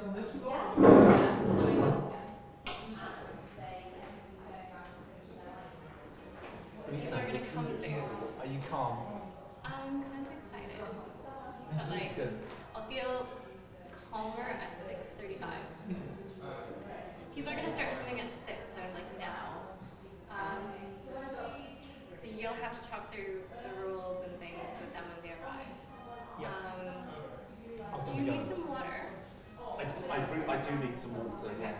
us on this floor? People are gonna come soon. Are you calm? I'm kind of excited, but like, Good. I'll feel calmer at 6:35. People are gonna start coming at 6, so like now. So you'll have to talk through the rules and things with them when they arrive. Yeah. Do you need some water? I do need some water. Okay. Yeah.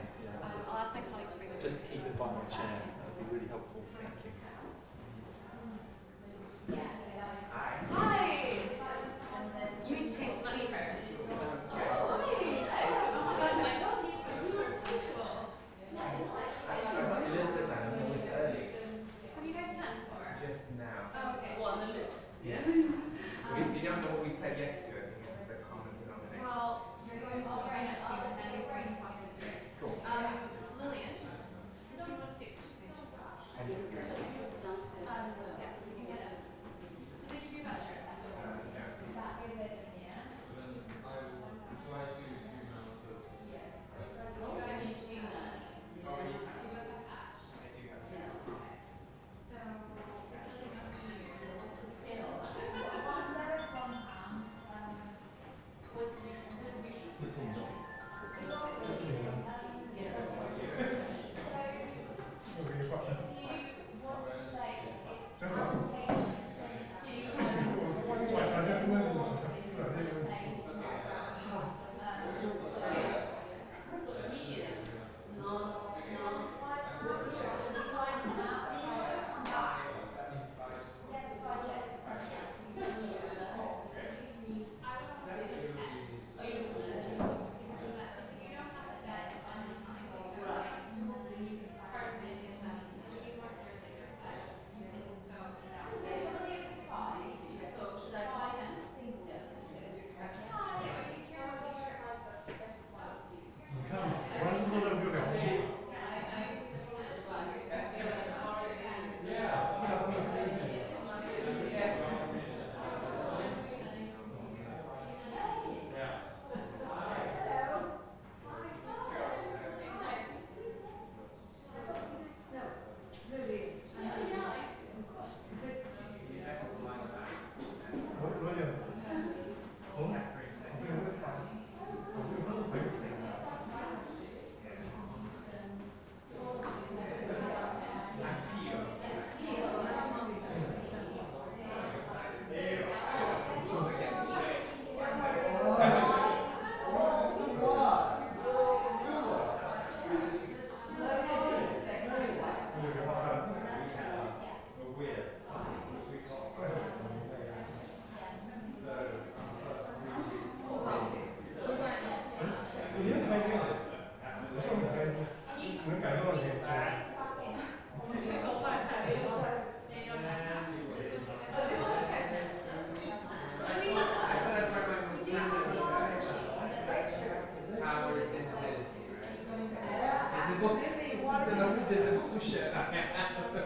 I'll ask my colleague to bring it. Just keep it by my chair. That would be really helpful. Thank you. Hi! You need to change money first. What are you guys done for? Just now. Oh, okay. Yeah. We don't know what we said yes to. I think it's the common denominator. Well, you're going to try and see and then we're going to talk through it. Cool. Liliane, did you want to? And Yes, you can get it. Did they give you a voucher?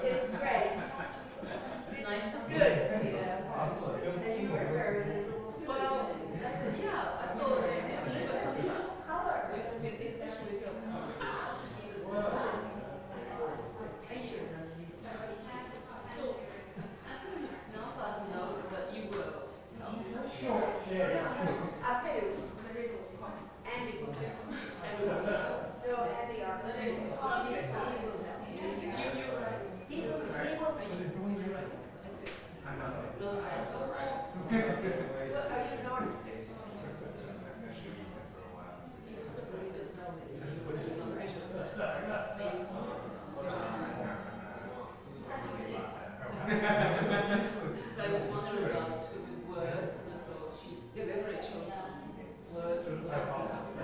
It's great. It's nice. It's good. Well, yeah, I thought a little contrast color with especially with your color. So, I think none of us know, but you will. Sure. I'll tell you. Andy will tell you. No, Andy are. He will. I'm not. What are you doing? So I was wondering about words, and I thought she deliberately chose some words.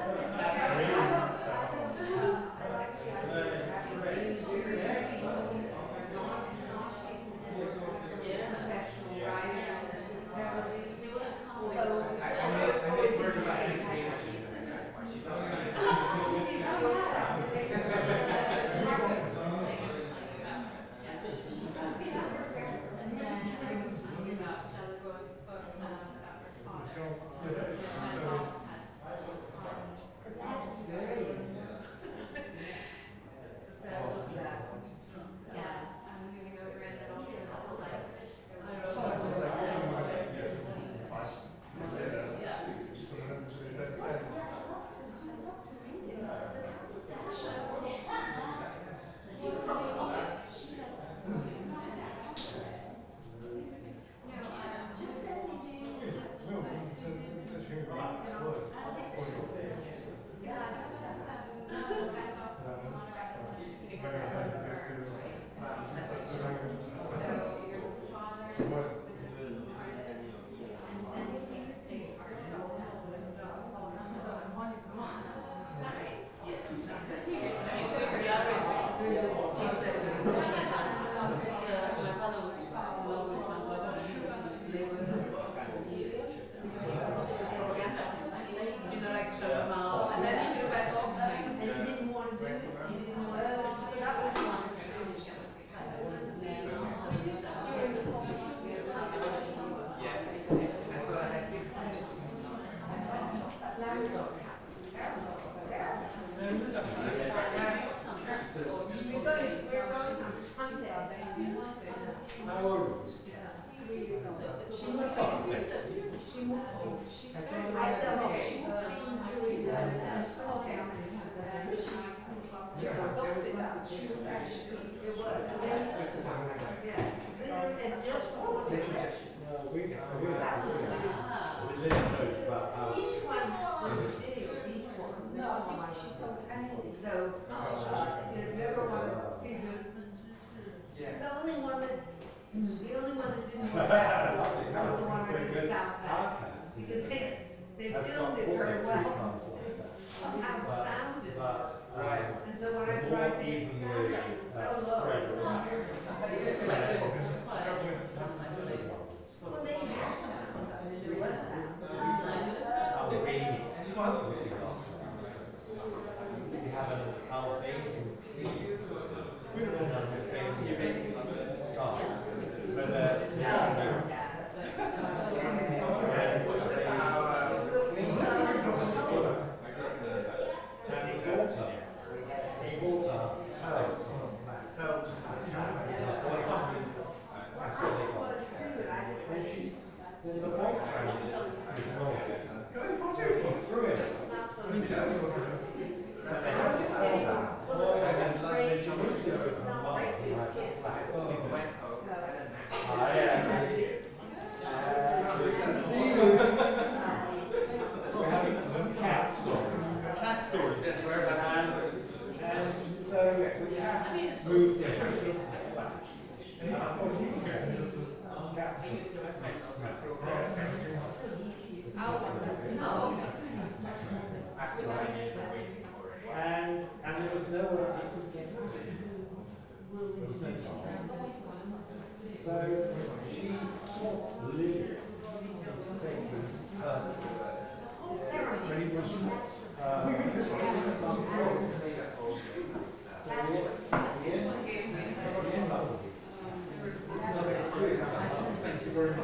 How old is this? The only one that didn't work out was the one I did South Back. Because they filmed it very well. Somehow the sound didn't work. And so when I tried to get sound, it was so low. Well, they had sound, there was sound. We have an Albanian theme. We don't have an Albanian car. But he bought a house on a flat. Then the boyfriend is not. So he threw it. But they had to sell that. Then she moved to it and mum had a flat. To see you. We're having a cat story. Cat story, yes. And so the cat moved in into the flat. And I thought he was going to cats make smells. And there was no one he could get out. There was no job. So she taught Lily to take her. When he was thank you very much.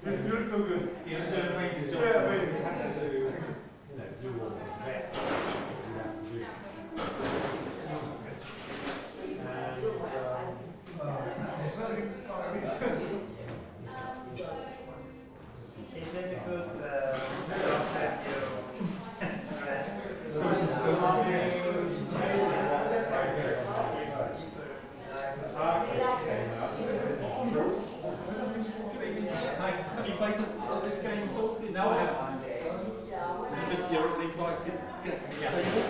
And you look so good. You did an amazing job. Yeah, we had to, do all the vet you have to do. Is that because the dog that you Have you played this game at all? No, I haven't. You're an invited guest to the table.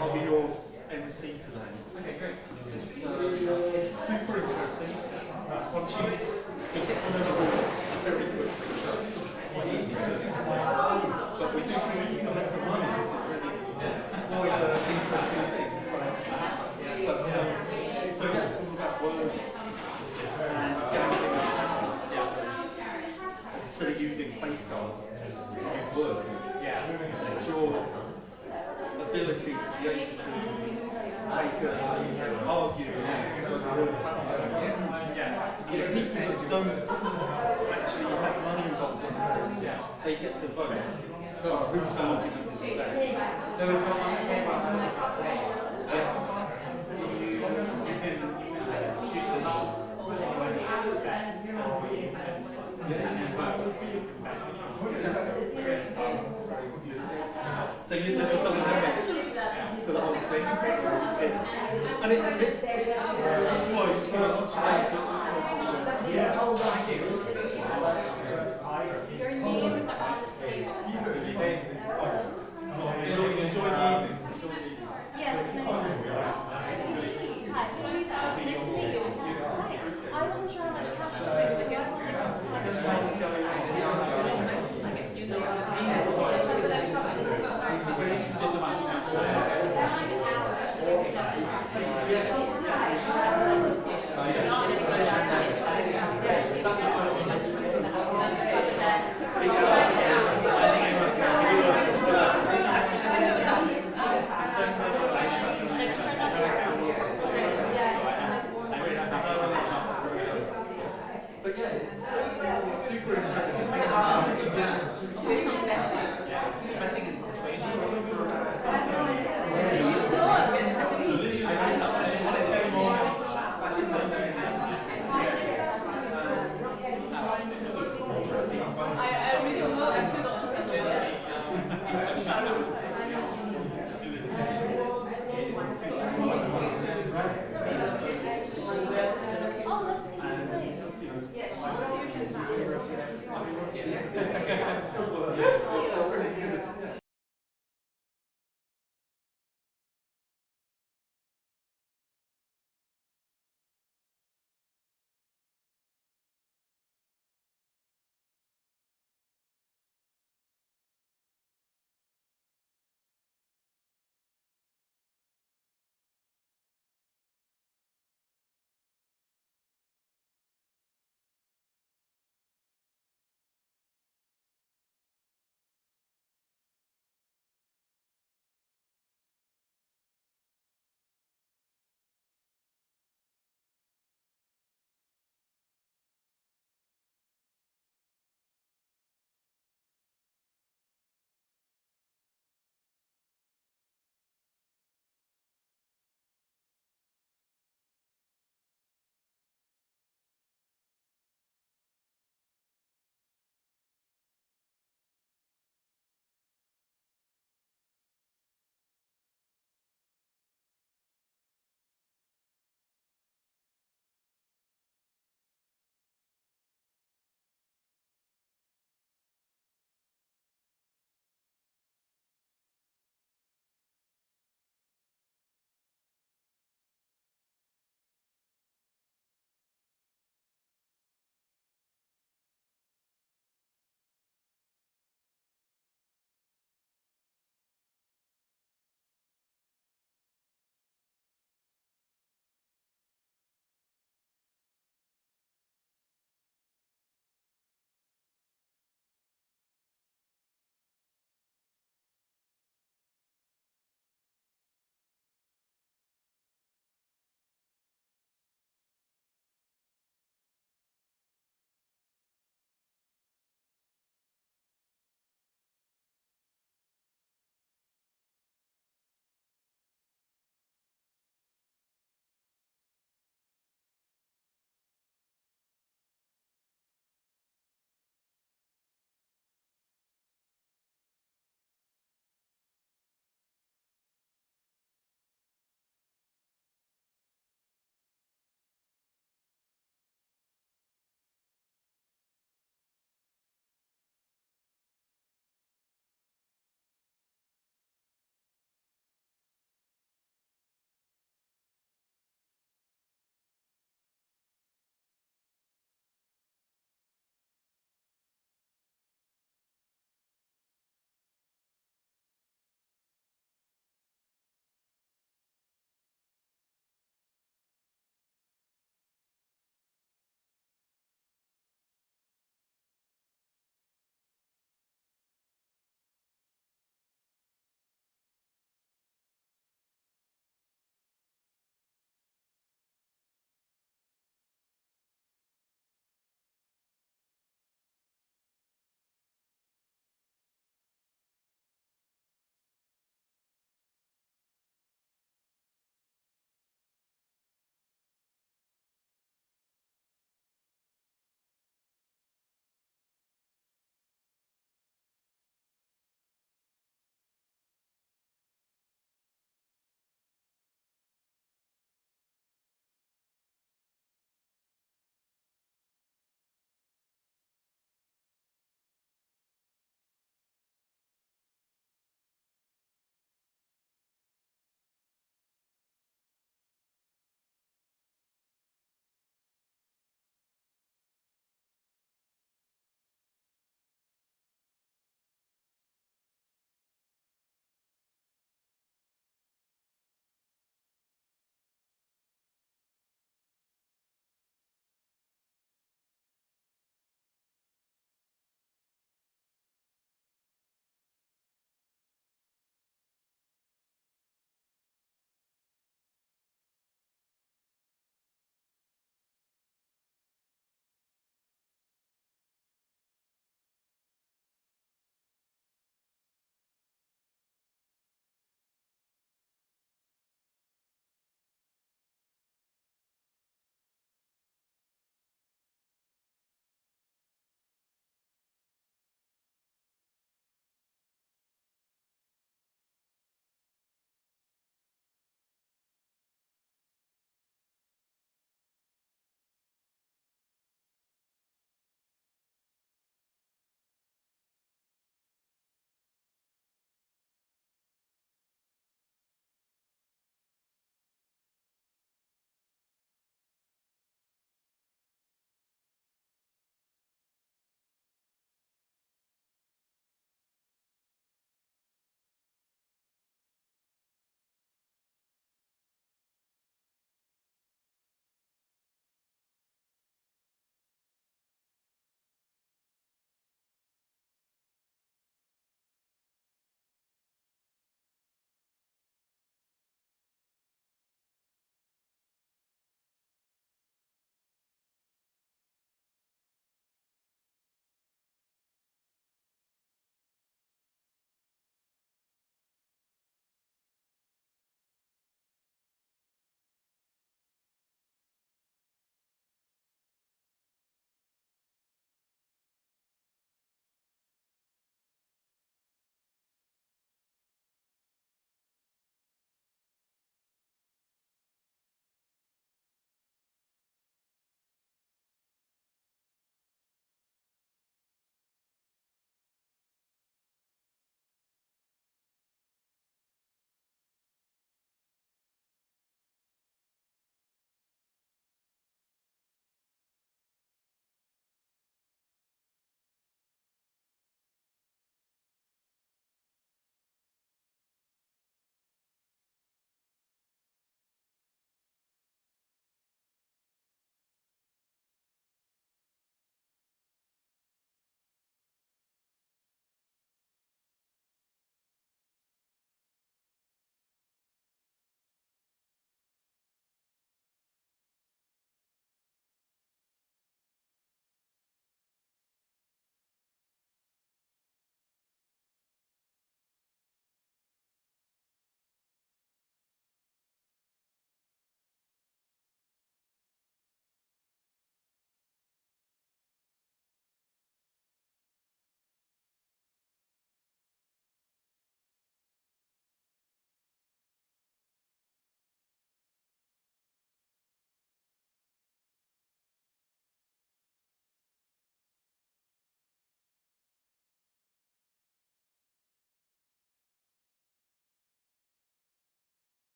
I'll be your MC today. Okay, great. It's super interesting. Once you get to know the rules very quickly, so it's quite easy to but we do really collect the money, which is really always an interesting thing. So yeah, it's all about words and gambling. Instead of using face cards, use words. It's your ability to be able to make a argue with words happen. The people that don't actually have money involved in it, they get to vote on whose argument is the best. so if I'm saying about you can choose the not So there's a dynamic to the whole thing, and it flows so much later. Your names are on the table. Enjoy the evening. Yes, many times. Hi, nice to meet you. Hi. I wasn't sure how much cash to bring with us. I guess you know. Yes. Still works. It's pretty good.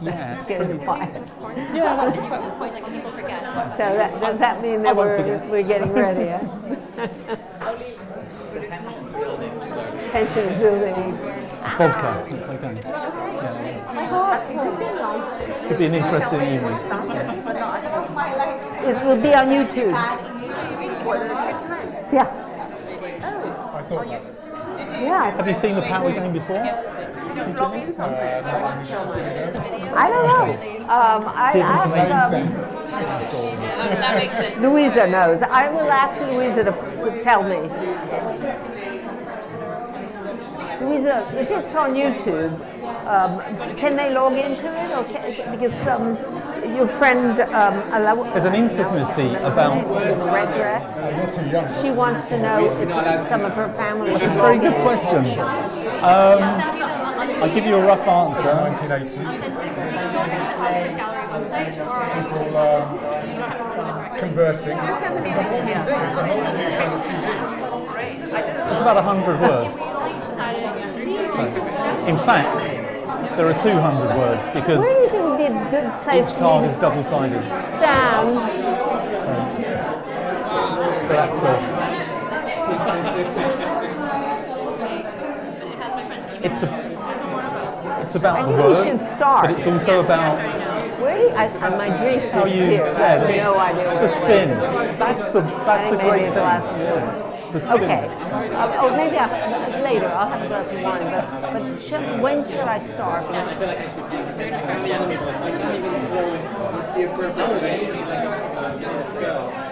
Yeah, It's getting quiet. yeah. And you can just point like people forget. So does that mean I that won't forget. we're getting ready? Huh? Tension is building. It's vodka. It's okay. Could be an interesting evening. It will be on YouTube. Yeah. Yeah. Have you seen the Power game before? I don't know. I asked That makes sense. Louisa knows. I will ask Louisa to tell me. Louisa, if it's on YouTube, can they log into it, or because your friend There's an intimacy about. with the red dress, she wants to know if some of her family. That's a very good question. I'll give you a rough answer. 1980s. People conversing. It's about 100 words. So, in fact, there are 200 words because Where do you think would be a good place each for card you is double-sided. to stand? So that's the. It's about I the think we words, should start. but it's also about Where do you, my drink how is you. here. I have no idea where the spin. That's a I think great maybe a glass of thing. wine. The spin. Okay. Oh, maybe later. I'll have a glass of wine. But when should I start?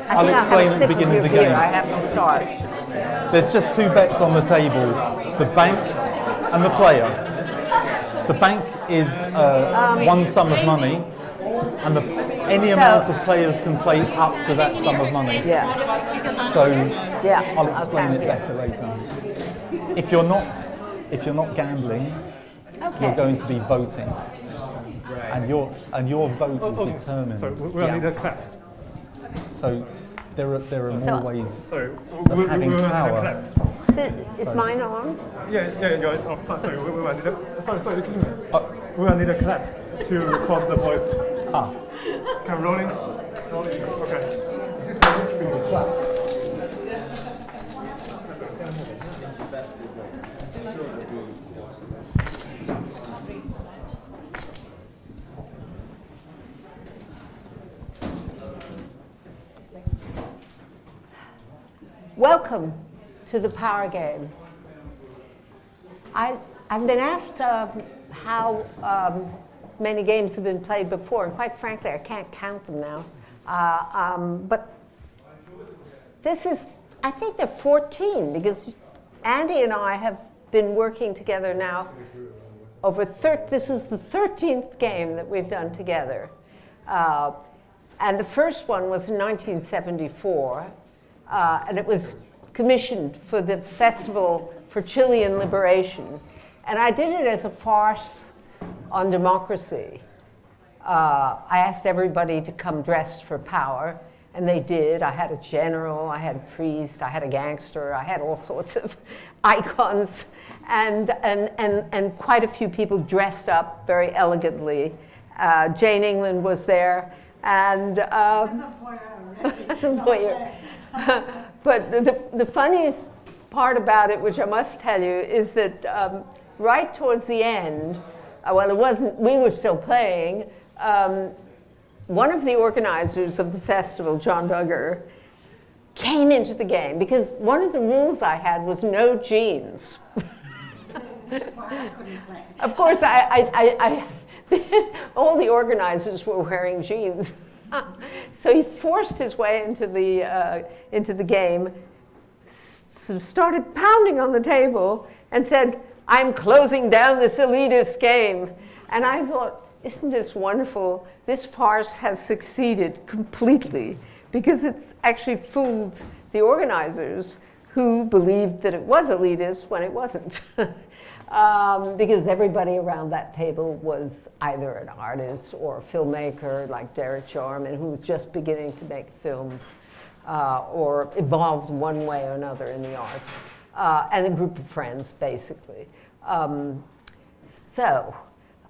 I'll explain at the beginning of the game. I have to start. There's just two bets on the table: the bank and the player. The bank is one sum of money, and any amount of players can play up to that sum of money. Yeah. So Yeah. I'll explain it Okay. better later. If you're not gambling, you're going to be voting, and your vote will determine. So the we'll need a outcome. clap. So there are more ways Sorry, of having we'll power. clap. So is mine on? Yeah, it's on. Sorry, we will need a. Sorry, we will need a clap to record the voice. Can rolling? Okay. Welcome to the Power Game. I've been asked how many games have been played before, and quite frankly, I can't count them now. But this is, I think they're 14, because Andy and I have been working together now over this is the 13th game that we've done together. And the first one was in 1974. And it was commissioned for the Festival for Chilean Liberation. And I did it as a farce on democracy. I asked everybody to come dressed for power, and they did. I had a general, I had a priest, I had a gangster, I had all sorts of icons, and quite a few people dressed up very elegantly. Jane England was there, and but the funniest part about it, which I must tell you, is that right towards the end, well, it wasn't, we were still playing, one of the organizers of the festival, John Duggar, came into the game because one of the rules I had was no jeans. That's why I couldn't play. Of course, all the organizers were wearing jeans. So he forced his way into the game, started pounding on the table, and said, "I'm closing down this elitist game." And I thought, isn't this wonderful? This farce has succeeded completely, because it's actually fooled the organizers who believed that it was elitist when it wasn't. Because everybody around that table was either an artist or a filmmaker like Derek Jarman, who was just beginning to make films, or evolved one way or another in the arts, and a group of friends, basically.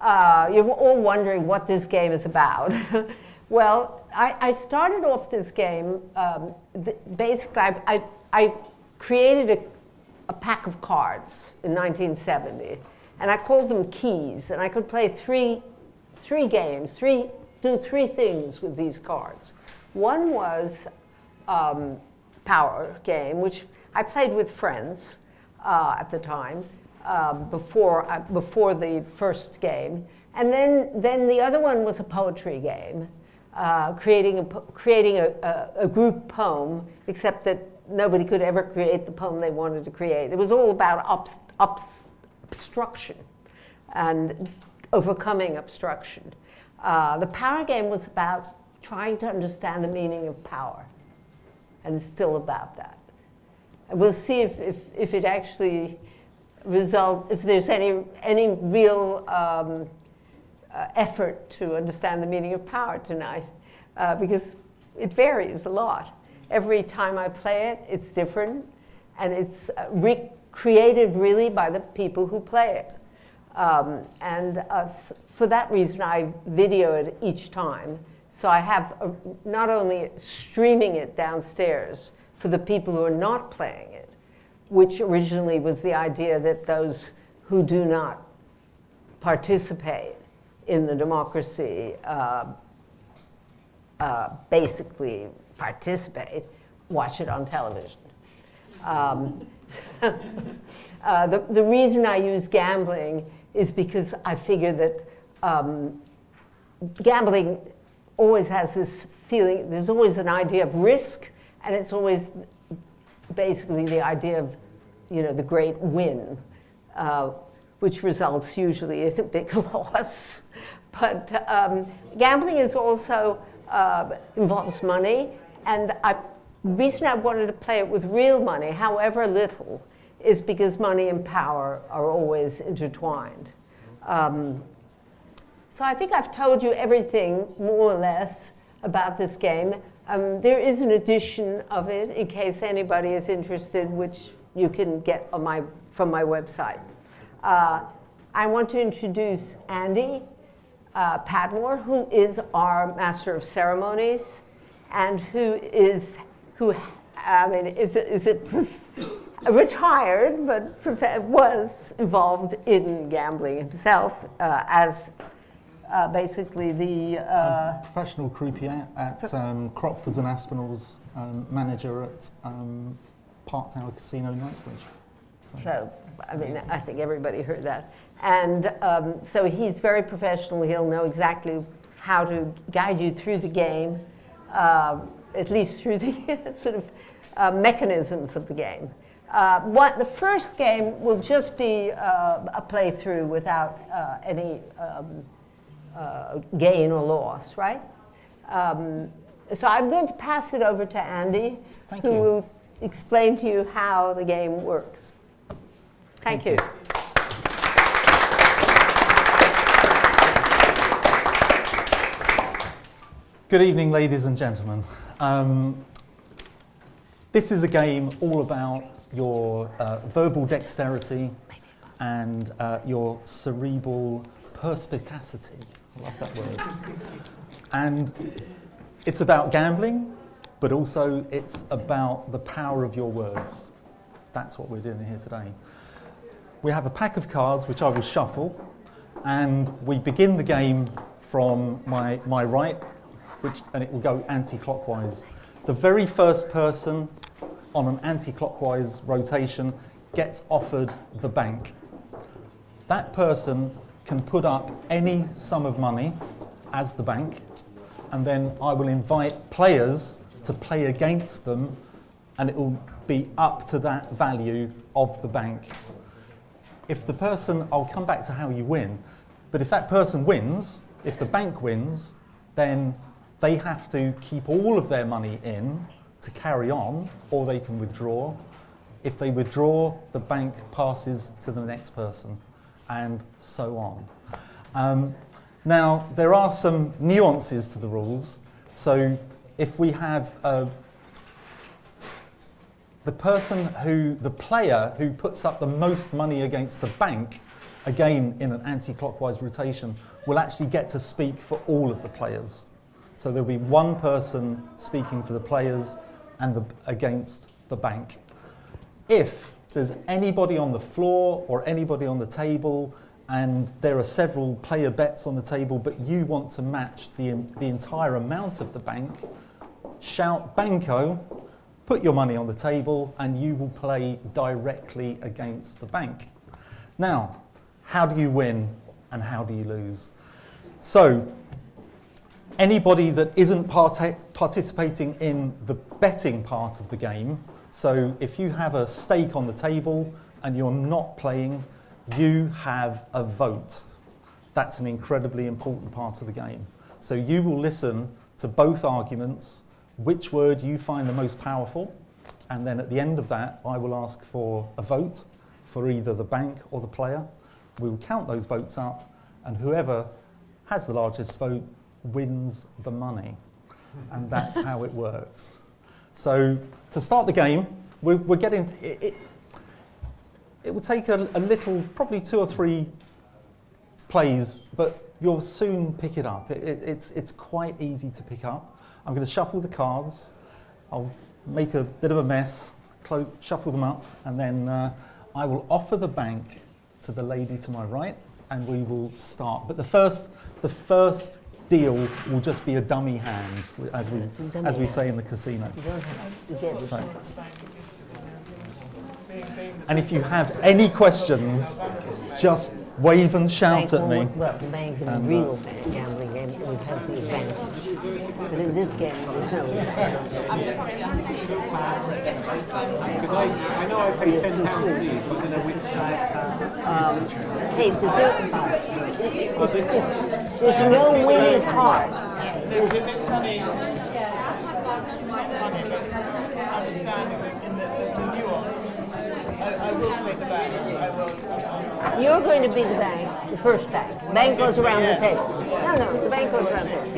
You're all wondering what this game is about. Well, I started off this game, basically I created a pack of cards in 1970, and I called them keys, and I could play three games, do three things with these cards. One was power game, which I played with friends at the time, before the first game. And then the other one was a poetry game, creating a group poem, except that nobody could ever create the poem they wanted to create. It was all about obstruction and overcoming obstruction. The power game was about trying to understand the meaning of power, and it's still about that. And we'll see if it actually if there's any real effort to understand the meaning of power tonight, because it varies a lot. Every time I play it, it's different, and it's created really by the people who play it. For that reason, I video it each time. So I have not only streaming it downstairs for the people who are not playing it, which originally was the idea that those who do not participate in the democracy basically participate, watch it on television. The reason I use gambling is because I figure that gambling always has this feeling, there's always an idea of risk, and it's always basically the idea of, the great win, which results usually in a big loss. But gambling is also involves money, and the reason I wanted to play it with real money, however little, is because money and power are always intertwined. So I think I've told you everything, more or less, about this game. There is an edition of it, in case anybody is interested, which you can get on from my website. I want to introduce Andy Padmore, who is our Master of Ceremonies, and who is retired, but was involved in gambling himself as basically the professional croupier at Crockford's and Aspinall's, manager at Park Tower Casino, Knightsbridge. So, I think everybody heard that. And so he's very professional. He'll know exactly how to guide you through the game, at least through the sort of mechanisms of the game. The first game will just be a playthrough without any gain or loss, right? So I'm going to pass it over to Andy, who will explain to you how the game works. Thank you. Good evening, ladies and gentlemen. This is a game all about your verbal dexterity and your cerebral perspicacity. I love that word. And it's about gambling, but also it's about the power of your words. That's what we're doing here today. We have a pack of cards which I will shuffle, and we begin the game from my right, and it will go anti-clockwise. The very first person on an anti-clockwise rotation gets offered the bank. That person can put up any sum of money as the bank, and then I will invite players to play against them, and it will be up to that value of the bank. If the person, I'll come back to how you win, but if that person wins, if the bank wins, then they have to keep all of their money in to carry on, or they can withdraw. If they withdraw, the bank passes to the next person, and so on. Now, there are some nuances to the rules. So if we have the player who puts up the most money against the bank again in an anti-clockwise rotation, will actually get to speak for all of the players. So there'll be one person speaking for the players and against the bank. If there's anybody on the floor or anybody on the table and there are several player bets on the table, but you want to match the entire amount of the bank, shout Banco, put your money on the table, and you will play directly against the bank. Now, how do you win and how do you lose? So, anybody that isn't participating in the betting part of the game, so if you have a stake on the table and you're not playing, you have a vote. That's an incredibly important part of the game. So you will listen to both arguments, which word you find the most powerful, and then at the end of that, I will ask for a vote for either the bank or the player. We will count those votes up, and whoever has the largest vote wins the money. And that's how it works. So to start the game, we're getting... It will take a little, probably 2 or 3 plays, but you'll soon pick it up. It's quite easy to pick up. I'm going to shuffle the cards. I'll make a bit of a mess, shuffle them up, and then I will offer the bank to the lady to my right, and we will start. But the first deal will just be a dummy hand, as we say in the casino. You don't have to get it. And if you have any questions, just wave and shout at me. Well, the bank in a real gambling game always has the advantage. But in this game, there's no advantage. I know I paid £10 for these, but then I win Hey, there's no winning card. This money, understanding in the nuance. I will take the bank. I will. You're going to be the bank, the first bank. The bank goes around the table. No, the bank goes around the table.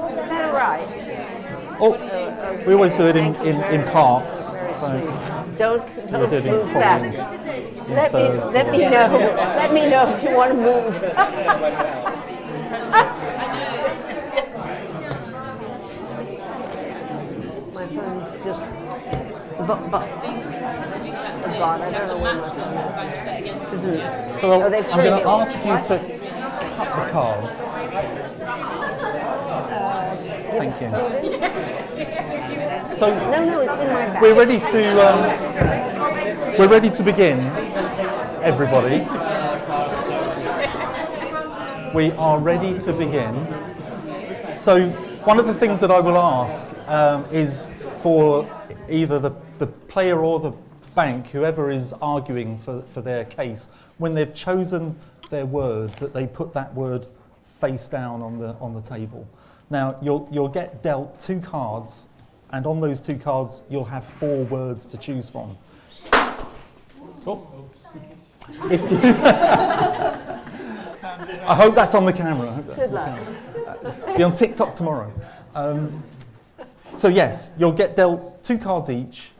Is that all right? Oh, we always do it in parts. So Don't we'll do it move in back. Let me know if you want to move. My phone just God, I don't know where my phone is. So I'm going to ask you to cut the cards. Thank you. So No, it's in my bag. we're ready to begin, everybody. We are ready to begin. So one of the things that I will ask is for either the player or the bank, whoever is arguing for their case, when they've chosen their word, that they put that word face down on the table. Now you'll get dealt 2 cards, and on those 2 cards you'll have 4 words to choose from. Oh. If you I hope that's on the camera. Good luck. Be on TikTok tomorrow. So yes, you'll get dealt 2 cards each.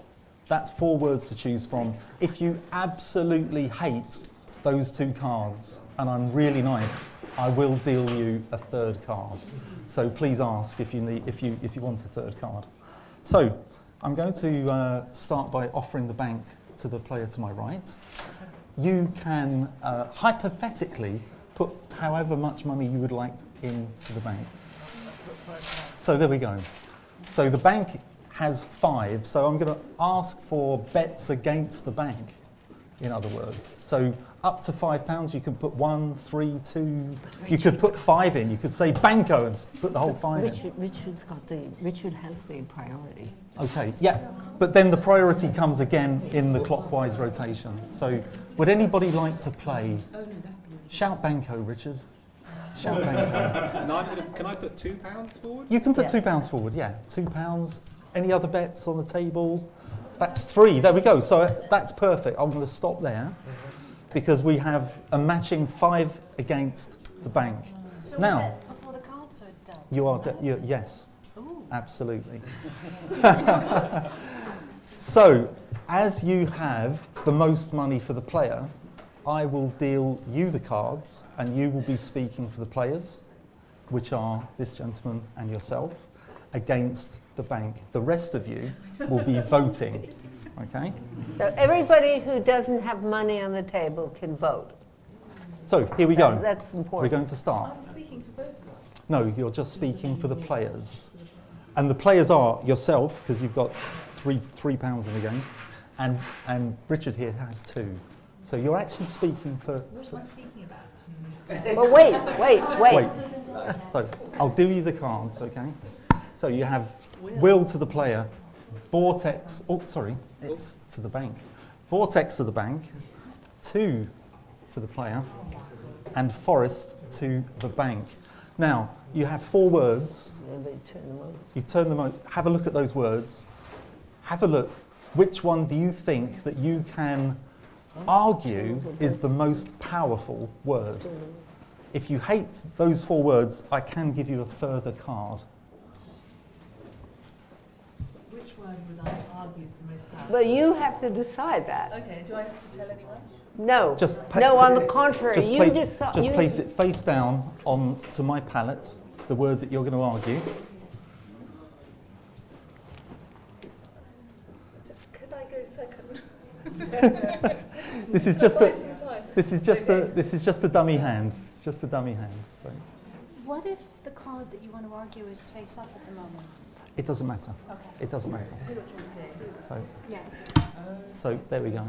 That's 4 words to choose from. If you absolutely hate those 2 cards, and I'm really nice, I will deal you a 3rd card. So please ask if you want a 3rd card. So I'm going to start by offering the bank to the player to my right. You can hypothetically put however much money you would like into the bank. So there we go. So the bank has 5, so I'm going to ask for bets against the bank, in other words. So up to £5, you can put 1, 3, 2, you could put 5 in, you could say Banco and put the whole 5 in. Richard has the priority. Okay, yeah, but then the priority comes again in the clockwise rotation. So would anybody like to play? Shout Banco, Richard. Shout Banco. Can I put £2 forward? You can put £2 forward, yeah, £2. Any other bets on the table? That's 3. There we go. So that's perfect. I'm going to stop there because we have a matching 5 against the bank. So now, before the cards are done. you are yes, absolutely. So, as you have the most money for the player, I will deal you the cards, and you will be speaking for the players, which are this gentleman and yourself, against the bank. The rest of you will be voting, okay? So everybody who doesn't have money on the table can vote. So here we go. That's We're important. going to start. I'm speaking for both of us. No, you're just speaking for the players. And the players are yourself, because you've got three pounds in the game, and Richard here has 2. So you're actually speaking for... What am I speaking about? Well, wait. So I'll do you the cards, okay? So you have will to the player, vortex, it's to the bank. Vortex to the bank, 2 to the player, and forest to the bank. Now, you have 4 words. You turn them over. Have a look at those words. Have a look. Which one do you think that you can argue is the most powerful word? If you hate those 4 words, I can give you a further card. Which word would I argue is the most powerful? But you have to decide that. Okay, do I have to tell anyone? No. Just No, on the contrary. Just, You decide. just place it face down onto my palette, the word that you're going to argue. Could I go second? This is just a dummy hand. It's just a dummy hand. So What if the card that you want to argue is face up at the moment? it doesn't matter. Okay. It doesn't matter. So Yeah. so there we go.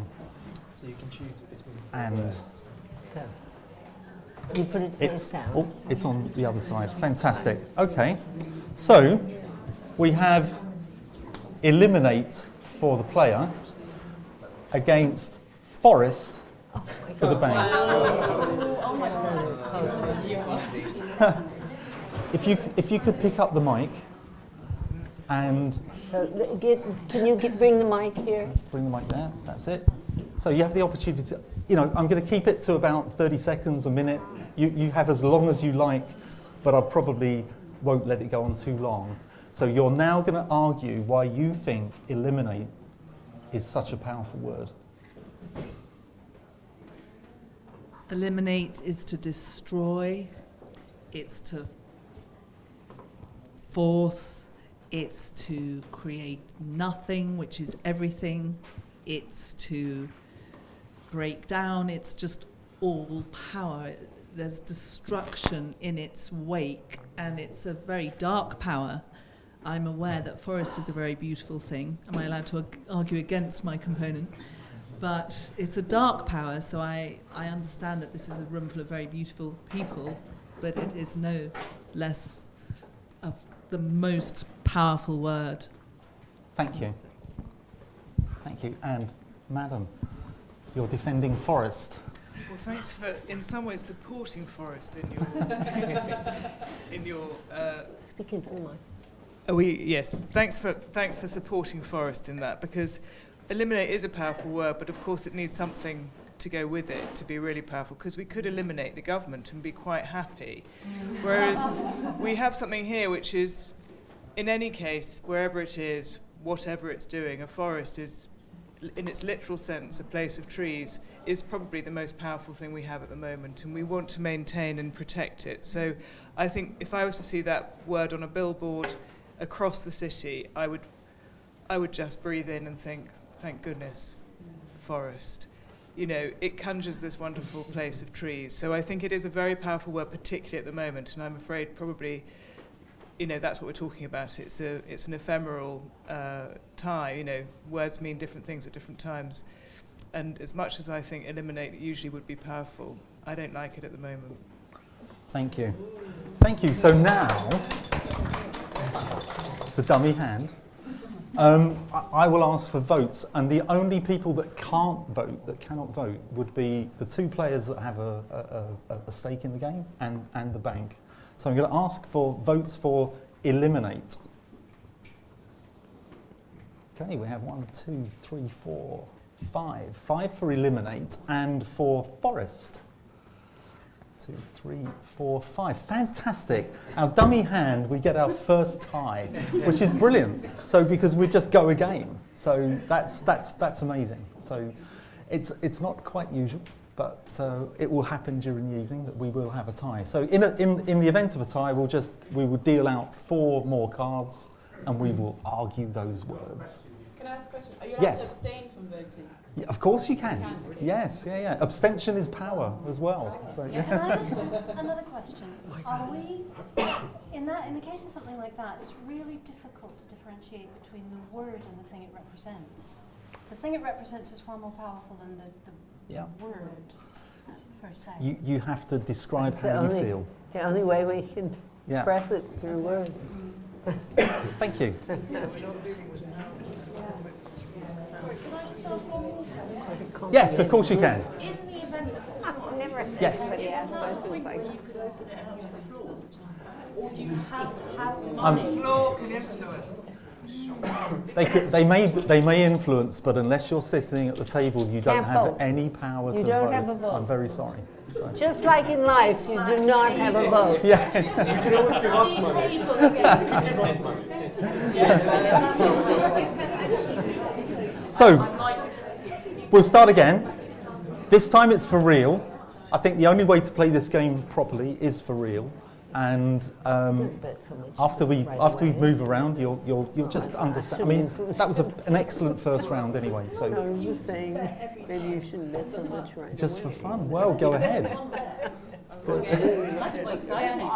So you can choose between. And You put it face it's down. it's on the other side. Fantastic. Okay. So we have eliminate for the player against forest for the bank. If you could pick up the mic and So can you bring the mic here? bring the mic there, that's it. So you have the opportunity to, I'm going to keep it to about 30 seconds, a minute. You have as long as you like, but I probably won't let it go on too long. So you're now going to argue why you think eliminate is such a powerful word. Eliminate is to destroy, it's to force, it's to create nothing, which is everything, it's to break down, it's just all power. There's destruction in its wake, and it's a very dark power. I'm aware that forest is a very beautiful thing. Am I allowed to argue against my component? But it's a dark power, so I understand that this is a room full of very beautiful people, but it is no less of the most powerful word. Thank you. Thank you. And Madam, you're defending forest. Well, thanks for, in some ways, supporting Forest in your in your. Speaking to the mic. Yes, thanks for supporting Forest in that, because eliminate is a powerful word, but of course it needs something to go with it to be really powerful, because we could eliminate the government and be quite happy, whereas we have something here which is, in any case, wherever it is, whatever it's doing, a forest is, in its literal sense, a place of trees, is probably the most powerful thing we have at the moment, and we want to maintain and protect it. So I think if I was to see that word on a billboard across the city, I would just breathe in and think, thank goodness, forest. It conjures this wonderful place of trees. So I think it is a very powerful word, particularly at the moment, and I'm afraid probably that's what we're talking about. It's an ephemeral time. Words mean different things at different times. And as much as I think eliminate usually would be powerful, I don't like it at the moment. Thank you. Thank you. So now, it's a dummy hand. I will ask for votes, and the only people that cannot vote, would be the 2 players that have a stake in the game and the bank. So I'm going to ask for votes for eliminate. Okay, we have 1, 2, 3, 4, 5. 5 for eliminate, and for forest. 2, 3, 4, 5. Fantastic. Our dummy hand, we get our first tie, which is brilliant. So because we just go a game. So that's amazing. So it's not quite usual. but it will happen during the evening that we will have a tie. So in the event of a tie, we will deal out 4 more cards, and we will argue those words. Can I ask a question? Are you allowed Yes. to abstain from voting? Yeah, of course you can. Yes, yeah. Abstention is power as well. So, Can I ask another question? Are we, in the case of something like that, it's really difficult to differentiate between the word and the thing it represents. The thing it represents is far more powerful than the word per se. You have to describe how you feel. The only way we can express it through words. Thank you. Yes, of course you can. In the event I've never had Yes. anybody ask questions like You that. could open it out to the floor. Or do you have to have money? Floor can influence. They may influence, but unless you're sitting at the table, you don't Can't have vote. any power You to don't vote. have a vote. I'm very sorry. So- Just like in life, you do not have a vote. Yeah. So, we'll start again. This time it's for real. I think the only way to play this game properly is for real. And after we move around, you'll just understand. I mean, that was an excellent first round anyway. So No, I'm just saying, maybe you shouldn't bet so much right just for fun. Well, go ahead. Much more exciting.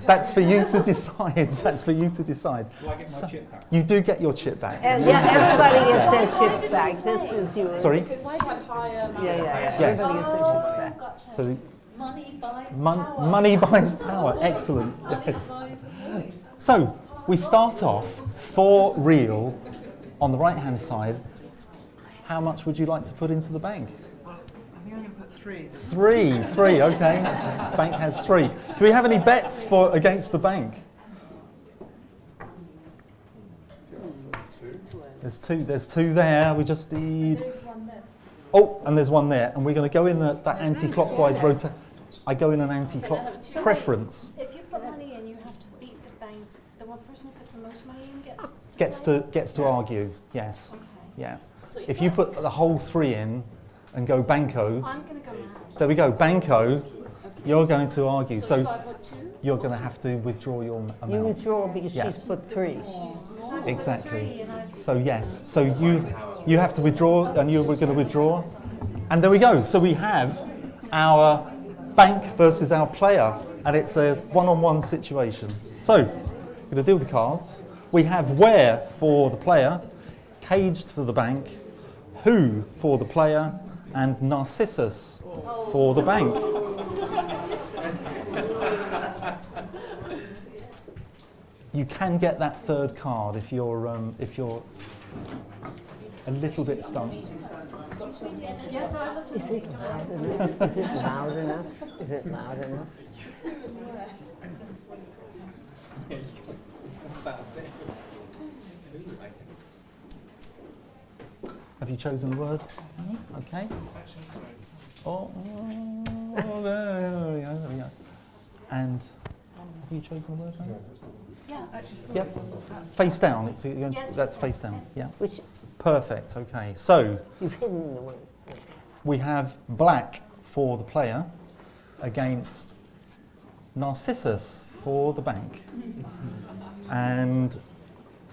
That's for you to decide. That's for you to decide. Do I get my chip back? You do get your chip back. Everybody gets their chips back. This is yours. Sorry. Because you have higher. Yeah. Yes. Everybody gets their chips back. So money buys power. money buys power. Excellent. Yes. Buys voice. So we start off for real on the right-hand side. How much would you like to put into the bank? I think I'm going to put 3. Three. Okay. Bank has 3. Do we have any bets against the bank? There's two there. We just need. There is one there. Oh, and there's one there, and we're going to go in that anti-clockwise rotation. I go in an anti-clock preference. If you put money in, you have to beat the bank. The one person who puts the most money in Gets to argue. Yes. Okay. Yeah. So If you put the whole 3 in and go banco, I'm going to go mad. there we go. Banco. You're going to argue. So if So I put 2, you're going to have to withdraw your amount. You withdraw because Yes. she's put 3. Exactly. So yes. So you have to withdraw, and we're going to withdraw, and there we go. So we have our bank versus our player, and it's a one-on-one situation. So we're going to deal the cards. We have where for the player, caged for the bank, who for the player, and Narcissus for the bank. You can get that 3rd card if you're a little bit stumped. Is it loud enough? Is it loud enough? Is it loud enough? Have you chosen the word? Okay. Oh, there we go. And have you chosen the word? Yeah. Yep. Face down. That's face down. Yeah. Perfect. Okay. So You've hidden the word. we have black for the player against Narcissus for the bank. And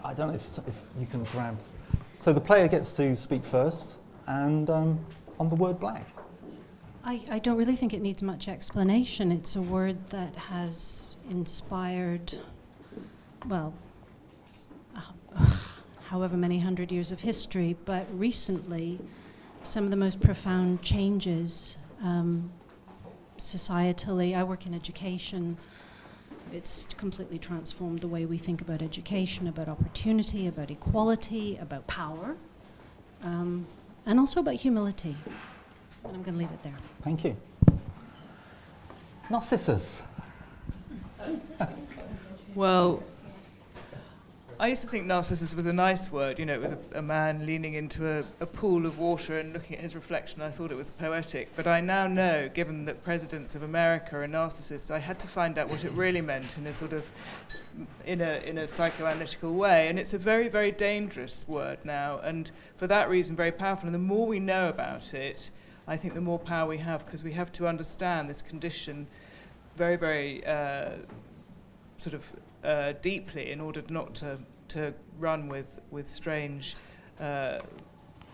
I don't know if you can grab. So the player gets to speak first, and on the word black. I don't really think it needs much explanation. It's a word that has inspired, well, however many 100 years of history, but recently some of the most profound changes societally. I work in education. It's completely transformed the way we think about education, about opportunity, about equality, about power, and also about humility. And I'm going to leave it there. Thank you. Narcissus. Well, I used to think Narcissus was a nice word. You know, it was a man leaning into a pool of water and looking at his reflection. I thought it was poetic. But I now know, given that presidents of America are narcissists, I had to find out what it really meant in a sort of, in a psychoanalytical way. And it's a very, very dangerous word now. And for that reason, very powerful. And the more we know about it, I think the more power we have, because we have to understand this condition very, very deeply in order not to run with strange,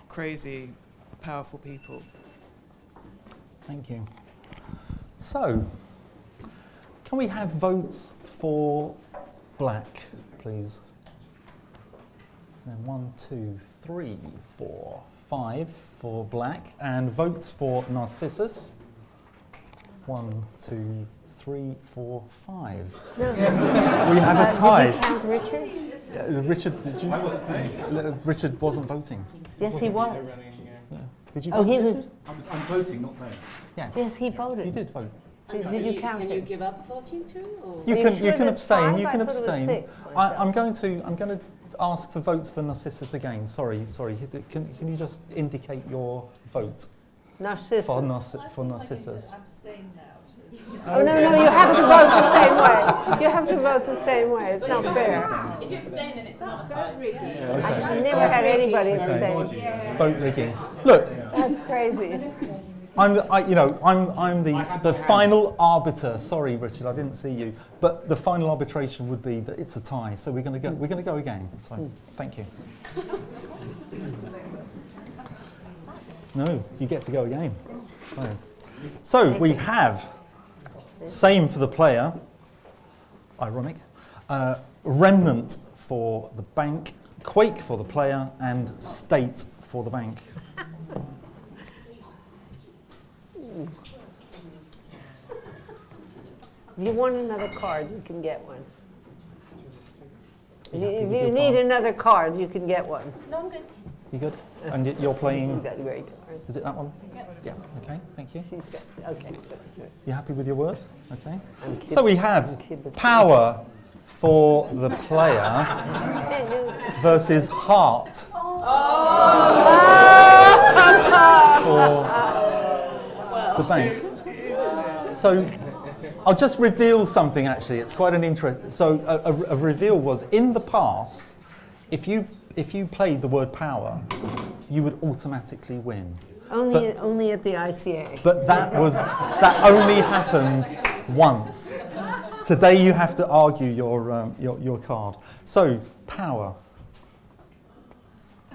crazy, powerful people. Thank you. So, can we have votes for black, please? And 1, 2, 3, 4, 5 for black, and votes for Narcissus. 1, 2, 3, 4, 5. No. We have a tie. Did you count Richard? Richard, did you? I wasn't paying. Richard wasn't voting. Yes, he was. Yeah. Did you? Oh, vote, he Richard? was. I'm voting, not paying. Yes. Yes, he voted. You did vote. So did you count Can it? you give up voting too? Or? You Are you can. sure You can that's abstain. five? You I can thought it was abstain. 6 I'm going to ask for votes for Narcissus again. Sorry. Can you just indicate your vote Narcissus. for Narcissus? Abstain now. Oh, no, you have to vote the same way. You have to vote the same way. It's not fair. If you abstain, then it's not a tie. I've never had anybody abstain. Vote rigging. Look, That's crazy. I'm the final arbiter. Sorry, Richard, I didn't see you. But the final arbitration would be that it's a tie. So we're going to go again. So thank you. No, you get to go again. So we have same for the player. Ironic. Remnant for the bank. Quake for the player, and state for the bank. If you want another card, you can get one. You happy If with you your need cards? another card, you can get one. No, I'm good. You good? And you're playing. You've got great cards. Is it that one? Yeah. Okay. Thank you. She's got, okay. Good. You happy with your word? Okay. I'm kidding. So we I'm have kidding. power for the player versus heart for the bank. So I'll just reveal something. Actually, it's quite an interest. So a reveal was in the past, if you played the word power, you would automatically win. Only at the ICA. But that only happened once. Today you have to argue your card. So power.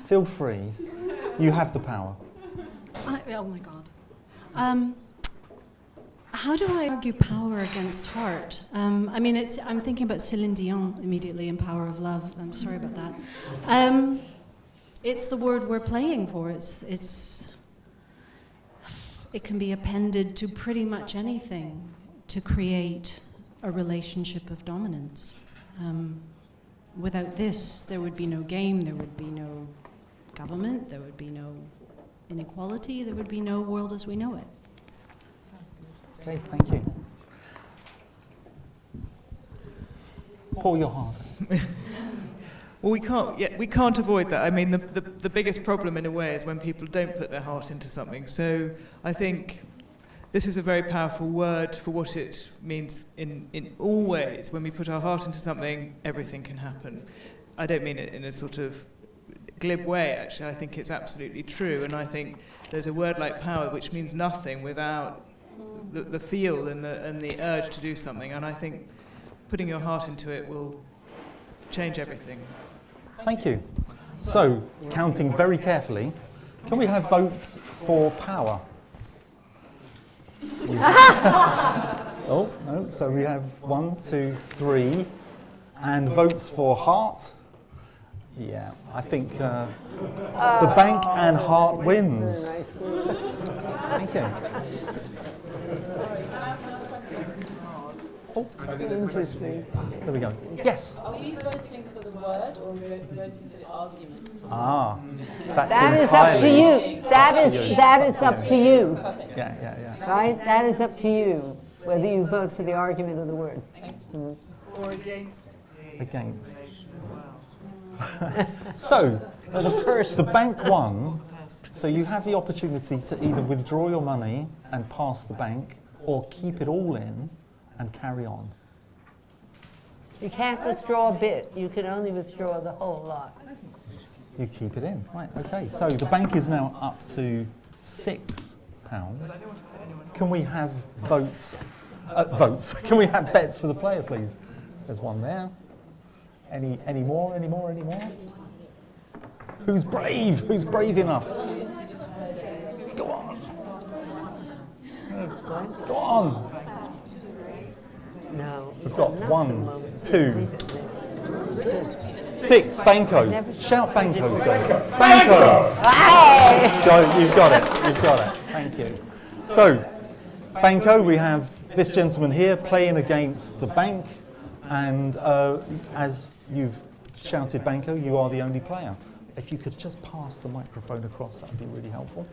Feel free. You have the power. Oh my God. How do I argue power against heart? I'm thinking about Céline Dion immediately in Power of Love. I'm sorry about that. It's the word we're playing for. It can be appended to pretty much anything to create a relationship of dominance. Without this, there would be no game, there would be no government, there would be no inequality, there would be no world as we know it. Okay, thank you. Pour your heart. Well, we can't avoid that. I mean, the biggest problem in a way is when people don't put their heart into something. So I think this is a very powerful word for what it means in all ways. When we put our heart into something, everything can happen. I don't mean it in a sort of glib way, actually. I think it's absolutely true. And I think there's a word like power which means nothing without the feel and the urge to do something. And I think putting your heart into it will change everything. Thank you. So, counting very carefully, can we have votes for power? Oh, no, so we have 1, 2, 3, and votes for heart. Yeah, I think the bank and heart wins. Thank you. Oh, Interesting. there we go. Yes. Are you voting for the word or voting for the argument? Ah, that's That is entirely up to you. That is up to you. Yeah. Right? That is up to you, whether you vote for the argument or the word. Or against. Against. So, the bank won, so you have the opportunity to either withdraw your money and pass the bank, or keep it all in and carry on. You can't withdraw a bit. You can only withdraw the whole lot. You keep it in, right, okay. So the bank is now up to £6. £100. Can we have votes? Can we have bets for the player, please? There's one there. Any more? Any more? Any more? Who's brave? Who's brave enough? Go on. Go on. No. We've got 1, 2, 6. Banco. Shout Banco, sir. Banco. Go, you've got it. You've got it. Thank you. So, Banco, we have this gentleman here playing against the bank, and as you've shouted Banco, you are the only player. If you could just pass the microphone across, that would be really helpful.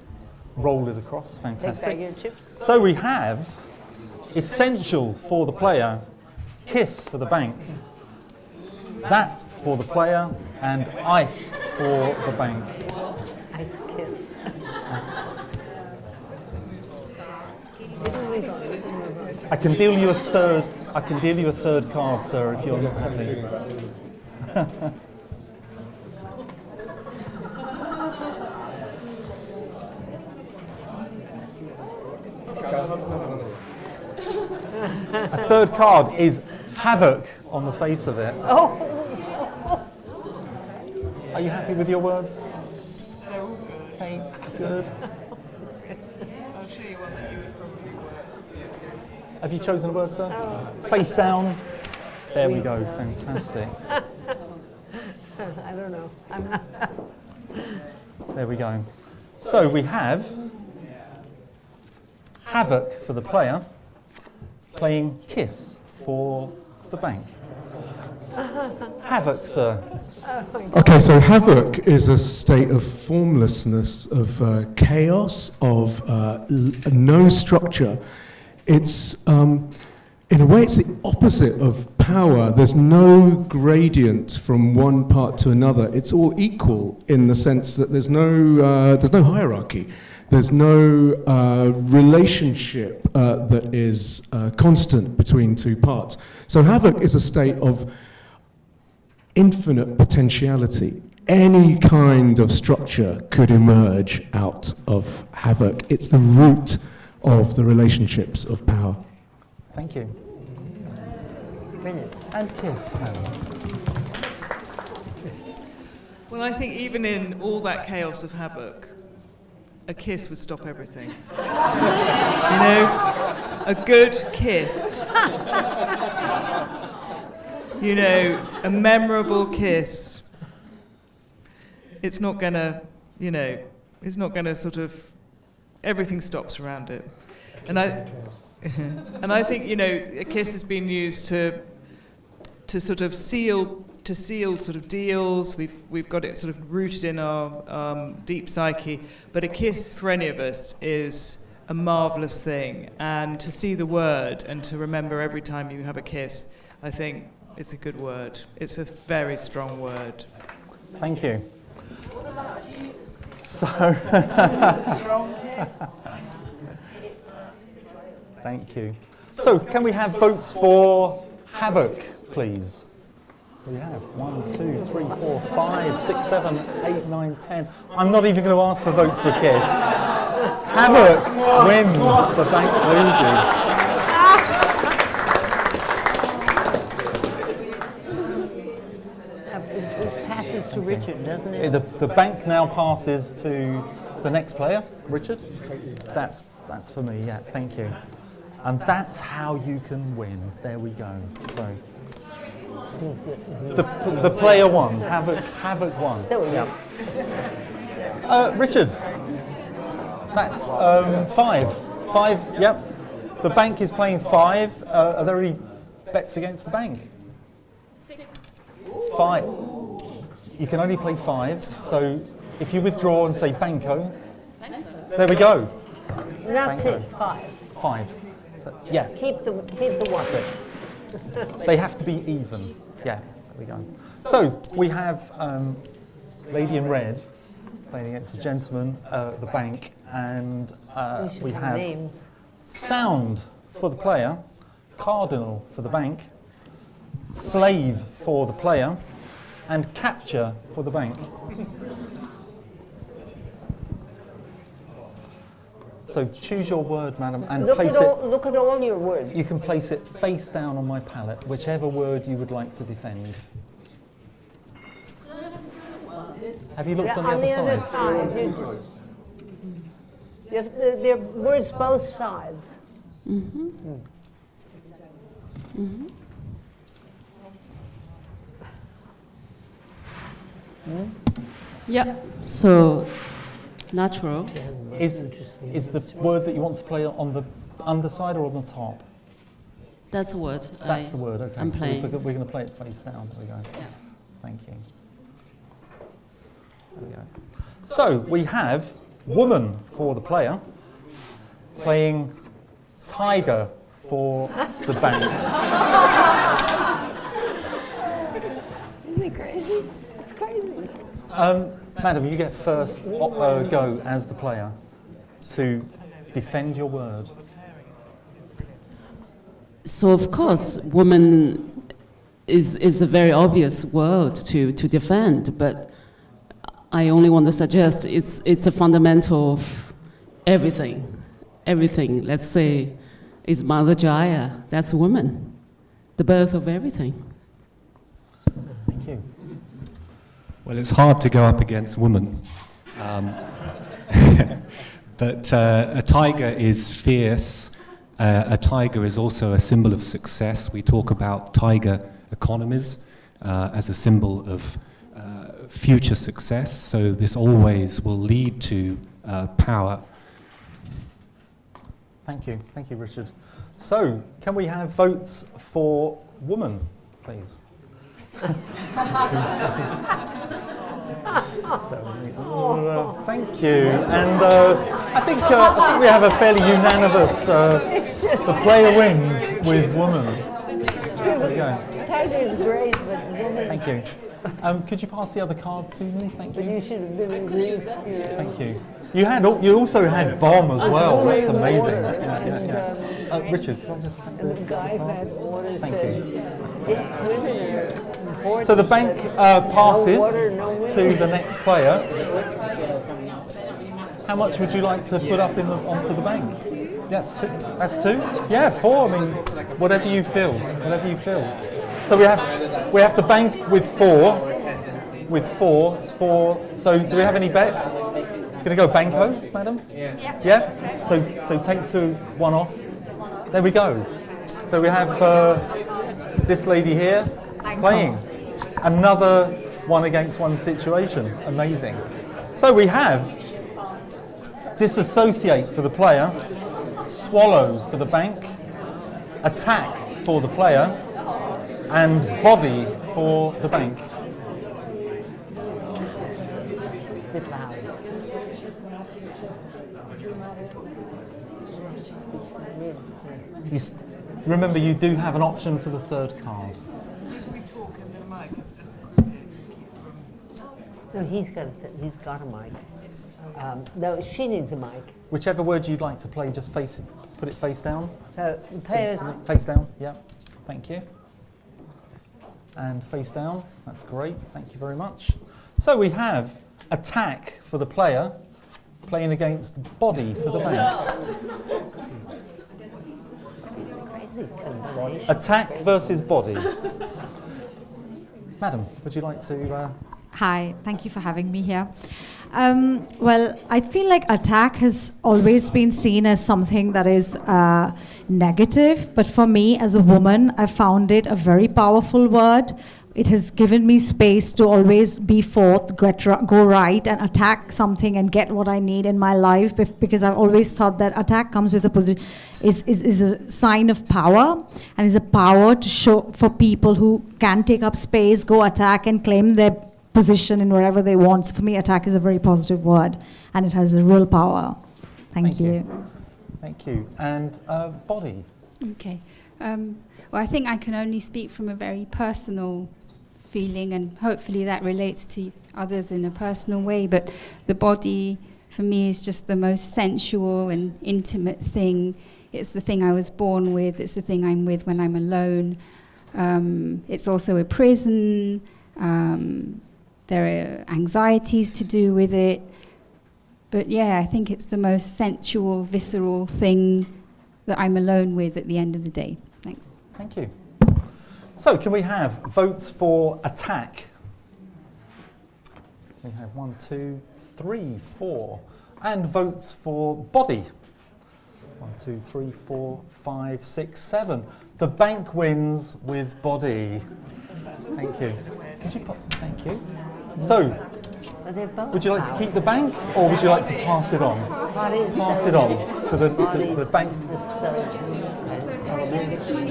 Roll it across, fantastic. So we have essential for the player, kiss for the bank, that for the player, and ice for the bank. Ice kiss. I can deal you a third. I can deal you a third card, sir, if you're not happy. A third card is havoc on the face of it. Oh. Are you happy with your words? Kate, good. I'll show you one that you would probably work. Have you chosen a word, sir? Oh. Face down. There we go. Fantastic. I don't know. I'm not. There we go. So we have havoc for the player, playing kiss for the bank. Havoc, sir. Okay, so havoc is a state of formlessness, of chaos, of no structure. It's, in a way, it's the opposite of power. There's no gradient from one part to another. It's all equal in the sense that there's no hierarchy. There's no relationship that is constant between two parts. So havoc is a state of infinite potentiality. Any kind of structure could emerge out of havoc. It's the root of the relationships of power. Thank you. Brilliant. And kiss. Well, I think even in all that chaos of havoc, a kiss would stop everything. You know, a good kiss. You know, a memorable kiss. It's not gonna, you know, it's not gonna sort of, everything stops around it. And I think, you know, a kiss has been used to sort of seal sort of deals. We've got it sort of rooted in our deep psyche. But a kiss for any of us is a marvelous thing. And to see the word and to remember every time you have a kiss, I think it's a good word. It's a very strong word. Thank you. So, strong kiss. Thank you. So, can we have votes for havoc, please? We have 1, 2, 3, 4, 5, 6, 7, 8, 9, 10. I'm not even going to ask for votes for kiss. Havoc wins. The bank loses. It passes to Richard, doesn't it? The bank now passes to the next player, Richard. That's for me. Yeah, thank you. And that's how you can win. There we go. So. The player won. Havoc won. Yeah. Richard, that's 5. 5. Yep. The bank is playing 5. Are there any bets against the bank? 5. You can only play 5. So if you withdraw and say Banco, there we go. Not 6. 5. 5. So, yeah. Keep the 1. They have to be even. Yeah, there we go. So we have lady in red playing against the gentleman at the bank, and we have names. Sound for the player, Cardinal for the bank, Slave for the player, and Capture for the bank. So choose your word, madam, and Look place at it. look at all your words. You can place it face down on my palette, whichever word you would like to defend. Have you looked on the other side? They're words both sides. Mm-hmm. Mm-hmm. Yeah. So, natural. Is the word that you want to play on the underside or on the top? That's the word. That's the word, okay. I'm so playing. we're going to play it face down. There we go. Yeah. Thank you. There we go. So we have woman for the player, playing tiger for the bank. Isn't it crazy? It's crazy. Madam, you get first go as the player to defend your word. So of course, woman is a very obvious word to defend, but I only want to suggest it's a fundamental of everything. Everything, let's say, is Mother Jaya. That's woman, the birth of everything. Thank you. Well, it's hard to go up against woman. But a tiger is fierce. A tiger is also a symbol of success. We talk about tiger economies as a symbol of future success. So this always will lead to power. Thank you, Richard. So, can we have votes for woman, please? Thank you, and I think we have a fairly unanimous. The player wins with woman. There we go. Tiger is great, but woman. Thank you. Could you pass the other card to me? Thank you. But you should have been in Greece. Thank you. You also had bomb as well. That's amazing. Richard, can I just have the guy who had water said, it's women. So the bank passes to the next player. How much would you like to put up onto the bank? That's two. That's two? Yeah, 4. I mean, whatever you feel. Whatever you feel. So we have the bank with 4. With 4, it's 4. So do we have any bets? Gonna go banco, madam? Yeah. Yeah. So take 2, 1 off. There we go. So we have this lady here playing another 1 against 1 situation. Amazing. So we have disassociate for the player, swallow for the bank, attack for the player, and body for the bank. Remember, you do have an option for the third card. Should we talk in the mic? No, he's got a mic. No, she needs a mic. Whichever word you'd like to play, just put it face down. So players face down. Yeah. Thank you. And face down. That's great. Thank you very much. So we have attack for the player, playing against body for the bank. Attack versus body. Madam, would you like to... Hi, thank you for having me here. Well, I feel like attack has always been seen as something that is negative, but for me as a woman, I found it a very powerful word. It has given me space to always be forth, go right, and attack something and get what I need in my life. Because I've always thought that attack comes with a position, is a sign of power, and is a power to show for people who can take up space, go attack, and claim their position in wherever they want. So for me, attack is a very positive word, and it has a real power. Thank you. Thank you. And body. Okay. Well, I think I can only speak from a very personal feeling, and hopefully that relates to others in a personal way, but the body for me is just the most sensual and intimate thing. It's the thing I was born with, it's the thing I'm with when I'm alone. It's also a prison. There are anxieties to do with it. But yeah, I think it's the most sensual, visceral thing that I'm alone with at the end of the day. Thanks. Thank you. So can we have votes for attack? We have 1, 2, 3, 4. And votes for body. 1, 2, 3, 4, 5, 6, 7. The bank wins with body. Thank you. Could you put, thank you. So, would you like to keep the bank, or would you like to pass it on? Pass it on to the bank.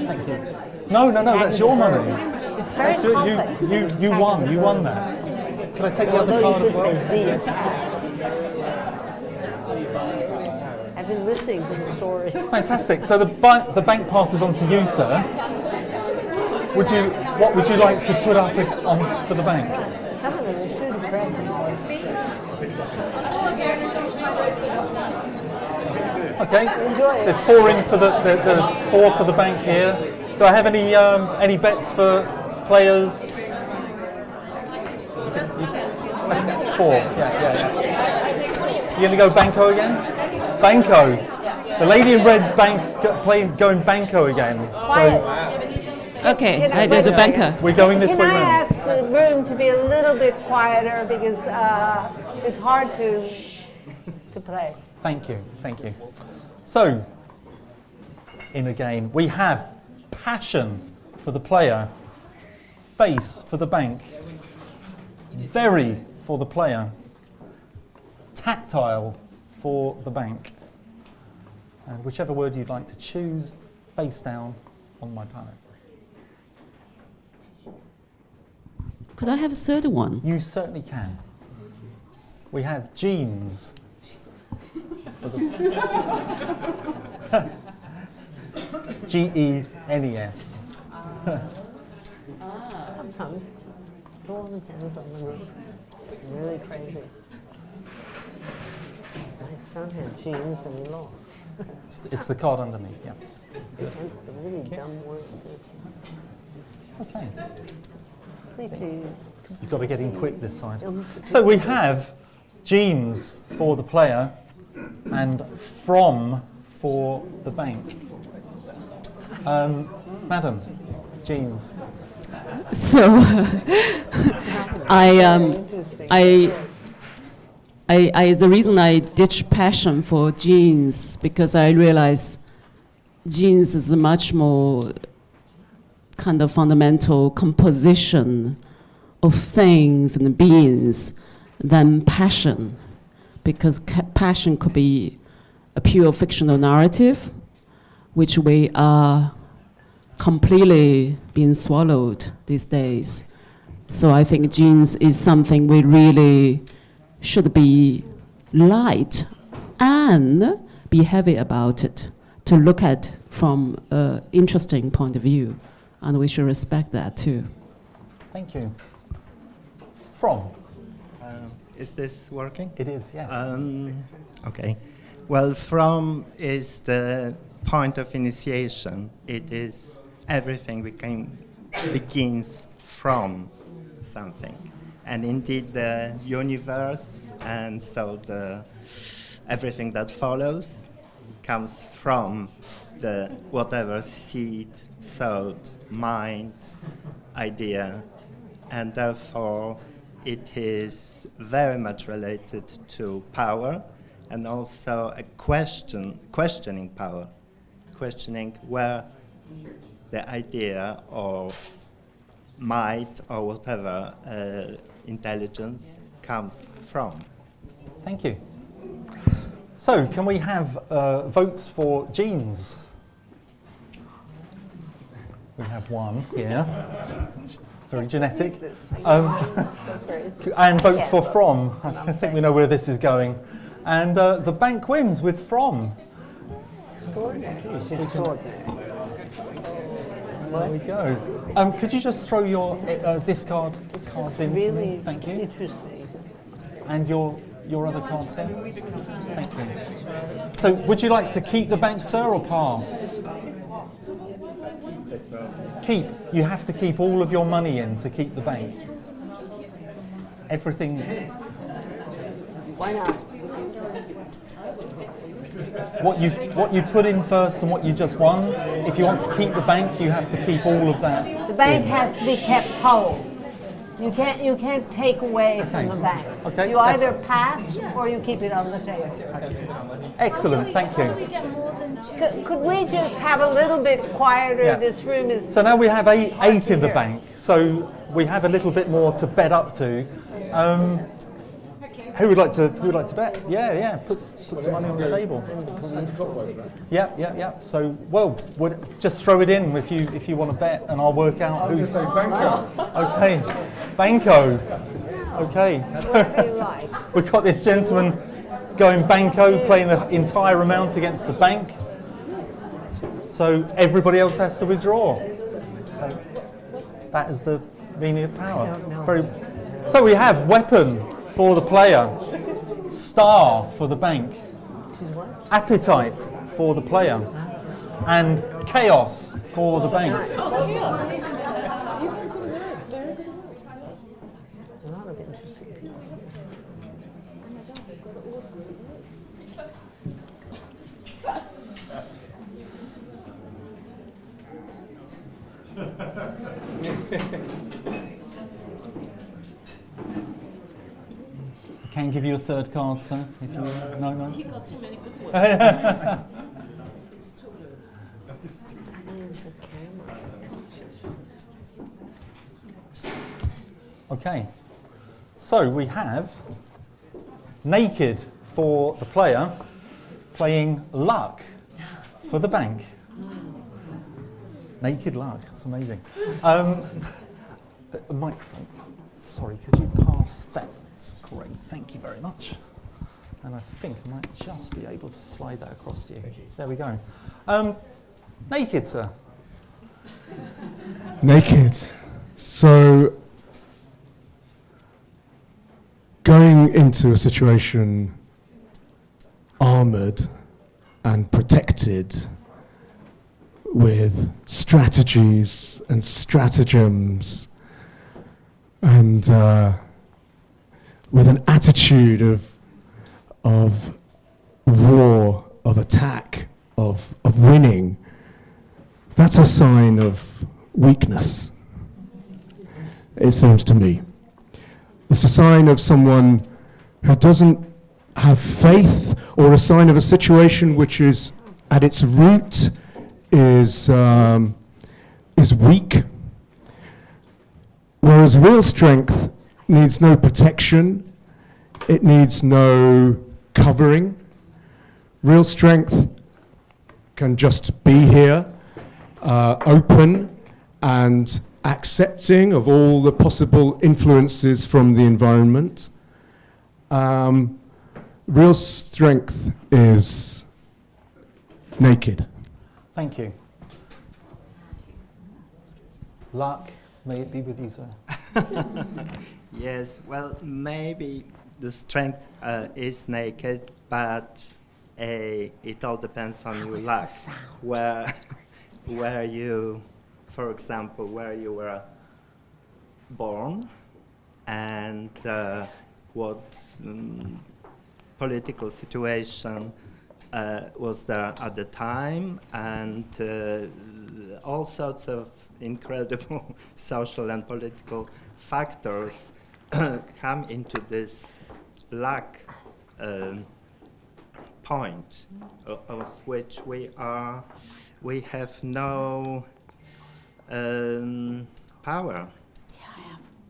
Thank you. No, that's your money. It's very complex. You won that. Can I take the other card as well? I've been listening to the stories. Fantastic. So the bank passes on to you, sir. What would you like to put up on for the bank? Some of them are too depressing. Okay. There's 4 in for there's 4 for the bank here. Do I have any bets for players? That's 4. Yeah. You gonna go Banco again? Banco. The lady in red's going Banco again. So. Okay, I did the banker. We're going this way Can round. I ask the room to be a little bit quieter because it's hard to play. Thank you. So, in a game, we have passion for the player, face for the bank, very for the player, tactile for the bank. And whichever word you'd like to choose, face down on my palette. Could I have a third one? You certainly can. We have jeans. G-E-N-E-S. Sometimes it all depends on the room. Really crazy. My son had jeans and he lost. It's the card underneath, yeah. Against the really dumb word. Okay. Please. You've got to get in quick this side. So we have jeans for the player and from for the bank. Madam, jeans. So, the reason I ditched passion for jeans because I realize jeans is a much more kind of fundamental composition of things and beings than passion, because passion could be a pure fictional narrative, which we are completely being swallowed these days. So I think genes is something we really should be light and be heavy about it, to look at from an interesting point of view, and we should respect that too. Thank you. From? Is this working? It is, yes. Okay. Well, from is the point of initiation. It is everything begins from something. And indeed the universe and so everything that follows comes from the whatever seed, thought, mind, idea, and therefore it is very much related to power and also a questioning power, questioning where the idea or might or whatever intelligence comes from. Thank you. So, can we have votes for genes? We have 1 here. Very genetic. And votes for from. I think we know where this is going. And the bank wins with from. There we go. Could you just throw your discard cards in? Really thank you. Interesting. And your other cards here. Thank you. So, would you like to keep the bank, sir, or pass? Keep. You have to keep all of your money in to keep the bank. Everything. Why not? What you put in first and what you just won. If you want to keep the bank, you have to keep all of that. The bank has to be kept whole. You can't take away from the bank. Okay. You either pass or you keep it on the table. Excellent, thank you. Could we just have a little bit quieter? Yeah. This room is. So now we have eight in the bank. So we have a little bit more to bet up to. Who would like to bet? Yeah. Put some money on the table. Yeah. So just throw it in if you want to bet, and I'll work out who's. Banco. Okay, Banco. Okay. So we've got this gentleman going Banco, playing the entire amount against the bank. So everybody else has to withdraw. That is the meaning of power. So we have weapon for the player, star for the bank, appetite for the player, and chaos for the bank. A lot of interesting people. Can give you a third card, sir. If you, no. He got too many good ones. It's too good. Okay. So we have naked for the player, playing luck for the bank. Naked luck. That's amazing. The microphone. Sorry, could you pass that? That's great. Thank you very much. And I think I might just be able to slide that across to you. There we go. Naked, sir. Naked. So, going into a situation armoured and protected with strategies and stratagems and with an attitude of war, of attack, of winning, that's a sign of weakness, it seems to me. It's a sign of someone who doesn't have faith, or a sign of a situation which is at its root is weak. Whereas real strength needs no protection, it needs no covering. Real strength can just be here, open and accepting of all the possible influences from the environment. Real strength is naked. Thank you. Luck, may it be with you, sir. Yes, well, maybe the strength is naked, but it all depends on your luck. Where you, for example, where you were born, and what political situation was there at the time, and all sorts of incredible social and political factors come into this luck point, of which we have no power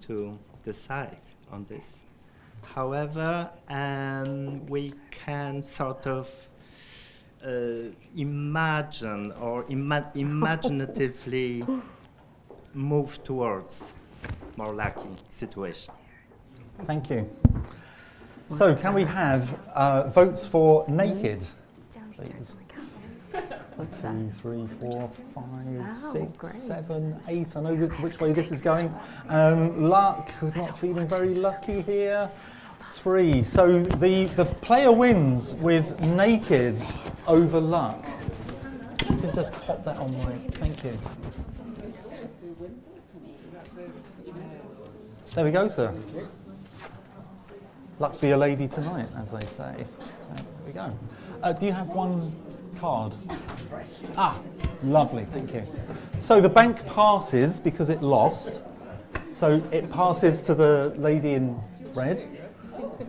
to decide on this. However, we can sort of imagine or imaginatively move towards more lucky situation. Thank you. So can we have votes for naked, please? 2, 3, 4, 5, 6, 7, 8. I know which way this is going. Luck, not feeling very lucky here. 3. So the player wins with naked over luck. You can just pop that on my. Thank you. There we go, sir. Luck be a lady tonight, as they say. So there we go. Do you have one card? Ah, lovely, thank you. So the bank passes because it lost. So it passes to the lady in red.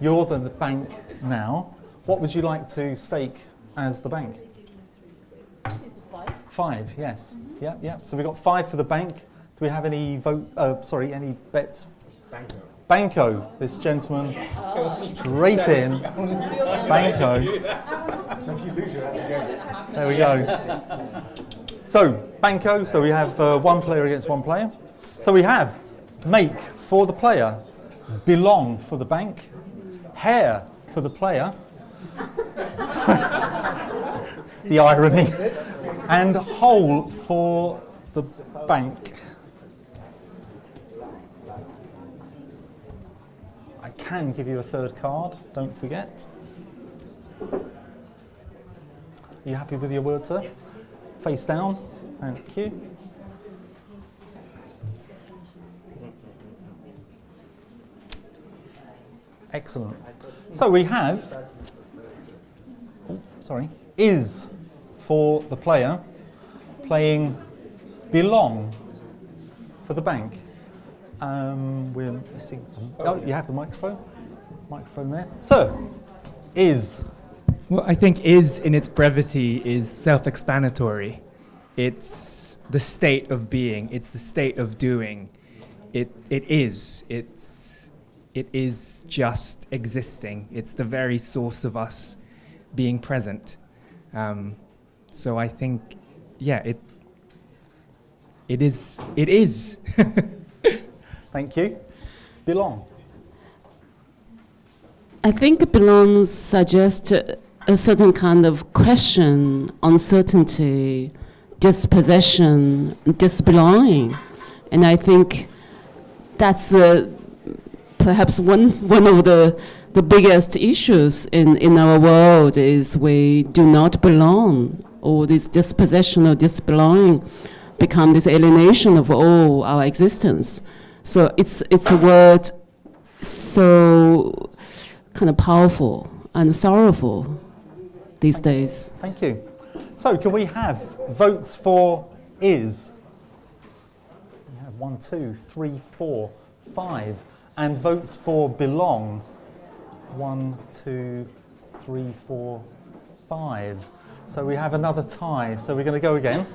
You're the bank now. What would you like to stake as the bank? 5, yes. Yeah. So we've got 5 for the bank. Do we have any any bets? Banco. This gentleman, straight in. Banco. There we go. So Banco. So we have 1 player against 1 player. So we have make for the player, belong for the bank, hair for the player. The irony. And hole for the bank. I can give you a third card, don't forget. Are you happy with your word, sir? Yes. Face down. Thank you. Excellent. So we have, is for the player, playing belong for the bank. We're missing. Oh, you have the microphone. Microphone there. Sir, is. Well, I think is in its brevity is self-explanatory. It's the state of being. It's the state of doing. It is. It is just existing. It's the very source of us being present. So I think, yeah, it is. Thank you. Belong. I think belong suggests a certain kind of question, uncertainty, dispossession, disbelonging. And I think that's perhaps one of the biggest issues in our world is we do not belong, or this dispossession or disbelonging become this alienation of all our existence. So it's a word so kind of powerful and sorrowful these days. Thank you. So can we have votes for is? We have 1, 2, 3, 4, 5. And votes for belong. 1, 2, 3, 4, 5. So we have another tie. So we're going to go again.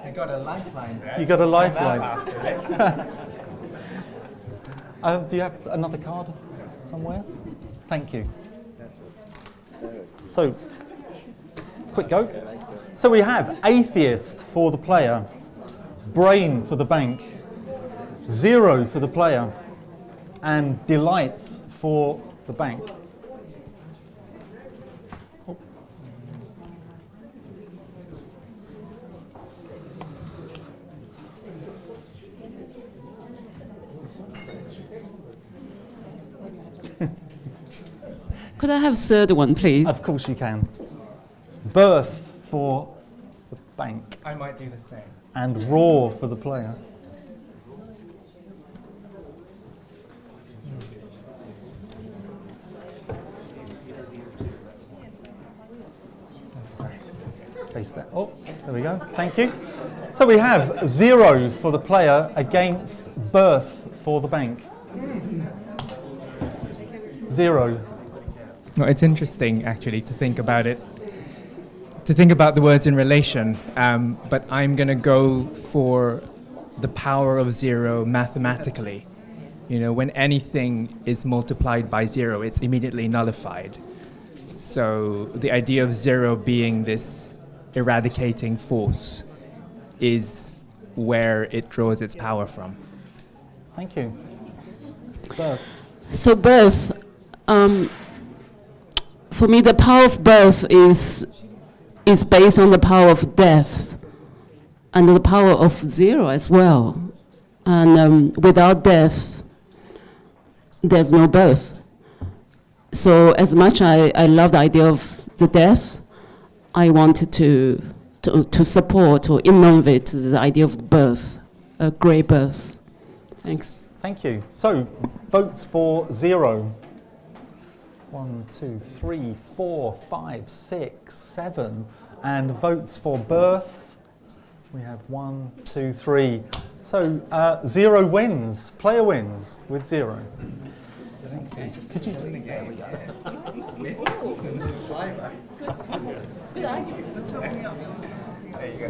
You got a lifeline there. You got a lifeline. Do you have another card somewhere? Thank you. So, quick go. So we have atheist for the player, brain for the bank, 0 for the player, and delights for the bank. Could I have a third one, please? Of course you can. Birth for the bank. I might do the same. And raw for the player. Face that. Oh, there we go. Thank you. So we have 0 for the player against birth for the bank. 0. Well, it's interesting actually to think about it, to think about the words in relation, but I'm going to go for the power of 0 mathematically. You know, when anything is multiplied by 0, it's immediately nullified. So the idea of 0 being this eradicating force is where it draws its power from. Thank you. Birth. So birth, for me, the power of birth is based on the power of death and the power of 0 as well. And without death, there's no birth. So as much I love the idea of the death, I wanted to support or innovate the idea of birth, a grey birth. Thanks. Thank you. So, votes for 0. 1, 2, 3, 4, 5, 6, 7. And votes for birth, we have 1, 2, 3. So, 0 wins. Player wins with 0. Could you? There we go. Good argument. There you go.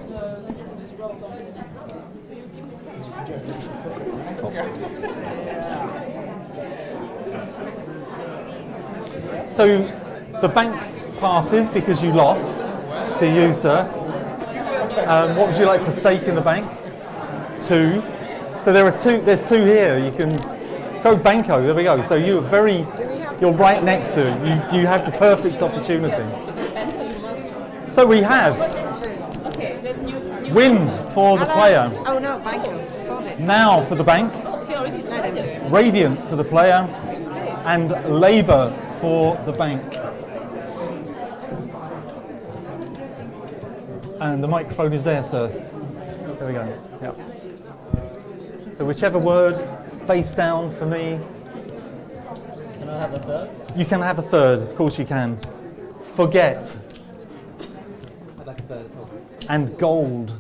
So the bank passes because you lost to you, sir. What would you like to stake in the bank? 2. So there's 2 here. You can throw banco. There we go. So you're right next to it. You have the perfect opportunity. So we have wind for the player. Oh no, banco. Solid. Now for the bank. Radiant for the player. And labour for the bank. And the microphone is there, sir. There we go. Yep. So whichever word, face down for me. Can I have a third? You can have a third, of course you can. Forget. I'd like a third as well. And gold.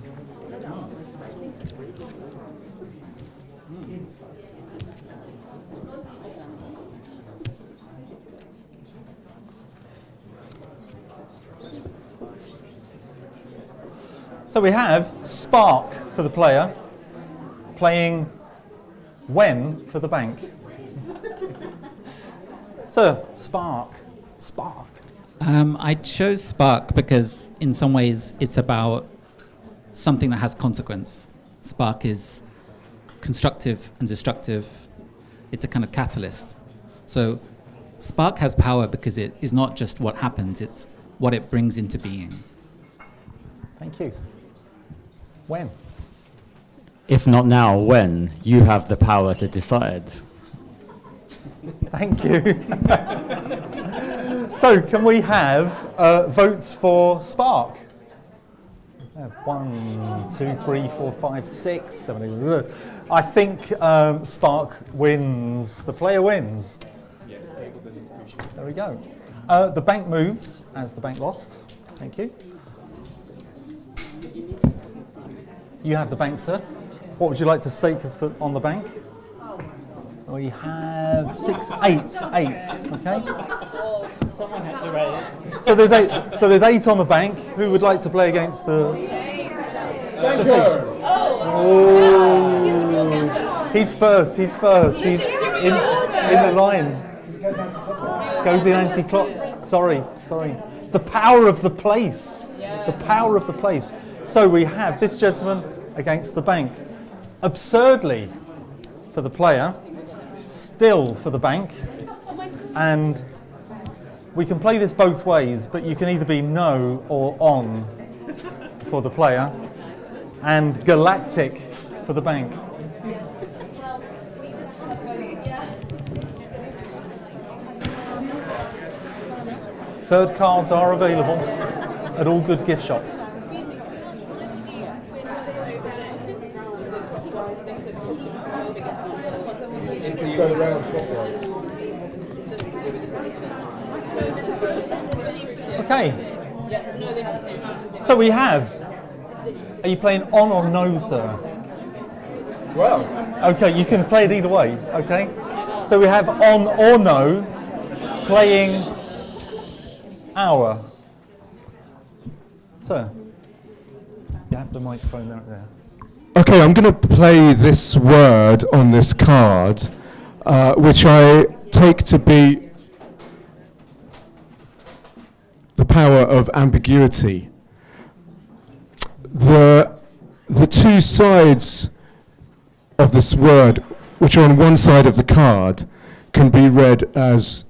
So we have spark for the player, playing when for the bank. So, spark. I chose spark because in some ways it's about something that has consequence. Spark is constructive and destructive. It's a kind of catalyst. So spark has power because it is not just what happens, it's what it brings into being. Thank you. When? If not now, when? You have the power to decide. Thank you. So, can we have votes for spark? 1, 2, 3, 4, 5, 6, 7, 8. I think spark wins. The player wins. There we go. The bank moves as the bank lost. Thank you. You have the bank, sir. What would you like to stake on the bank? We have 6, 8. Okay. Someone had to raise. So there's 8. So there's 8 on the bank. Who would like to play against the? Oh. He's first. He's in the line. Goes in anti-clock. Sorry. The power of the place. The power of the place. So we have this gentleman against the bank. Absurdly for the player, still for the bank. And we can play this both ways, but you can either be no or on for the player, and galactic for the bank. Third cards are available at all good gift shops. Okay. So we have. Are you playing on or no, sir? Well. Okay, you can play it either way. Okay. So we have on or no, playing hour. Sir, you have the microphone there. Okay, I'm going to play this word on this card, which I take to be the power of ambiguity. The two sides of this word, which are on one side of the card, can be read as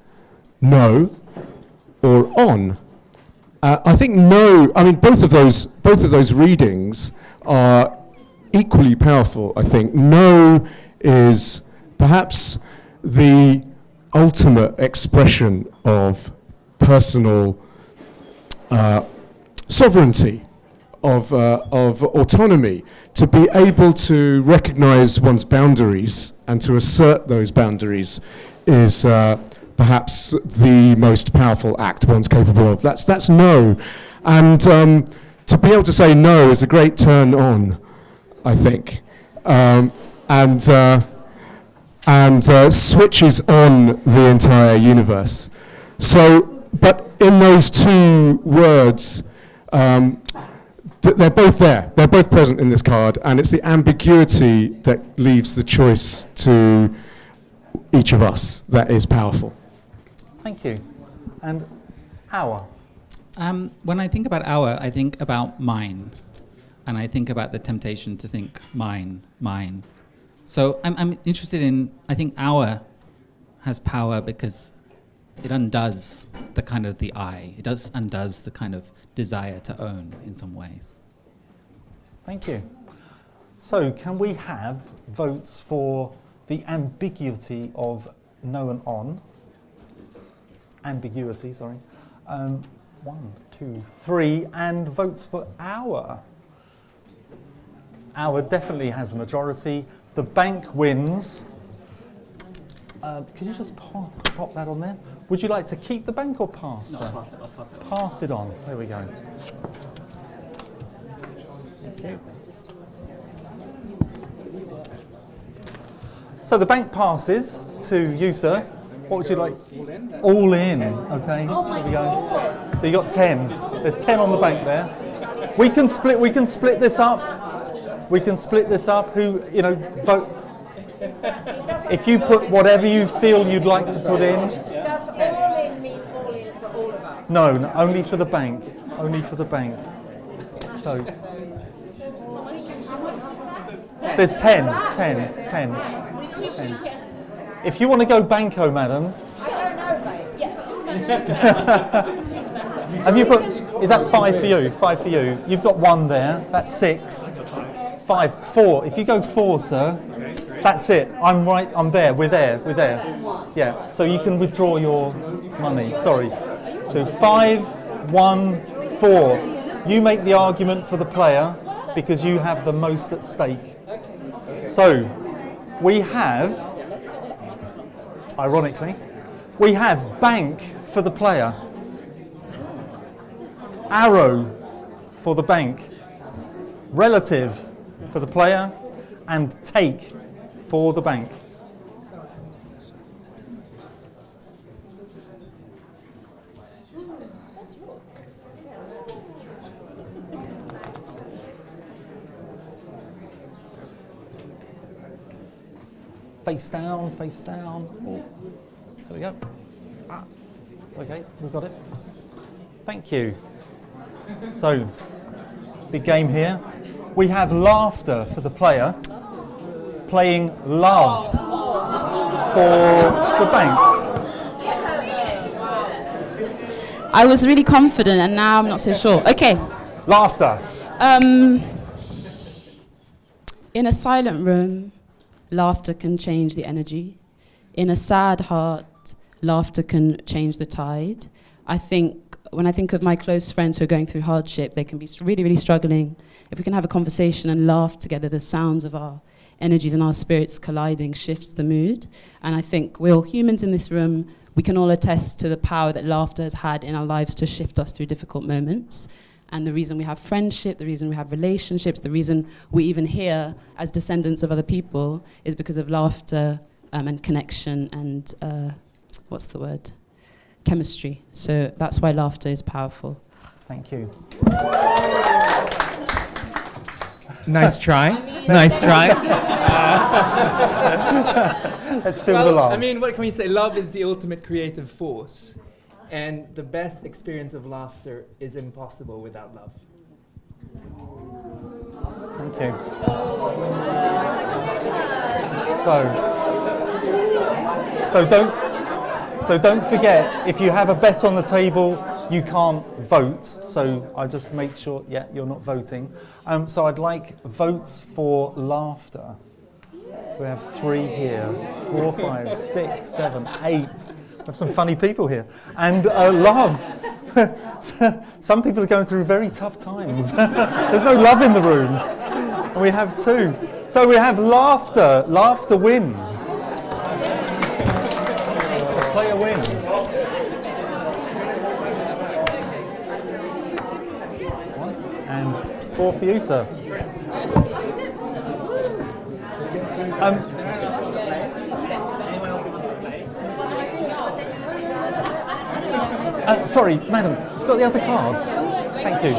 no or on. I think no. I mean, both of those readings are equally powerful. I think no is perhaps the ultimate expression of personal sovereignty, of autonomy, to be able to recognize one's boundaries and to assert those boundaries is perhaps the most powerful act one's capable of. That's no. And to be able to say no is a great turn on, I think. And switches on the entire universe. So, but in those two words, they're both there. They're both present in this card, and it's the ambiguity that leaves the choice to each of us that is powerful. Thank you. And our? When I think about our, I think about mine. And I think about the temptation to think mine. So I'm interested in, I think our has power because it undoes the kind of the I. It undoes the kind of desire to own in some ways. Thank you. So can we have votes for the ambiguity of no and on? Ambiguity, sorry. 1, 2, 3, and votes for our. Our definitely has a majority. The bank wins. Could you just pop that on there? Would you like to keep the bank or pass? No, pass it. I'll pass it on. Pass it on. There we go. Thank you. So the bank passes to you, sir. What would you like? All in. Okay. There we go. So you got 10. There's 10 on the bank there. We can split this up. We can split this up. Who, vote. If you put whatever you feel you'd like to put in. Does all in mean all in for all of us? No, only for the bank. Only for the bank. So there's 10. If you want to go banco, madam. Have you put? Is that 5 for you? 5 for you. You've got 1 there. That's 6. 5, 4. If you go 4, sir, that's it. I'm right. I'm there. We're there. Yeah. So you can withdraw your money. Sorry. So 5, 1, 4. You make the argument for the player because you have the most at stake. So we have, ironically, we have bank for the player, arrow for the bank, relative for the player, and take for the bank. Face down, face down. Oh, there we go. It's okay, we've got it. Thank you. So, big game here. We have laughter for the player, playing love for the bank. I was really confident and now I'm not so sure. Okay. Laughter. In a silent room, laughter can change the energy. In a sad heart, laughter can change the tide. When I think of my close friends who are going through hardship, they can be really, really struggling. If we can have a conversation and laugh together, the sounds of our energies and our spirits colliding shifts the mood. And I think we're all humans in this room. We can all attest to the power that laughter has had in our lives to shift us through difficult moments. And the reason we have friendship, the reason we have relationships, the reason we even hear as descendants of other people is because of laughter and connection and, chemistry. So that's why laughter is powerful. Thank you. Nice try. Nice try. Let's feel the love. I mean, what can we say? Love is the ultimate creative force. And the best experience of laughter is impossible without love. Thank you. So don't forget, if you have a bet on the table, you can't vote. So I just make sure, you're not voting. So I'd like votes for laughter. So we have 3 here, 4, 5, 6, 7, 8. have some funny people here. And love. Some people are going through very tough times. There's no love in the room. And we have two. So we have laughter. Laughter wins. The player wins. And 4 for you, sir. Sorry, madam, you've got the other card. Thank you.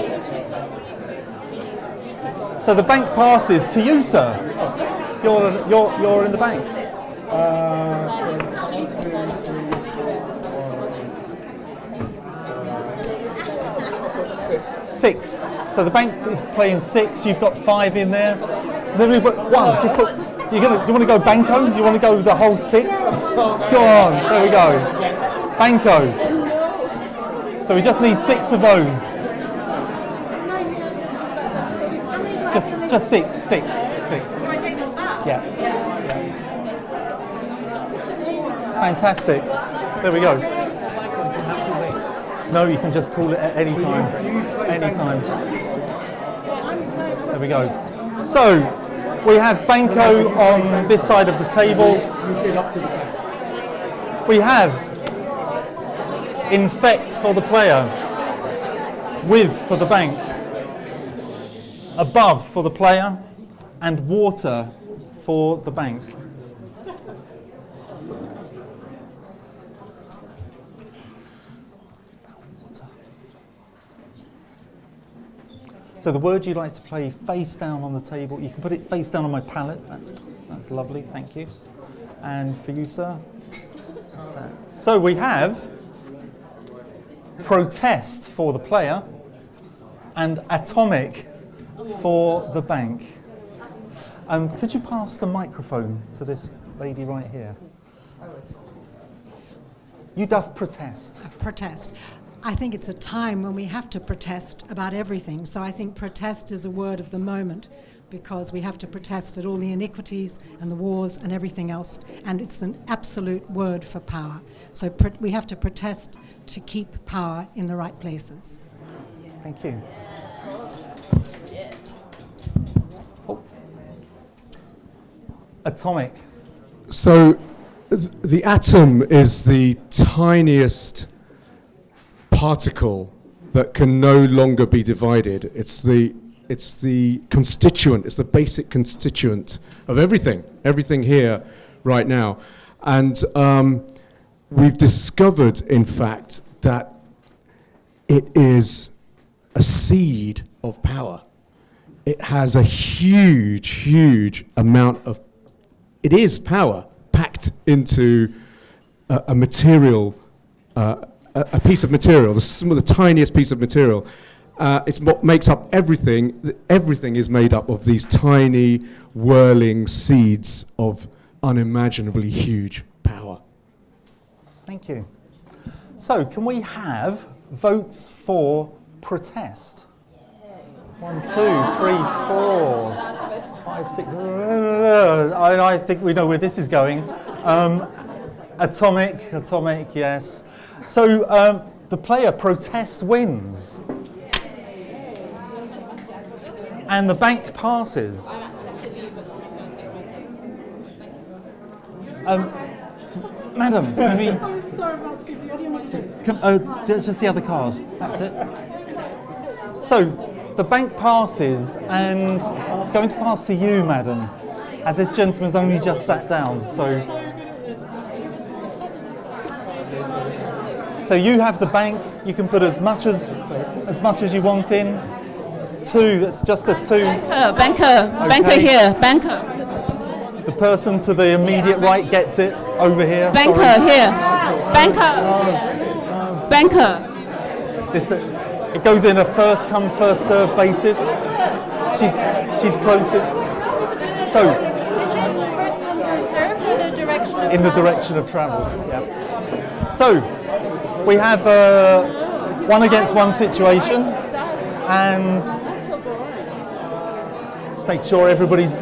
So the bank passes to you, sir. You're in the bank. 6. So the bank is playing 6. You've got 5 in there. Does everybody put 1? Just put. You want to go banco? You want to go the whole 6? Go on. There we go. Banco. So we just need 6 of those. Just 6. 6. 6. Do I take this back? Yeah. Fantastic. There we go. No, you can just call it at any time. Any time. There we go. So we have banco on this side of the table. We have infect for the player, with for the bank, above for the player, and water for the bank. So the word you'd like to play face down on the table, you can put it face down on my palette. That's lovely, thank you. And for you, sir. That's that. So we have protest for the player and atomic for the bank. Could you pass the microphone to this lady right here? You doth protest. Protest. I think it's a time when we have to protest about everything. So I think protest is a word of the moment, because we have to protest at all the iniquities and the wars and everything else. And it's an absolute word for power. So we have to protest to keep power in the right places. Thank you. Oh. Atomic. So the atom is the tiniest particle that can no longer be divided. It's the constituent, it's the basic constituent of everything here right now. And we've discovered, in fact, that it is a seed of power. It has a huge amount of, it is power packed into a material, a piece of material, the tiniest piece of material. It's what makes up everything. Everything is made up of these tiny, whirling seeds of unimaginably huge power. Thank you. So, can we have votes for protest? 1, 2, 3, 4, 5, 6. I think we know where this is going. Atomic, yes. So the player protest wins. And the bank passes. Madam, can we... I'm sorry about to just the other card. That's it. So, the bank passes, and it's going to pass to you, madam, as this gentleman's only just sat down. So you have the bank. You can put as much as you want in. 2. That's just a 2. Banker here, banker. The person to the immediate right gets it over here. Banker here, banker. It goes in a first come first served basis. She's closest. So. Is it first come first served or the direction of In the direction of travel. Yeah. So we have 1 against 1 situation, and just make sure everybody's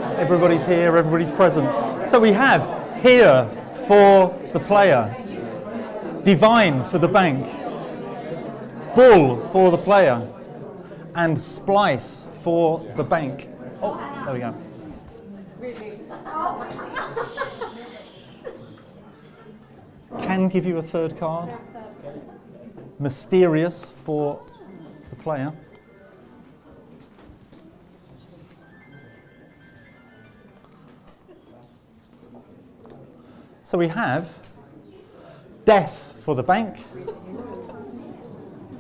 here, everybody's present. So we have here for the player Divine for the bank. Bull for the player. And Splice for the bank. Oh, there we go. Can give you a third card. Mysterious for the player. So we have Death for the bank,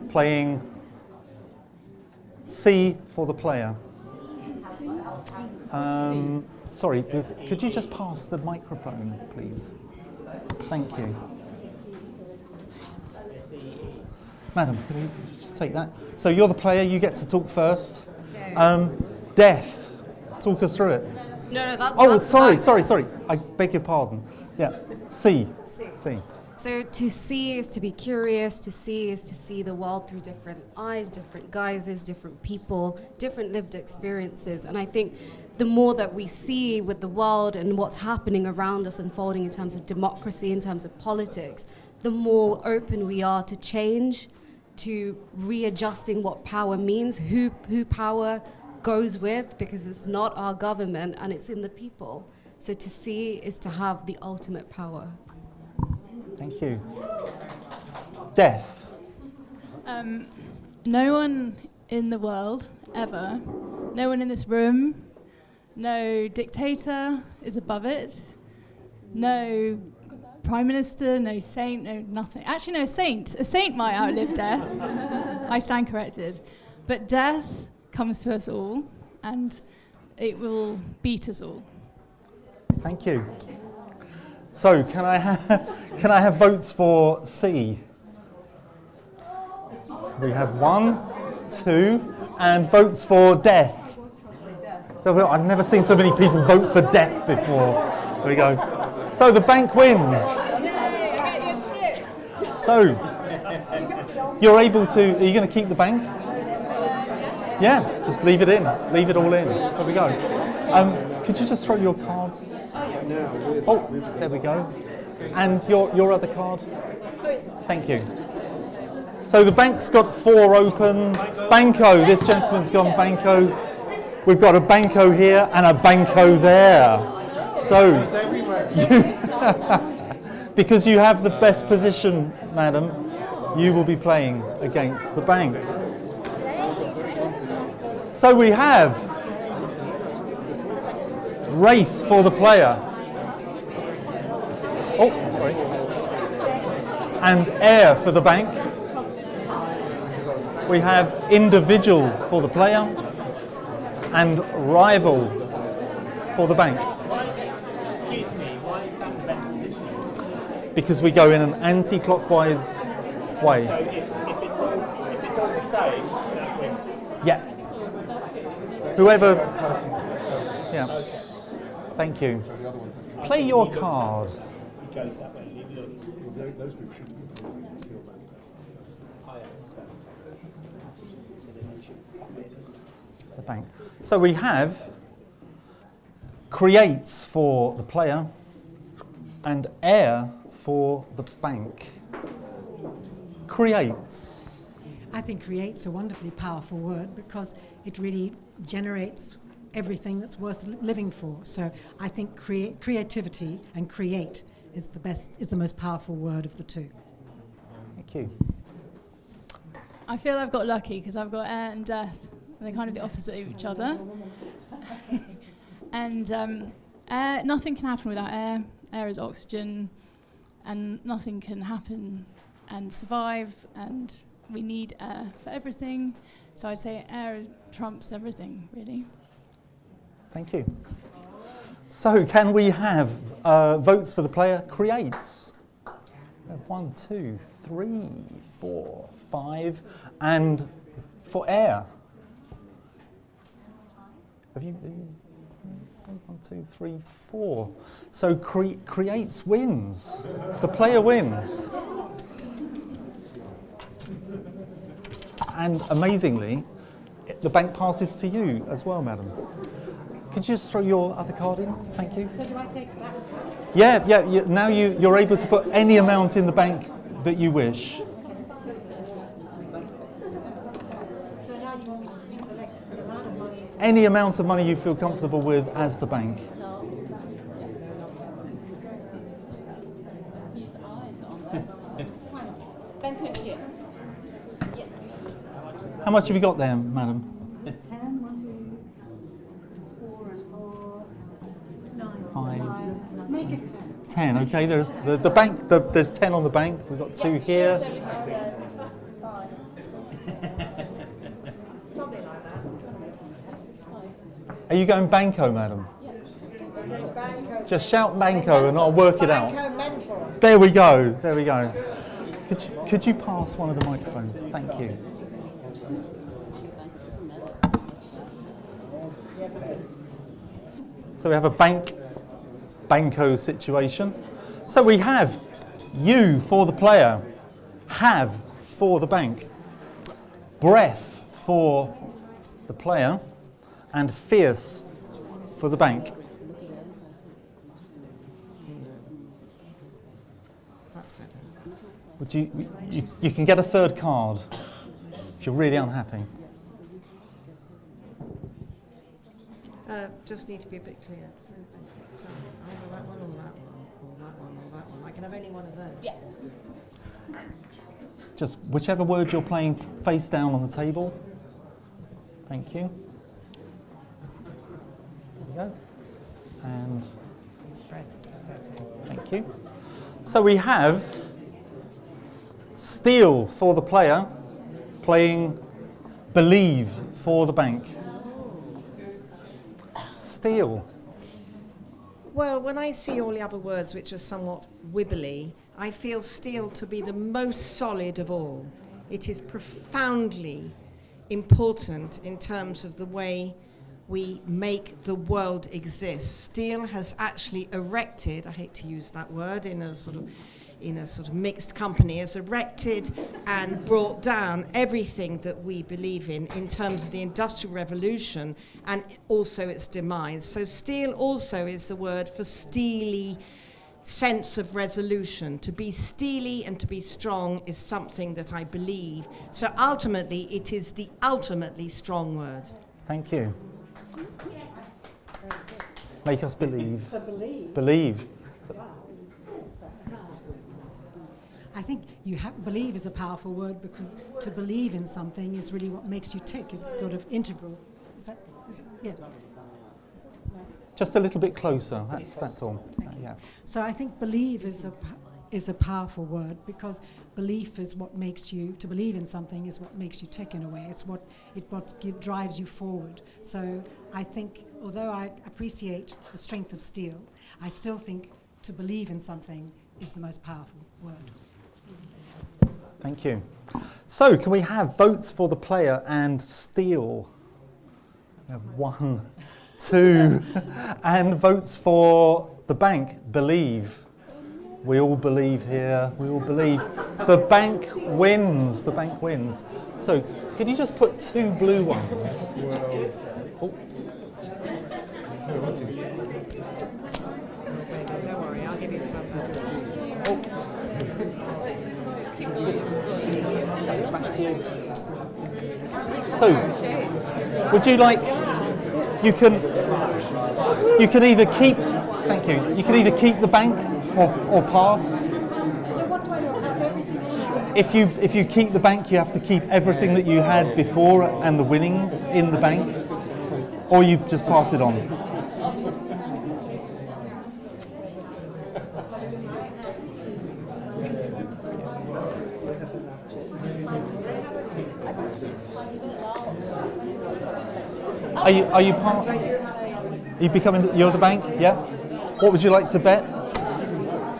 playing C for the player. Sorry, could you just pass the microphone, please? Thank you. Madam, can we just take that? So you're the player, you get to talk first. Death, talk us through it. No, that's... Oh, that's sorry. I beg your pardon. Yeah, C. So to see is to be curious, to see is to see the world through different eyes, different guises, different people, different lived experiences. And I think the more that we see with the world and what's happening around us unfolding in terms of democracy, in terms of politics, the more open we are to change, to readjusting what power means, who power goes with, because it's not our government and it's in the people. So to see is to have the ultimate power. Thank you. Death. No one in the world, ever, no one in this room, no dictator is above it, no prime minister, no saint, no nothing. Actually, no, a saint might outlive death. I stand corrected. But death comes to us all, and it will beat us all. Thank you. So, can I have votes for C? We have 1, 2, and votes for death. I've never seen so many people vote for death before. There we go. So the bank wins. So, you're able to, are you going to keep the bank? Yeah, just leave it in. Leave it all in. There we go. Could you just throw your cards? Oh, there we go. And your other card? Thank you. So the bank's got 4 open. Banco, this gentleman's gone Banco. We've got a Banco here and a Banco there. So, because you have the best position, madam, you will be playing against the bank. So we have race for the player. Oh, sorry. And air for the bank. We have individual for the player and rival for the bank. Excuse me, why is that the best position? Because we go in an anti-clockwise way. So if it's all the same, that wins. Yeah. Whoever. Yeah. Thank you. Play your card. The bank. So we have creates for the player and air for the bank. Creates. I think create's a wonderfully powerful word because it really generates everything that's worth living for. So I think creativity and create is the most powerful word of the two. Thank you. I feel I've got lucky because I've got air and death. They're kind of the opposite of each other. And air, nothing can happen without air. Air is oxygen, and nothing can happen and survive, and we need air for everything. So I'd say air trumps everything, really. Thank you. So can we have votes for the player creates? 1, 2, 3, 4, 5, and for air. Have you? 1, 2, 3, 4. So creates wins. The player wins. And amazingly, the bank passes to you as well, madam. Could you just throw your other card in? Thank you. So do I take that? Yeah. Now you're able to put any amount in the bank that you wish. Any amount of money you feel comfortable with as the bank. Banker's here. Yes. How much have you got there, madam? 10, 1, 2, 4, 9, 5. Make it 10. 10, okay, there's the bank, there's 10 on the bank, we've got 2 here. Something like that. Are you going banco, madam? Just shout banco and I'll work it out. There we go, there we go. Could you pass one of the microphones? Thank you. So we have a banco situation. So we have you for the player, have for the bank, breath for the player, and fierce for the bank. That's better. Would you can get a third card if you're really unhappy. Just need to be a bit clear. So, either that one or that one, or that one or that one. I can have any one of those. Yeah. Just whichever word you're playing face down on the table. Thank you. There we go. And thank you. So we have steal for the player, playing believe for the bank. Steal. Well, when I see all the other words which are somewhat wibbly, I feel steel to be the most solid of all. It is profoundly important in terms of the way we make the world exist. Steel has actually erected, I hate to use that word in a sort of mixed company, has erected and brought down everything that we believe in terms of the Industrial Revolution and also its demise. So steel also is the word for steely sense of resolution. To be steely and to be strong is something that I believe. So ultimately, it is the ultimately strong word. Thank you. Make us believe. So believe. Believe. I think believe is a powerful word because to believe in something is really what makes you tick. It's sort of integral. Is it? Yeah. Just a little bit closer. That's all. Yeah. So I think believe is a powerful word because belief is what makes you, to believe in something is what makes you tick in a way. It's what drives you forward. So I think, although I appreciate the strength of steel, I still think to believe in something is the most powerful word. Thank you. So can we have votes for the player and steal? We have 1, 2, and votes for the bank, believe. We all believe here, we all believe. The bank wins, the bank wins. So could you just put 2 blue ones? Oh. Don't worry, I'll give you some. Back to you. So, would you like? You can either keep. Thank you. You can either keep the bank or pass. So what do I do? Pass everything? If you keep the bank, you have to keep everything that you had before and the winnings in the bank, or you just pass it on. Are you part? Are you becoming? You're the bank, yeah. What would you like to bet?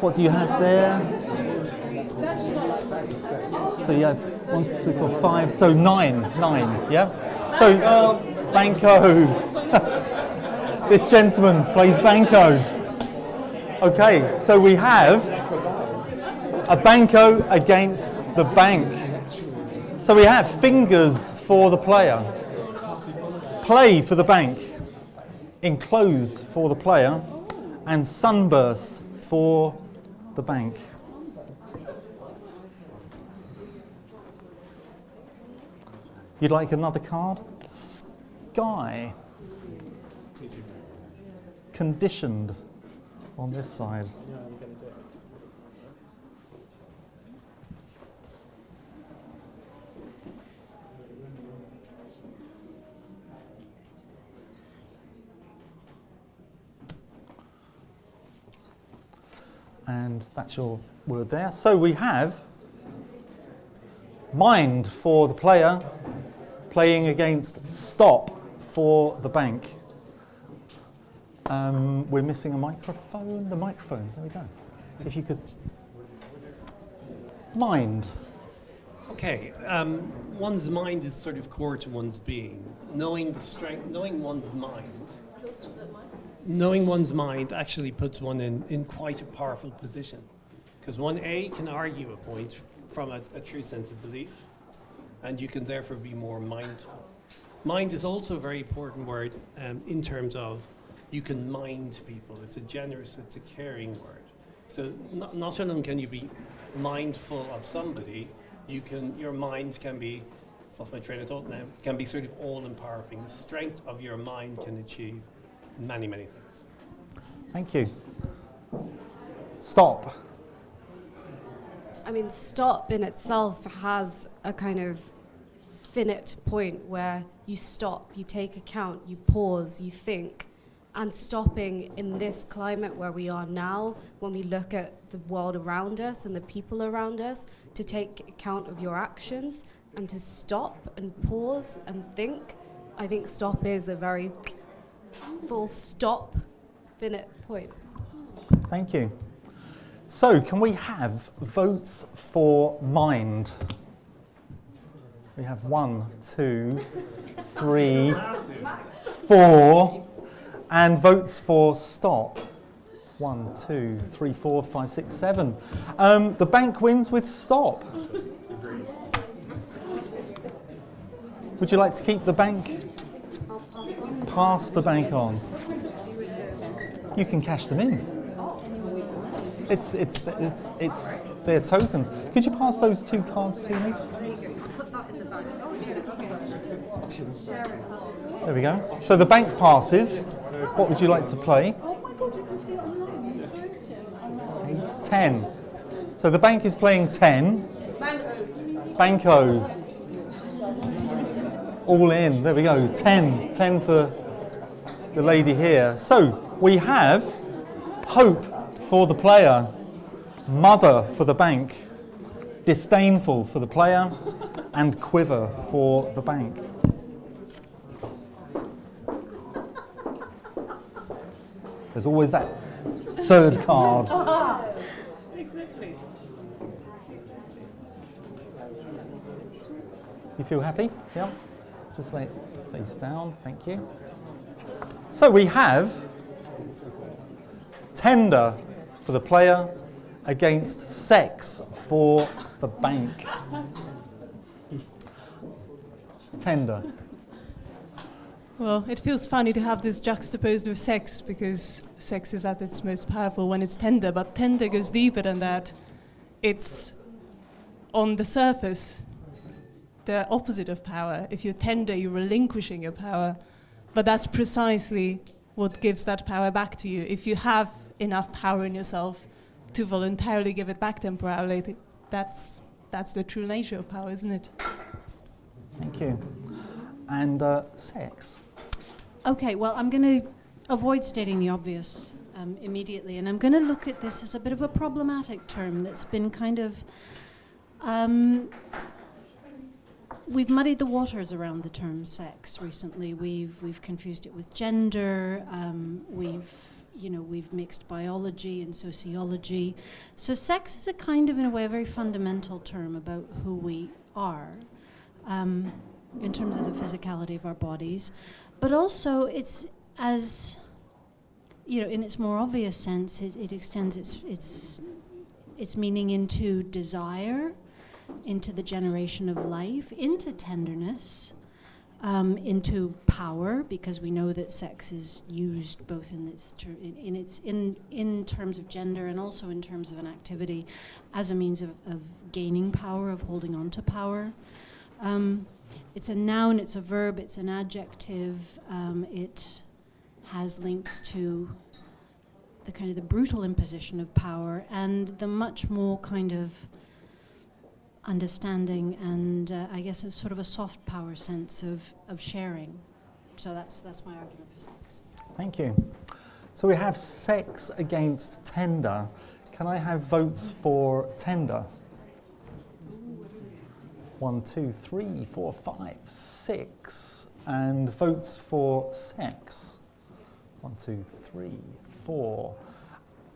What do you have there? So you have 1, 2, 3, 4, 5. So 9, yeah. So banco. This gentleman plays banco. Okay, so we have a banco against the bank. So we have fingers for the player. Play for the bank, enclosed for the player, and sunburst for the bank. You'd like another card? Sky. Conditioned on this side. Yeah, I'm going to do it. And that's your word there. So we have mind for the player, playing against stop for the bank. We're missing a microphone. The microphone, there we go. If you could. Mind. Okay, one's mind is sort of core to one's being. Knowing the strength, knowing one's mind actually puts one in quite a powerful position. Because one can argue a point from a true sense of belief, and you can therefore be more mindful. Mind is also a very important word in terms of you can mind people. It's a generous, it's a caring word. So not only can you be mindful of somebody, your mind can be, lost my train of thought now, can be sort of all-empowering. The strength of your mind can achieve many, many things. Thank you. Stop. I mean, stop in itself has a kind of finite point where you stop, you take account, you pause, you think. And stopping in this climate where we are now, when we look at the world around us and the people around us, to take account of your actions and to stop and pause and think, I think stop is a very full stop, finite point. Thank you. So, can we have votes for mind? We have 1, 2, 3, 4. And votes for stop. 1, 2, 3, 4, 5, 6, 7. The bank wins with stop. Would you like to keep the bank? Pass the bank on. You can cash them in. It's their tokens. Could you pass those 2 cards to me? There we go. So the bank passes. What would you like to play? Oh my God, you can see it online. 8, 10. So the bank is playing 10. Banco. All in. There we go. 10. 10 for the lady here. So we have hope for the player, mother for the bank, disdainful for the player, and quiver for the bank. There's always that third card. Exactly. You feel happy? Yeah. Just lay it face down. Thank you. So we have tender for the player against sex for the bank. Tender. Well, it feels funny to have this juxtaposed with sex because sex is at its most powerful when it's tender, but tender goes deeper than that. It's on the surface, the opposite of power. If you're tender, you're relinquishing your power, but that's precisely what gives that power back to you. If you have enough power in yourself to voluntarily give it back temporarily, that's the true nature of power, isn't it? Thank you. And sex. Okay, well, I'm going to avoid stating the obvious immediately, and I'm going to look at this as a bit of a problematic term that's been kind of... we've muddied the waters around the term sex recently. We've confused it with gender. We've mixed biology and sociology. So sex is a kind of, in a way, a very fundamental term about who we are. In terms of the physicality of our bodies, but also it's as, in its more obvious sense, it extends its meaning into desire, into the generation of life, into tenderness, into power, because we know that sex is used both in terms of gender and also in terms of an activity as a means of gaining power, of holding on to power. it's a noun, it's a verb, it's an adjective. It has links to the kind of the brutal imposition of power and the much more kind of understanding and I guess a sort of a soft power sense of sharing. So that's my argument for sex. Thank you. So we have sex against tender. Can I have votes for tender? 1, 2, 3, 4, 5, 6. And votes for sex? 1, 2, 3, 4.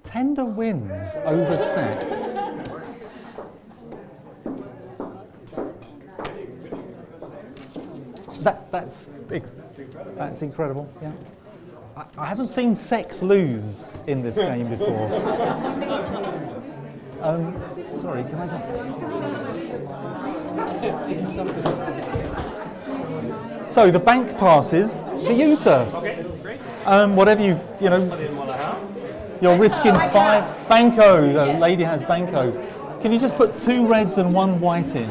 Tender wins over sex. That's incredible. Yeah. I haven't seen sex lose in this game before. Sorry, can I just... So the bank passes to you, sir. Okay, great. Whatever you know, you're risking 5. Banco, the lady has banco. Can you just put 2 reds and 1 white in?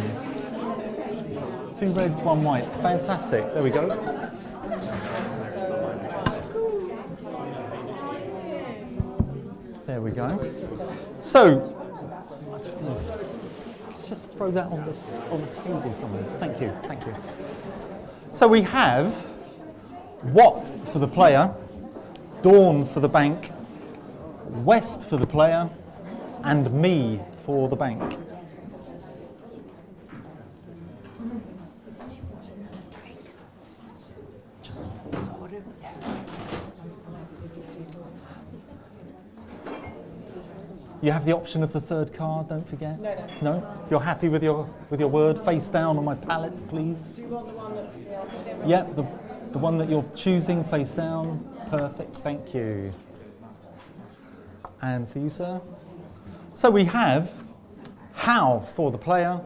2 reds, 1 white. Fantastic. There we go. There we go. So, just throw that on the table somewhere. Thank you, thank you. So we have what for the player, dawn for the bank, west for the player, and me for the bank. You have the option of the 3rd card, don't forget. No. No? You're happy with your word? Face down on my palette, please. Do you want the one that's the alphabet? Yeah, the one that you're choosing, face down. Perfect, thank you. And for you, sir? So we have how for the player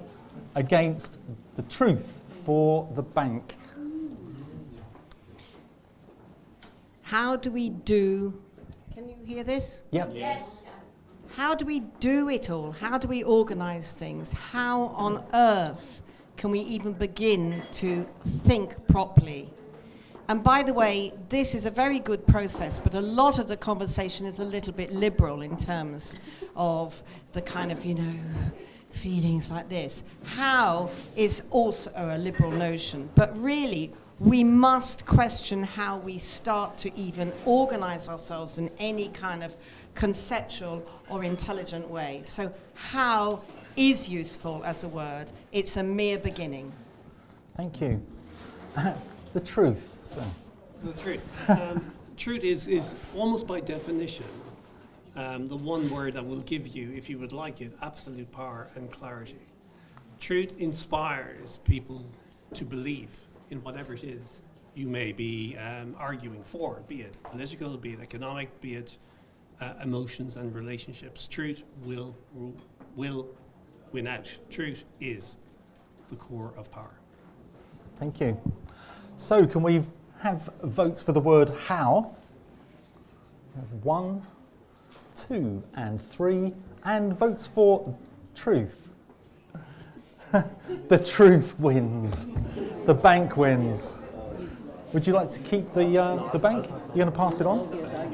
against the truth for the bank. How do we do... Can you hear this? Yep. Yes. How do we do it all? How do we organise things? How on earth can we even begin to think properly? And by the way, this is a very good process, but a lot of the conversation is a little bit liberal in terms of the kind of, feelings like this. How is also a liberal notion, but really we must question how we start to even organise ourselves in any kind of conceptual or intelligent way. So how is useful as a word. It's a mere beginning. Thank you. The truth. So. The truth. Truth is almost by definition the one word that will give you, if you would like it, absolute power and clarity. Truth inspires people to believe in whatever it is you may be arguing for, be it political, be it economic, be it emotions and relationships. Truth will win out. Truth is the core of power. Thank you. So can we have votes for the word how? 1, 2, and 3, and votes for truth. The truth wins. The bank wins. Would you like to keep the bank? You're going to pass it on?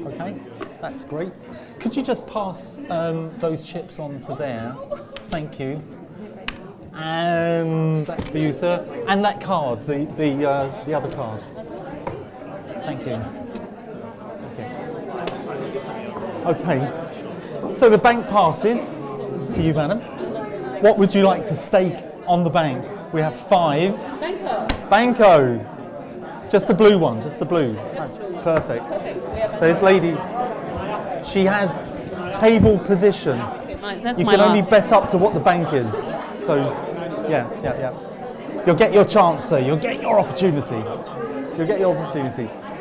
Okay, that's great. Could you just pass those chips on to there? Thank you. And that's for you, sir. And that card, the other card. Thank you. Okay. So the bank passes to you, madam. What would you like to stake on the bank? We have 5. Banco. Just the blue one, just the blue. That's perfect. This lady, she has table position. You can only bet up to what the bank is. So, yeah. You'll get your chance, sir. You'll get your opportunity.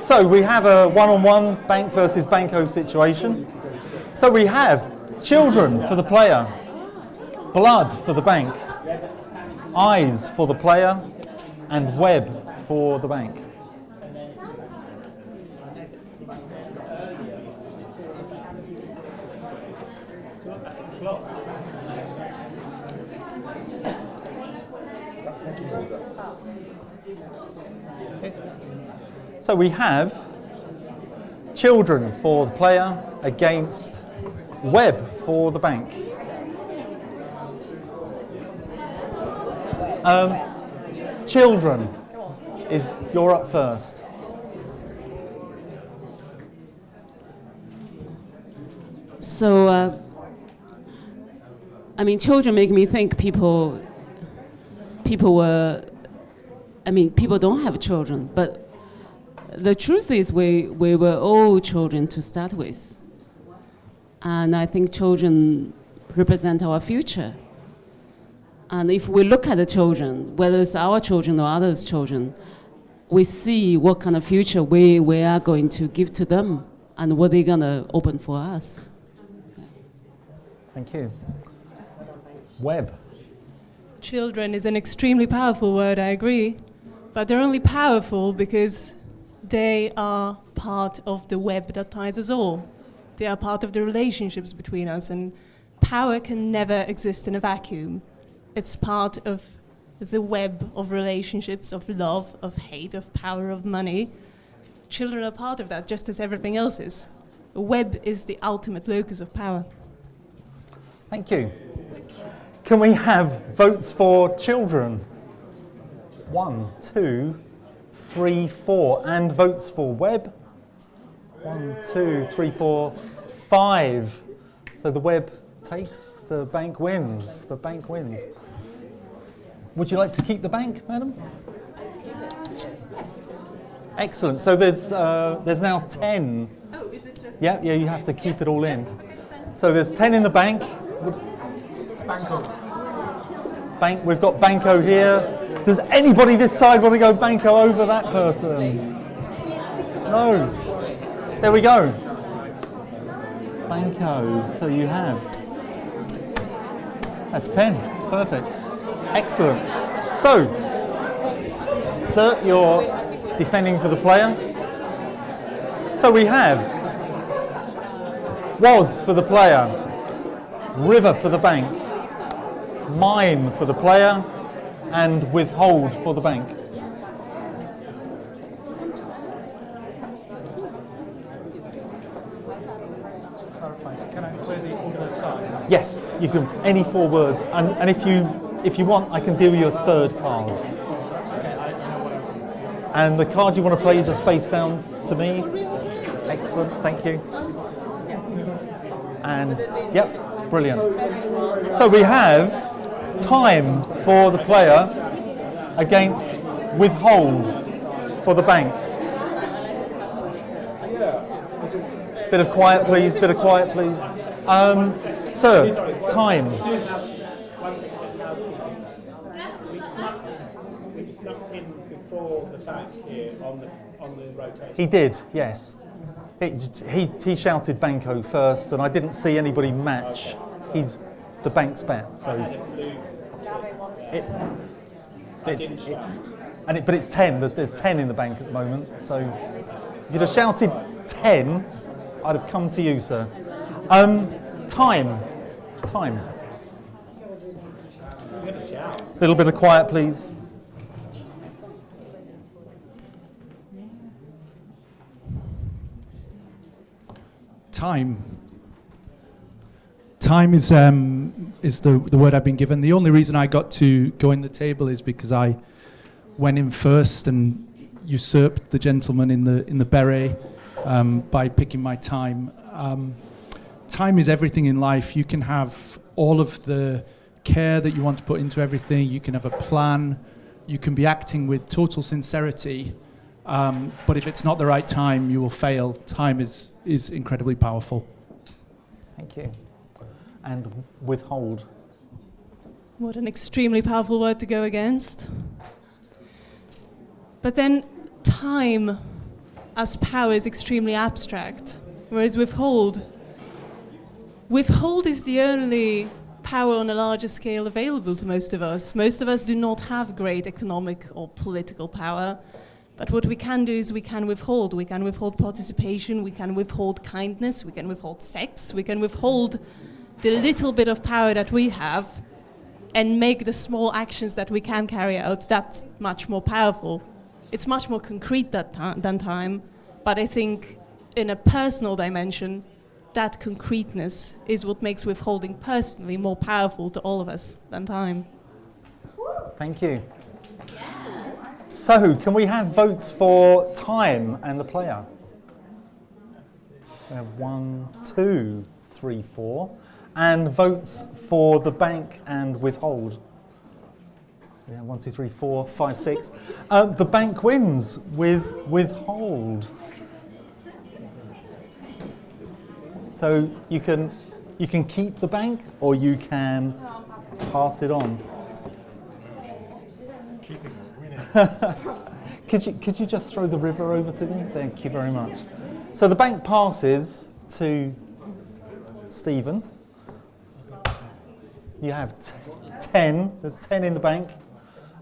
So we have a one-on-one bank versus banco situation. So we have children for the player, blood for the bank, eyes for the player, and web for the bank. So we have children for the player against web for the bank. Children, you're up first. So, I mean, children make me think people don't have children, but the truth is we were all children to start with. And I think children represent our future. And if we look at the children, whether it's our children or others' children, we see what kind of future we are going to give to them and what they're going to open for us. Thank you. Web. Children is an extremely powerful word, I agree. But they're only powerful because they are part of the web that ties us all. They are part of the relationships between us, and power can never exist in a vacuum. It's part of the web of relationships, of love, of hate, of power, of money. Children are part of that, just as everything else is. A web is the ultimate locus of power. Thank you. Can we have votes for children? 1, 2, 3, 4. And votes for web? 1, 2, 3, 4, 5. So the web takes, the bank wins. The bank wins. Would you like to keep the bank, madam? Excellent. So there's now 10. Oh, is it just? Yeah, you have to keep it all in. So there's 10 in the bank. Bank. We've got Banco here. Does anybody this side want to go Banco over that person? No. There we go. Banco. So you have. That's 10. Perfect. Excellent. So, sir, you're defending for the player. So we have was for the player, river for the bank, mime for the player, and withhold for the bank. Can I play the other side? Yes, you can, any 4 words. And if you want, I can deal you a third card. And the card you want to play, you just face down to me. Excellent, thank you. And, yep, brilliant. So we have time for the player against withhold for the bank. Bit of quiet, please, bit of quiet, please. Sir, time. We snuck in before the bank here on the rotation. He did, yes. He shouted Banco first, and I didn't see anybody match. He's the bank's bet, so but it's 10. There's 10 in the bank at the moment. So if you'd have shouted 10, I'd have come to you, sir. Time. Little bit of quiet, please. Time is the word I've been given. The only reason I got to go in the table is because I went in first and usurped the gentleman in the beret by picking my time. Time is everything in life. You can have all of the care that you want to put into everything. You can have a plan. You can be acting with total sincerity. But if it's not the right time, you will fail. Time is incredibly powerful. Thank you. And withhold. What an extremely powerful word to go against. But then time as power is extremely abstract, whereas withhold is the only power on a larger scale available to most of us. Most of us do not have great economic or political power. But what we can do is we can withhold. We can withhold participation, we can withhold kindness, we can withhold sex, we can withhold the little bit of power that we have and make the small actions that we can carry out, that's much more powerful. it's much more concrete than time. But I think in a personal dimension, that concreteness is what makes withholding personally more powerful to all of us than time. Thank you. So, can we have votes for time and the player? We have 1, 2, 3, 4. And votes for the bank and withhold. Yeah, 1, 2, 3, 4, 5, 6. The bank wins with withhold. So you can keep the bank or you can pass it on. Could you just throw the river over to me? Thank you very much. So the bank passes to Stephen. You have 10. There's 10 in the bank.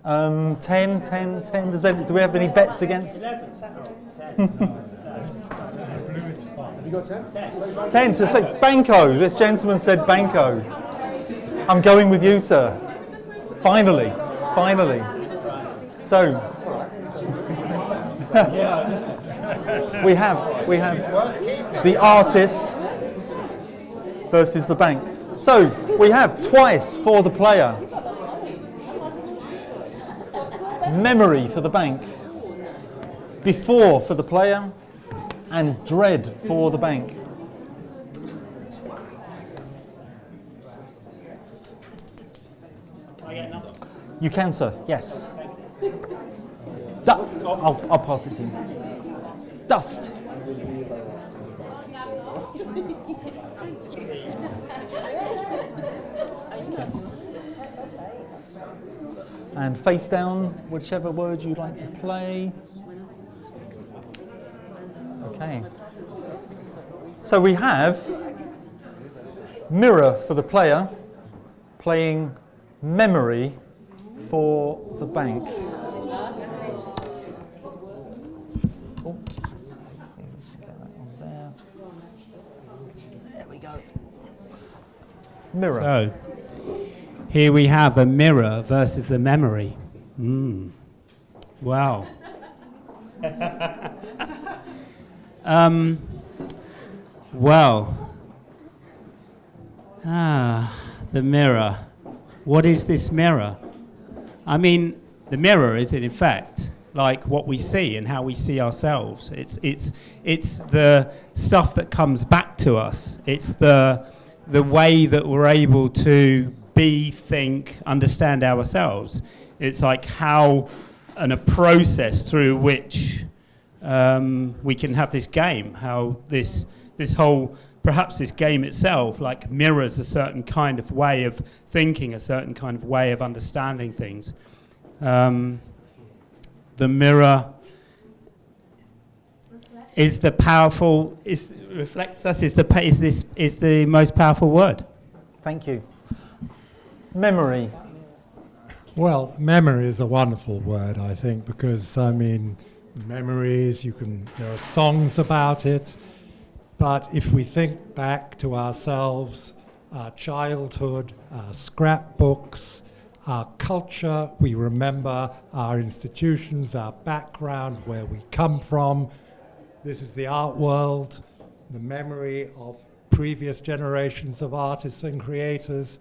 10. Do we have any bets against? 10. To say Banco. This gentleman said Banco. I'm going with you, sir. Finally. So we have the artist versus the bank. So we have twice for the player. Memory for the bank. Before for the player. And dread for the bank. You can, sir. Yes. I'll pass it to you. Dust. And face down, whichever word you'd like to play. Okay. So we have mirror for the player, playing memory for the bank. Oh, let's get that on there. There we go. Mirror. So, here we have a mirror versus a memory. Wow. The mirror. What is this mirror? I mean, the mirror is in effect like what we see and how we see ourselves. It's the stuff that comes back to us. It's the way that we're able to be, think, understand ourselves. It's like how and a process through which we can have this game, how this whole, perhaps this game itself, like mirrors a certain kind of way of thinking, a certain kind of way of understanding things. The mirror is the powerful, reflects us, is the most powerful word. Thank you. Memory. Well, memory is a wonderful word, I think, because, I mean, memories, there are songs about it, but if we think back to ourselves, our childhood, our scrapbooks, our culture, we remember our institutions, our background, where we come from. This is the art world, the memory of previous generations of artists and creators.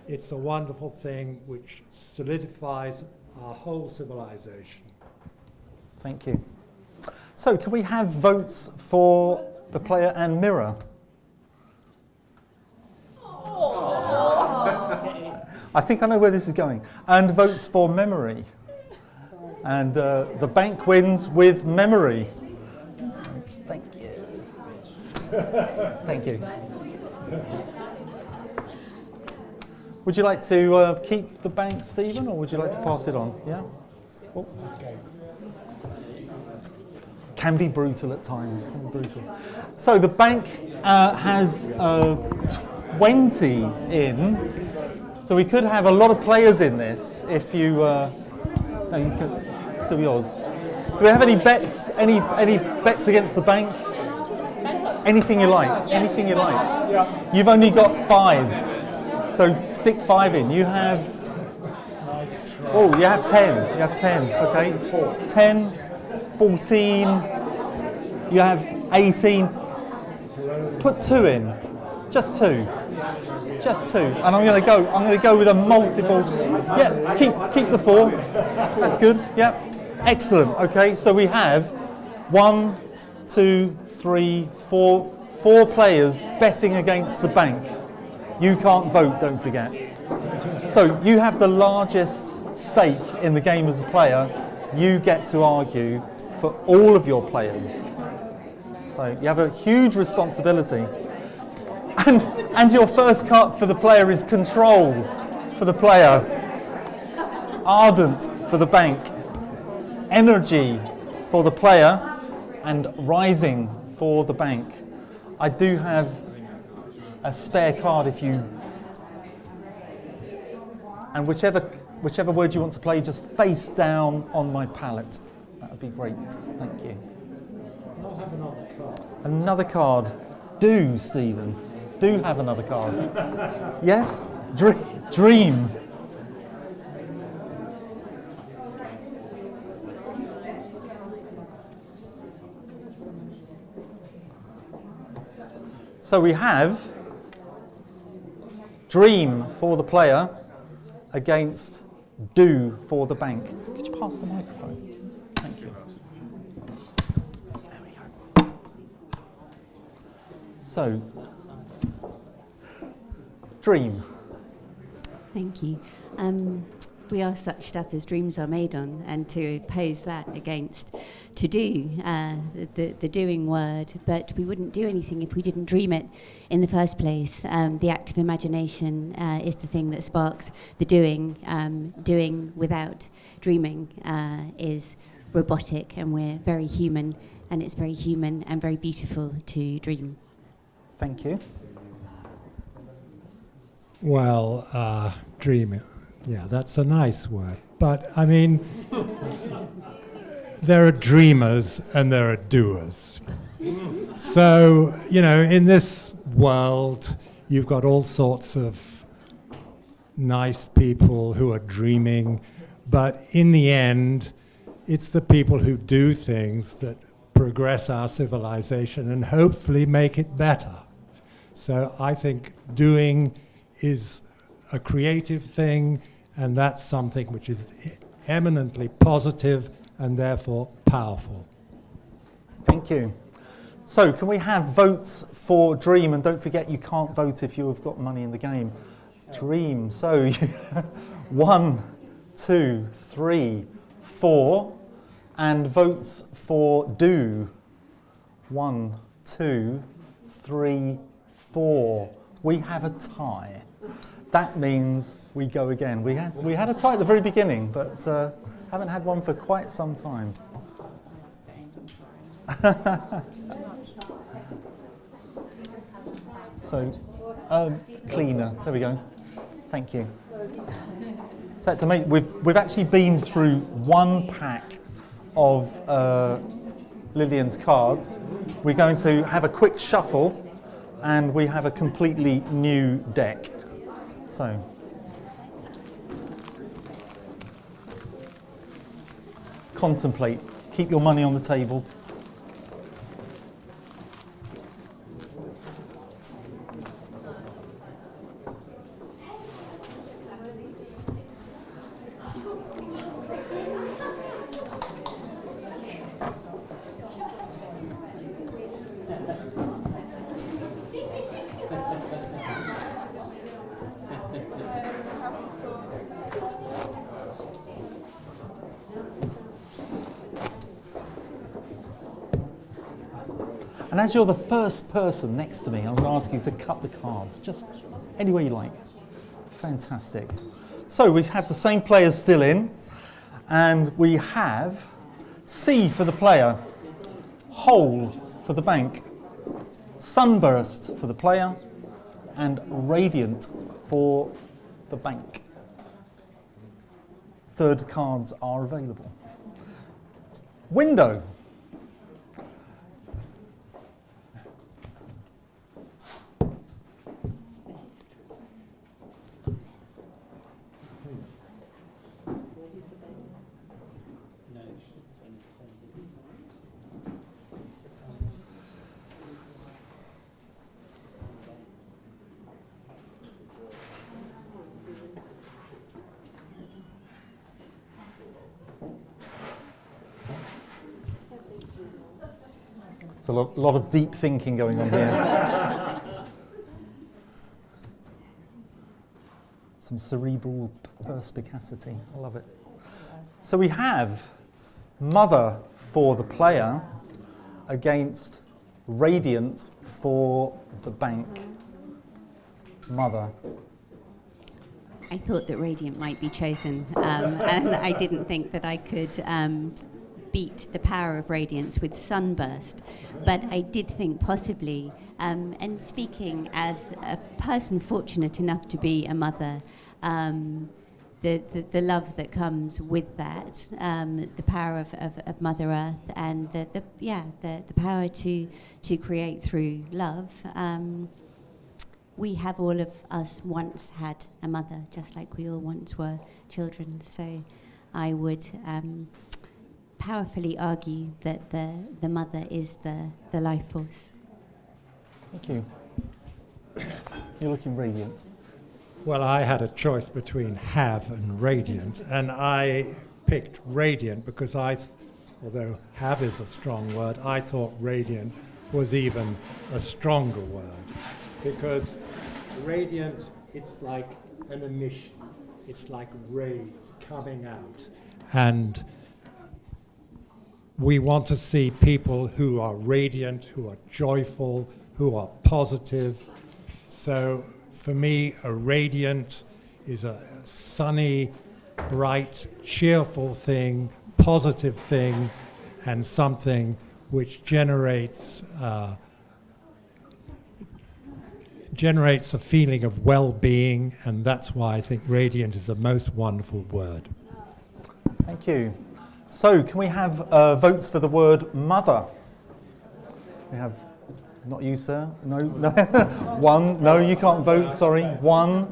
It's a wonderful thing which solidifies our whole civilization. Thank you. So, can we have votes for the player and mirror? I think I know where this is going. And votes for memory. And the bank wins with memory. Thank you. Thank you. Would you like to keep the bank, Stephen, or would you like to pass it on? Yeah? Oh. Can be brutal at times. So the bank has 20 in. So we could have a lot of players in this if you... no, you could... It's still yours. Do we have any bets? Any bets against the bank? Anything you like. Anything you like. Yeah. You've only got 5. So stick 5 in. You have... Oh, you have 10. You have 10. Okay. 10. 14, you have 18. Put 2 in, just 2. Just 2, and I'm going to go with a multiple. Yeah, keep the 4. That's good. Yeah, excellent. Okay, so we have 1, 2, 3, 4 players betting against the bank. You can't vote, don't forget. So you have the largest stake in the game as a player. You get to argue for all of your players. So you have a huge responsibility. And your first card for the player is control for the player, ardent for the bank, energy for the player, and rising for the bank. I do have a spare card if you, and whichever word you want to play, just face down on my palette. That would be great. Thank you. Not have another card. Another card. Do, Stephen. Do have another card. Yes? Dream. So we have dream for the player against do for the bank. Could you pass the microphone? Thank you. There we go. So, dream. Thank you. We are such stuff as dreams are made on, and to oppose that against to do, the doing word, but we wouldn't do anything if we didn't dream it in the first place. The act of imagination is the thing that sparks the doing. Doing without dreaming is robotic, and we're very human, and it's very human and very beautiful to dream. Thank you. Well, dream, yeah, that's a nice word. But, I mean, there are dreamers and there are doers. So, you know, in this world, you've got all sorts of nice people who are dreaming, but in the end, it's the people who do things that progress our civilization and hopefully make it better. So I think doing is a creative thing, and that's something which is eminently positive and therefore powerful. Thank you. So can we have votes for dream? And don't forget, you can't vote if you have got money in the game. Dream. So 1, 2, 3, 4. And votes for do. 1, 2, 3, 4. We have a tie. That means we go again. We had a tie at the very beginning, but haven't had one for quite some time. So, cleaner. There we go. Thank you. So it's amazing. We've actually been through one pack of Liliane's cards. We're going to have a quick shuffle, and we have a completely new deck. So, contemplate. Keep your money on the table. And as you're the first person next to me, I'm going to ask you to cut the cards, just any way you like. Fantastic. So we have the same players still in, and we have C for the player, hole for the bank, sunburst for the player, and radiant for the bank. Third cards are available. Window. There's a lot of deep thinking going on here. Some cerebral perspicacity. I love it. So we have mother for the player against radiant for the bank. Mother. I thought that radiant might be chosen, and I didn't think that I could beat the power of radiance with sunburst, but I did think possibly, and speaking as a person fortunate enough to be a mother, the love that comes with that, the power of Mother Earth, and the power to create through love. We have all of us once had a mother, just like we all once were children. So I would powerfully argue that the mother is the life force. Thank you. You're looking radiant. Well, I had a choice between have and radiant, and I picked radiant because although have is a strong word, I thought radiant was even a stronger word. Because radiant, it's like an emission. It's like rays coming out. And we want to see people who are radiant, who are joyful, who are positive. So for me, a radiant is a sunny, bright, cheerful thing, positive thing, and something which generates a feeling of well-being, and that's why I think radiant is the most wonderful word. Thank you. So can we have votes for the word mother? We have, not you, sir. No. One. No, you can't vote, sorry. 1,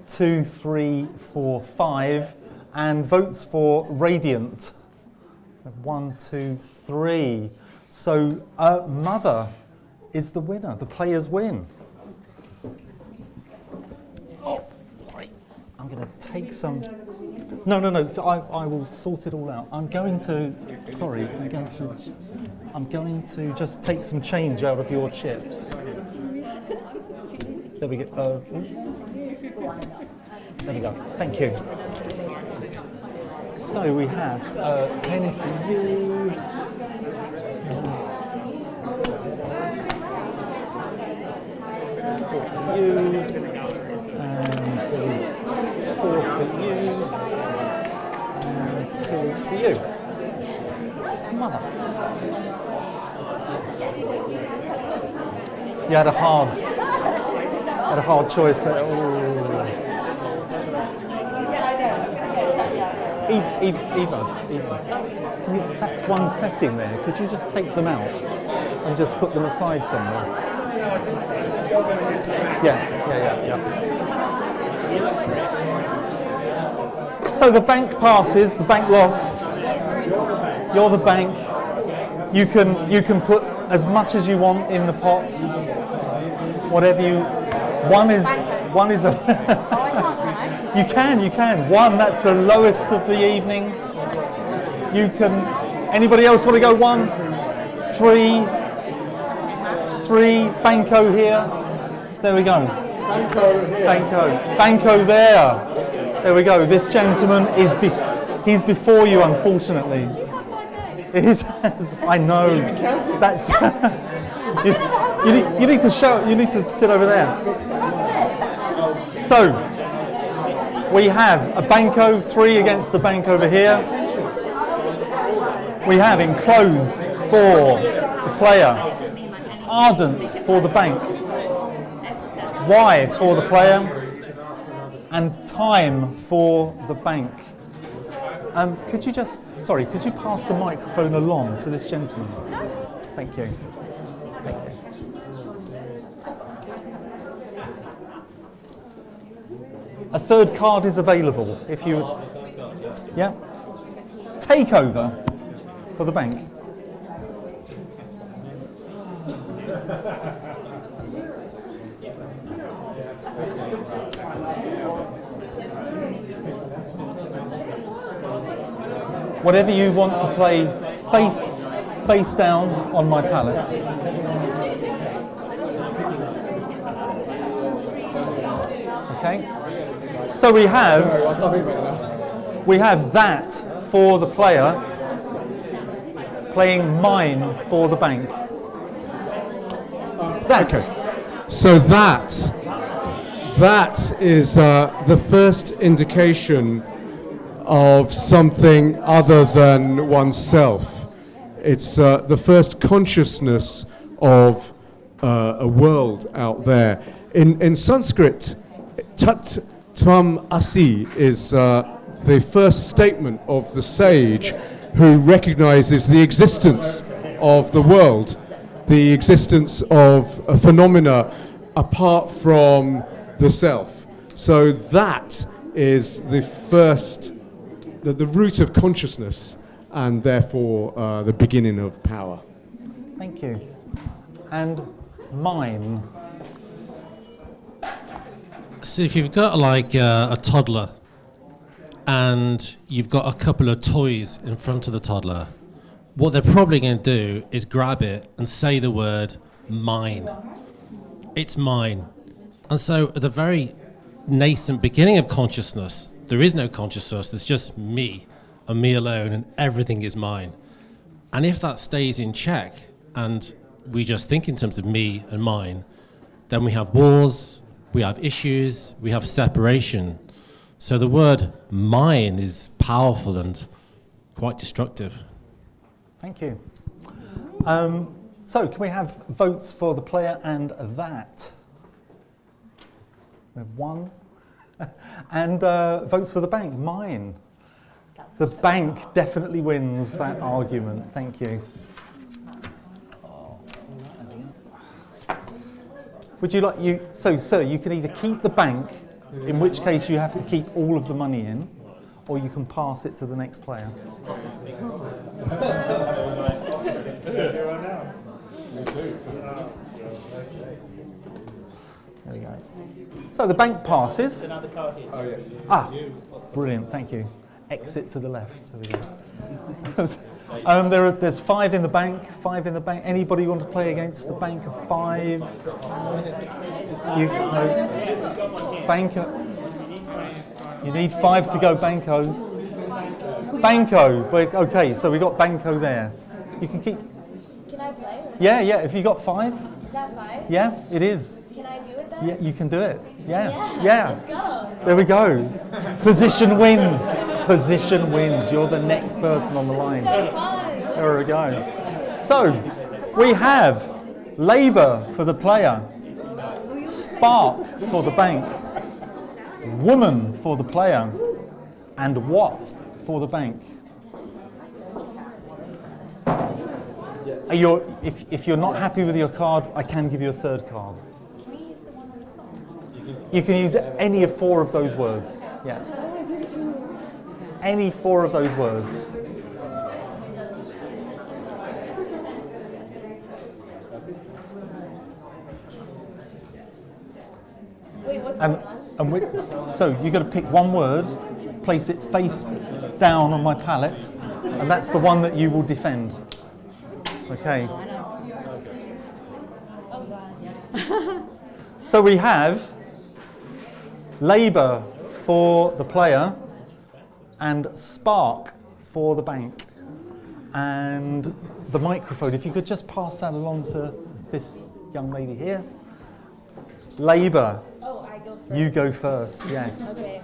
2, 3, 4, 5. And votes for radiant. 1, 2, 3. So mother is the winner. The players win. Oh, sorry. I'm going to take some... No. I will sort it all out. I'm going to just take some change out of your chips. There we go. There we go. Thank you. So we have 10 for you. You, and there's 4 for you, and 2 for you. Mother. You had a hard choice there. Eva, that's one setting there. Could you just take them out and just put them aside somewhere? Yeah. So the bank passes, the bank lost. You're the bank. You can put as much as you want in the pot. Whatever you. One is a. You can. 1. That's the lowest of the evening. You can. Anybody else want to go 1, 3, Banco here. There we go. Banco there. There we go. This gentleman he's before you, unfortunately. I know. That's you need to show. You need to sit over there. So we have a Banco 3 against the bank over here. We have enclosed for the player, ardent for the bank, Y for the player, and time for the bank. Could you pass the microphone along to this gentleman? Thank you. A third card is available if you... Yeah? Takeover for the bank. Whatever you want to play, face down on my palette. Okay. So we have that for the player, playing mine for the bank. That. Okay. So that is the first indication of something other than oneself. It's the first consciousness of a world out there. In Sanskrit, tat tvam asi is the first statement of the sage who recognizes the existence of the world, the existence of a phenomena apart from the self. So that is the first, the root of consciousness, and therefore the beginning of power. Thank you. And mine. So if you've got like a toddler and you've got a couple of toys in front of the toddler, what they're probably going to do is grab it and say the word mine. It's mine. And so at the very nascent beginning of consciousness, there is no consciousness, there's just me and me alone, and everything is mine. And if that stays in check and we just think in terms of me and mine, then we have wars, we have issues, we have separation. So the word mine is powerful and quite destructive. Thank you. So can we have votes for the player and that? We have one. And votes for the bank, mine. The bank definitely wins that argument. Thank you. Would you like so sir, you can either keep the bank, in which case you have to keep all of the money in, or you can pass it to the next player. There we go. So the bank passes. Oh, yes. Ah, brilliant, thank you. Exit to the left. There we go. There's 5 in the bank, 5 in the bank. Anybody want to play against the bank of 5? Banco. You need 5 to go Banco. Banco. Okay, so we got Banco there. You can keep. Can I play? Yeah, if you got 5. Is that 5? Yeah, it is. Can I do it then? Yeah, you can do it. Yeah. Let's go. There we go. Position wins. Position wins. You're the next person on the line. There we go. So, we have Labour for the player, Spark for the bank, Woman for the player, and What for the bank. If you're not happy with your card, I can give you a third card. You can use any of 4 of those words. Yeah. Any 4 of those words. Wait, what's going on? So you've got to pick one word, place it face down on my palette, and that's the one that you will defend. Okay. Oh God. So we have Labour for the player and Spark for the bank. And the microphone, if you could just pass that along to this young lady here. Labour. Oh, I go first. You go first, yes. Okay.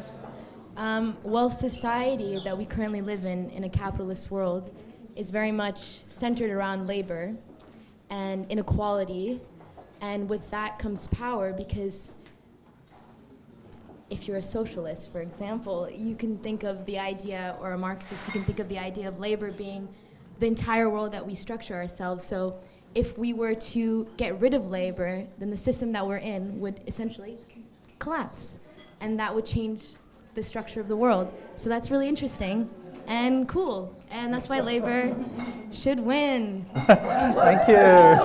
Well, society that we currently live in a capitalist world, is very much centered around labor and inequality. And with that comes power, because if you're a socialist, for example, you can think of the idea, or a Marxist, you can think of the idea of labor being the entire world that we structure ourselves. So if we were to get rid of labor, then the system that we're in would essentially collapse. And that would change the structure of the world. So that's really interesting and cool. And that's why labor should win. Thank you.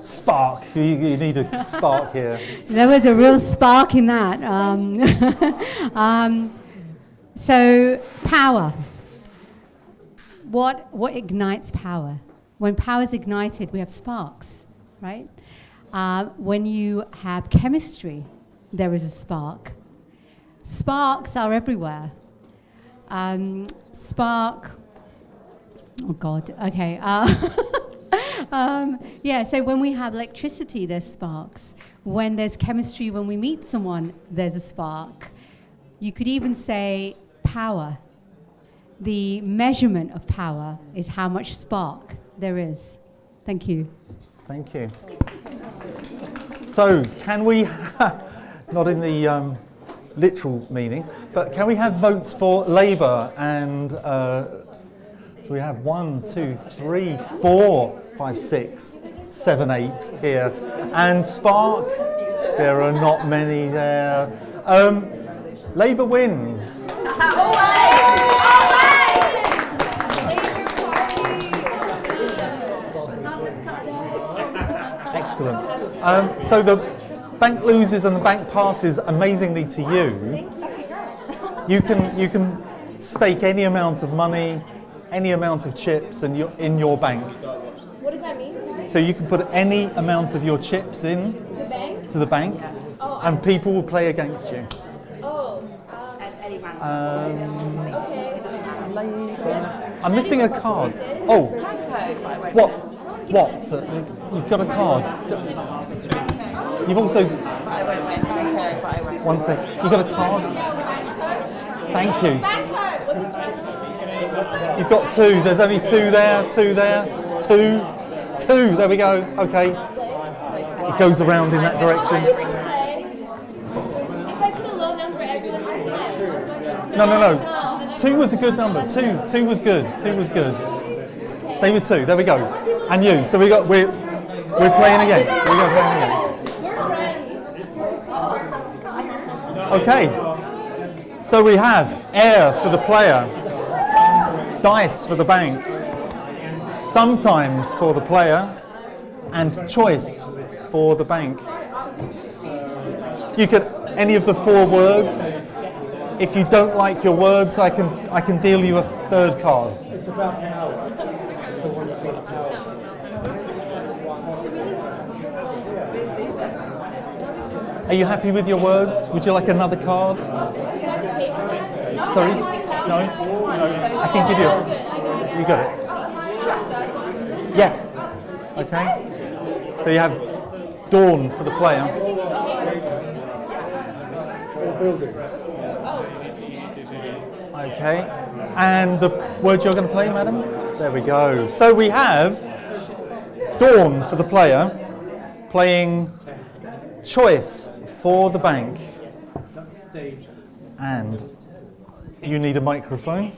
Spark. You need a spark here. There was a real spark in that. So, power. What ignites power? When power is ignited, we have sparks, right? When you have chemistry, there is a spark. Sparks are everywhere. Spark. Oh God. Okay. Yeah. So when we have electricity, there's sparks. When there's chemistry, when we meet someone, there's a spark. You could even say power. The measurement of power is how much spark there is. Thank you. Thank you. So, can we, not in the literal meaning, but can we have votes for Labour? And so we have 1, 2, 3, 4, 5, 6, 7, 8 here. And Spark, there are not many there. Labour wins. Excellent. So the bank loses and the bank passes amazingly to you. You can stake any amount of money, any amount of chips in your bank. What does that mean? Sorry? So you can put any amount of your chips in The bank? to the bank, and people will play against you. Oh. At any bank. Okay. I'm missing a card. Oh. What? You've got a card. You've also. One sec. You've got a card. Thank you. You've got 2. There's only 2 there. 2 there. 2. There we go. Okay. It goes around in that direction. If I put a low number, everyone can play. No. 2 was a good number. 2 was good. 2 was good. Stay with 2. There we go. And you. So we're playing again. So we go playing again. Okay. So we have air for the player, dice for the bank, sometimes for the player, and choice for the bank. You could any of the 4 words. If you don't like your words, I can deal you a 3rd card. It's about power. So one is about power. Are you happy with your words? Would you like another card? Sorry? No? I can give you. You got it. Yeah. Okay. So you have dawn for the player. Okay. And the word you're going to play, madam? There we go. So we have dawn for the player, playing choice for the bank. And you need a microphone.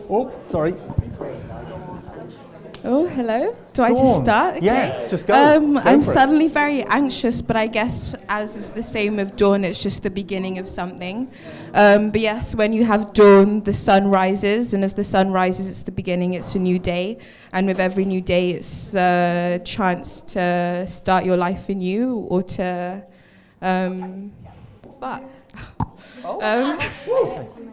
Oh, sorry. Oh, hello. Do I just start? Okay. Yeah, just go. I'm suddenly very anxious, but I guess as is the same with dawn, it's just the beginning of something. But yes, when you have dawn, the sun rises, and as the sun rises, it's the beginning, it's a new day. And with every new day, it's a chance to start your life anew or to... fuck.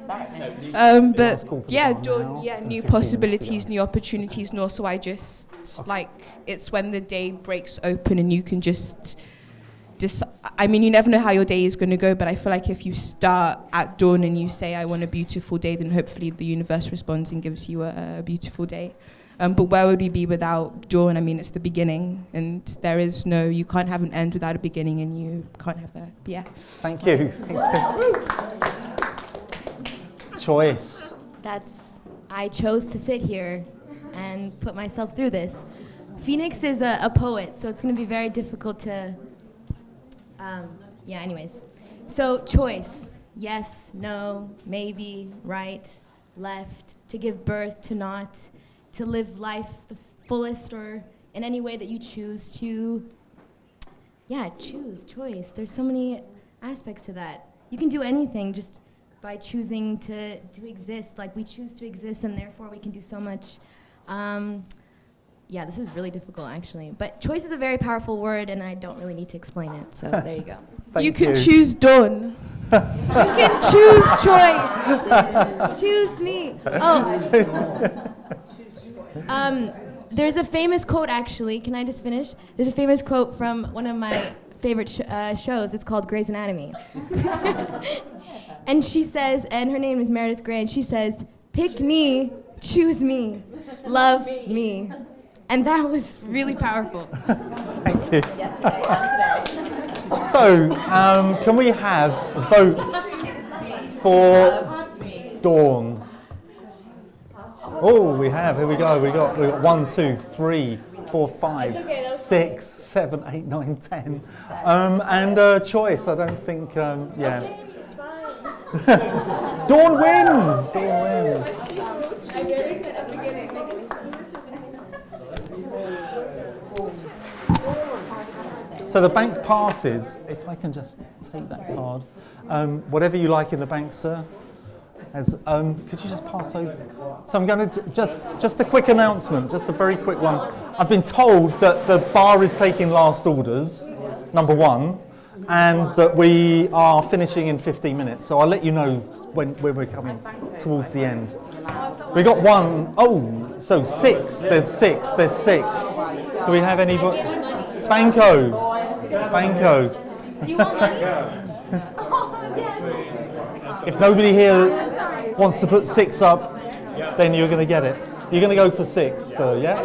But yeah, dawn, new possibilities, new opportunities, and also I just like it's when the day breaks open and you can just I mean, you never know how your day is going to go, but I feel like if you start at dawn and you say I want a beautiful day, then hopefully the universe responds and gives you a beautiful day. But where would we be without dawn? I mean, it's the beginning, and there is no, you can't have an end without a beginning, and you can't have a, yeah. Thank you. Choice. I chose to sit here and put myself through this. Phoenix is a poet, so it's going to be very difficult to, anyways. So choice, yes, no, maybe, right, left, to give birth, to not, to live life the fullest or in any way that you choose to, choose, choice. There's so many aspects to that. You can do anything just by choosing to exist. Like we choose to exist and therefore we can do so much. This is really difficult actually. But choice is a very powerful word and I don't really need to explain it, so there you go. You can choose dawn. You can choose choice. Choose me. There's a famous quote, actually. Can I just finish? There's a famous quote from one of my favorite shows. It's called Grey's Anatomy. And she says, and her name is Meredith Grey, and she says, "Pick me, choose me, love me." And that was really powerful. Thank you. So, can we have votes for Dawn? Oh, we have. Here we go. We got 1, 2, 3, 4, 5, 6, 7, 8, 9, 10. And choice. I don't think. Yeah. Dawn wins. Dawn wins. So the bank passes. If I can just take that card. Whatever you like in the bank, sir. Could you just pass those? So I'm going to just a quick announcement, just a very quick one. I've been told that the bar is taking last orders, number 1, and that we are finishing in 15 minutes. So I'll let you know when we're coming towards the end. We got 1. Oh, so 6. There's 6. There's 6. Do we have any? Banco. If nobody here wants to put 6 up, then you're going to get it. You're going to go for 6, so yeah?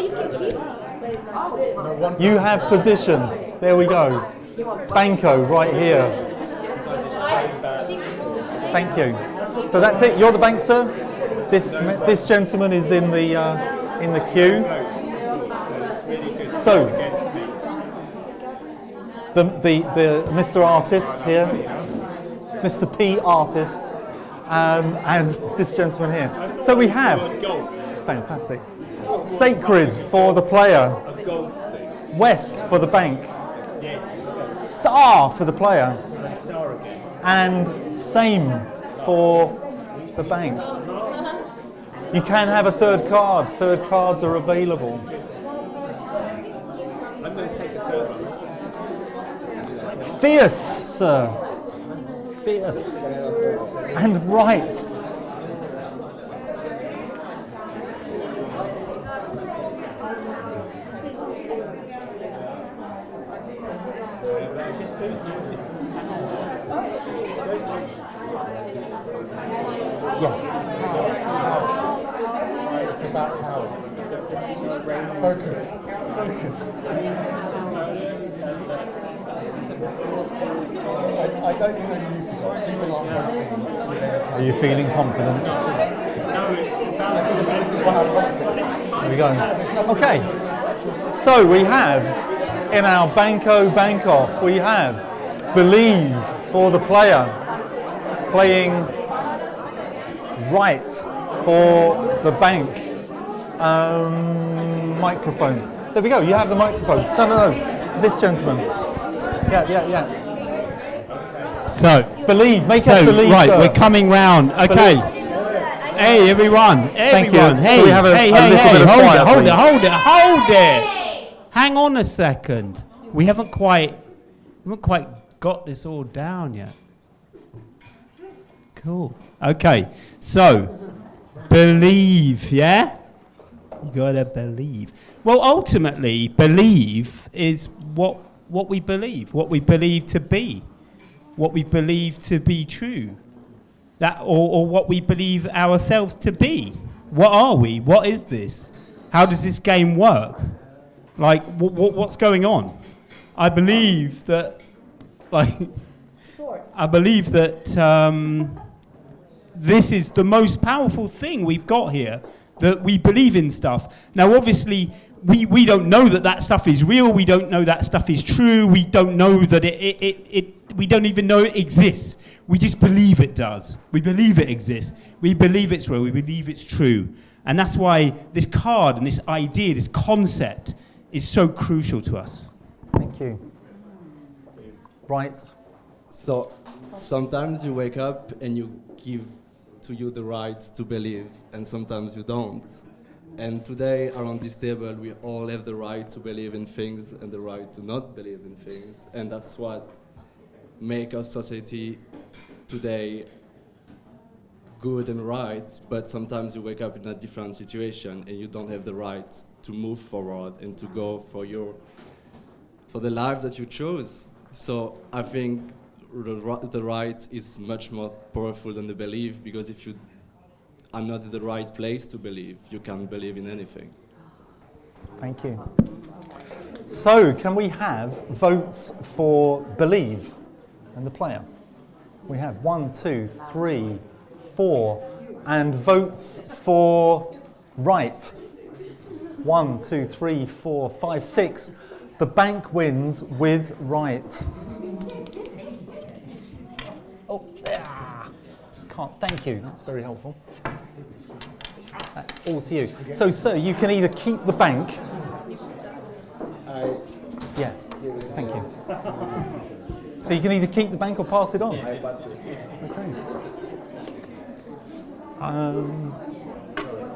You have position. There we go. Banco, right here. Thank you. So that's it. You're the bank, sir? This gentleman is in the queue. So, the Mr. Artist here, Mr. P Artist, and this gentleman here. So we have, fantastic, Sacred for the player, West for the bank, Star for the player, and Same for the bank. You can have a third card. Third cards are available. I'm going to take the third one. Fierce, sir. Fierce. And right. It's about power. Focus. I don't think I'm used to that. People aren't voting. Are you feeling confident? There we go. Okay. So we have in our Banco Bank Off, we have Believe for the player, playing right for the bank. Microphone. There we go. You have the microphone. No. This gentleman. Yeah. So believe. Make us believe. Right, sir. we're coming round. Okay. Hey, everyone. Thank you. Hey, we have a little bit of quiet, hold it. Hang on a second. We haven't quite got this all down yet. Cool. Okay. So, believe, yeah? You gotta believe. Well, ultimately, believe is what we believe to be, what we believe to be true, that or what we believe ourselves to be. What are we? What is this? How does this game work? Like, what's going on? I believe that, this is the most powerful thing we've got here, that we believe in stuff. Now, obviously, we don't know that stuff is real. We don't know that stuff is true. We don't know that we don't even know it exists. We just believe it does. We believe it exists. We believe it's real. We believe it's true. And that's why this card and this idea, this concept, is so crucial to us. Thank you. Right. So sometimes you wake up and you give to you the right to believe, and sometimes you don't. And today, around this table, we all have the right to believe in things and the right to not believe in things. And that's what make our society today good and right, but sometimes you wake up in a different situation and you don't have the right to move forward and to go for the life that you chose. So I think the right is much more powerful than the belief, because if you are not in the right place to believe, you can't believe in anything. Thank you. So, can we have votes for believe and the player? We have 1, 2, 3, 4, and votes for right. 1, 2, 3, 4, 5, 6. The bank wins with right. Oh, just can't. Thank you. That's very helpful. That's all to you. So, sir, you can either keep the bank. Yeah. Thank you. So you can either keep the bank or pass it on. Okay.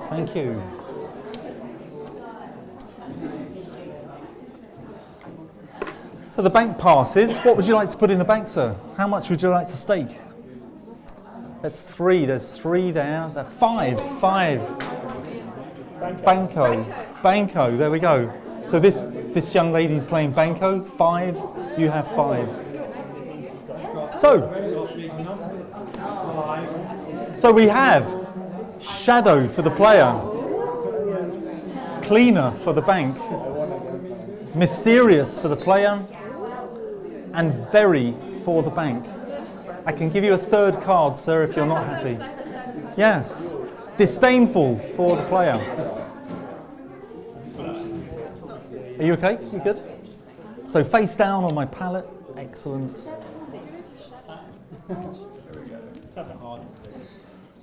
Thank you. So the bank passes. What would you like to put in the bank, sir? How much would you like to stake? That's 3. There's 3 there. That's 5. 5. Banco. There we go. So this young lady's playing Banco. 5. You have 5. So we have shadow for the player, cleaner for the bank, mysterious for the player, and very for the bank. I can give you a third card, sir, if you're not happy. Yes. Disdainful for the player. Are you okay? You good? So face down on my palette. Excellent.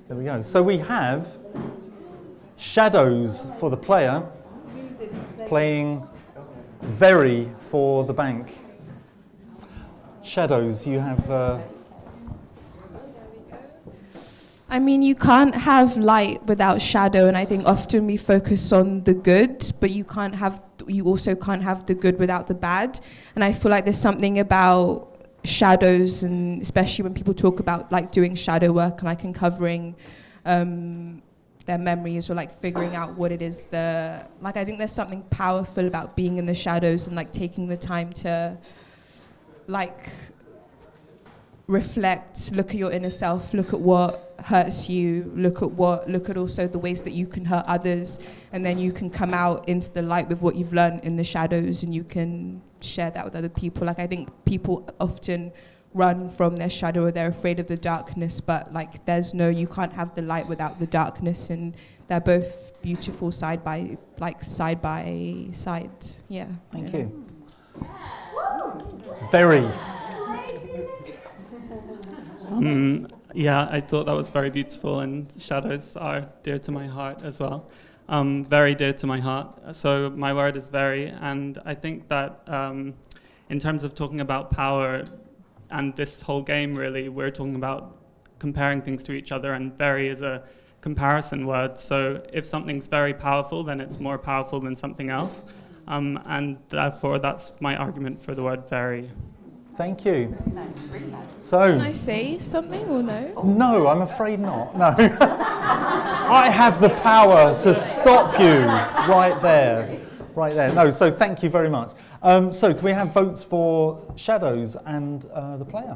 There we go. So we have shadows for the player, playing very for the bank. Shadows, you have... I mean, you can't have light without shadow, and I think often we focus on the good, but you also can't have the good without the bad. And I feel like there's something about shadows, and especially when people talk about like doing shadow work and like uncovering their memories or like figuring out what it is I think there's something powerful about being in the shadows and like taking the time to like reflect, look at your inner self, look at what hurts you, look at also the ways that you can hurt others, and then you can come out into the light with what you've learned in the shadows, and you can share that with other people. Like I think people often run from their shadow, or they're afraid of the darkness, but like you can't have the light without the darkness, and they're both beautiful side by side. Yeah. Thank you. Very. Yeah, I thought that was very beautiful, and shadows are dear to my heart as well. Very dear to my heart. So my word is very, and I think that in terms of talking about power and this whole game, really, we're talking about comparing things to each other, and very is a comparison word. So if something's very powerful, then it's more powerful than something else. And therefore, that's my argument for the word very. Thank you. So, can I say something or no? No, I'm afraid not. No. I have the power to stop you right there. Right there. No, so thank you very much. So can we have votes for shadows and the player?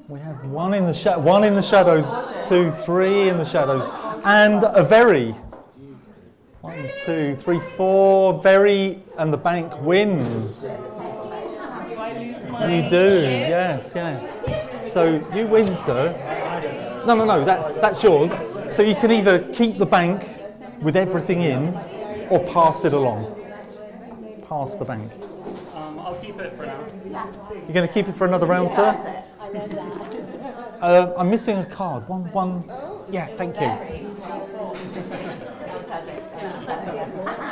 We have one in the shadows, 2, 3 in the shadows, and a very. 1, 2, 3, 4, very, and the bank wins. You do, yes. So you win, sir. No, that's yours. So you can either keep the bank with everything in, or pass it along. Pass the bank. I'll keep it for now. You're going to keep it for another round, sir? I'm missing a card. One. Yeah, thank you.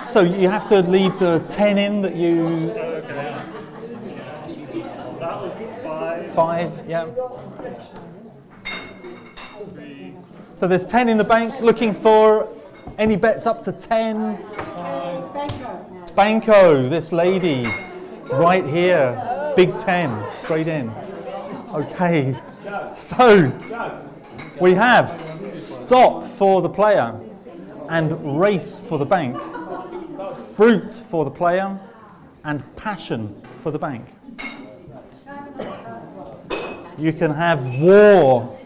So you have to leave the 10 in that you... That was 5. 5, yeah. So there's 10 in the bank. Looking for any bets up to 10. Banco, this lady right here. Big 10, straight in. Okay, so we have stop for the player and race for the bank, fruit for the player and passion for the bank. You can have war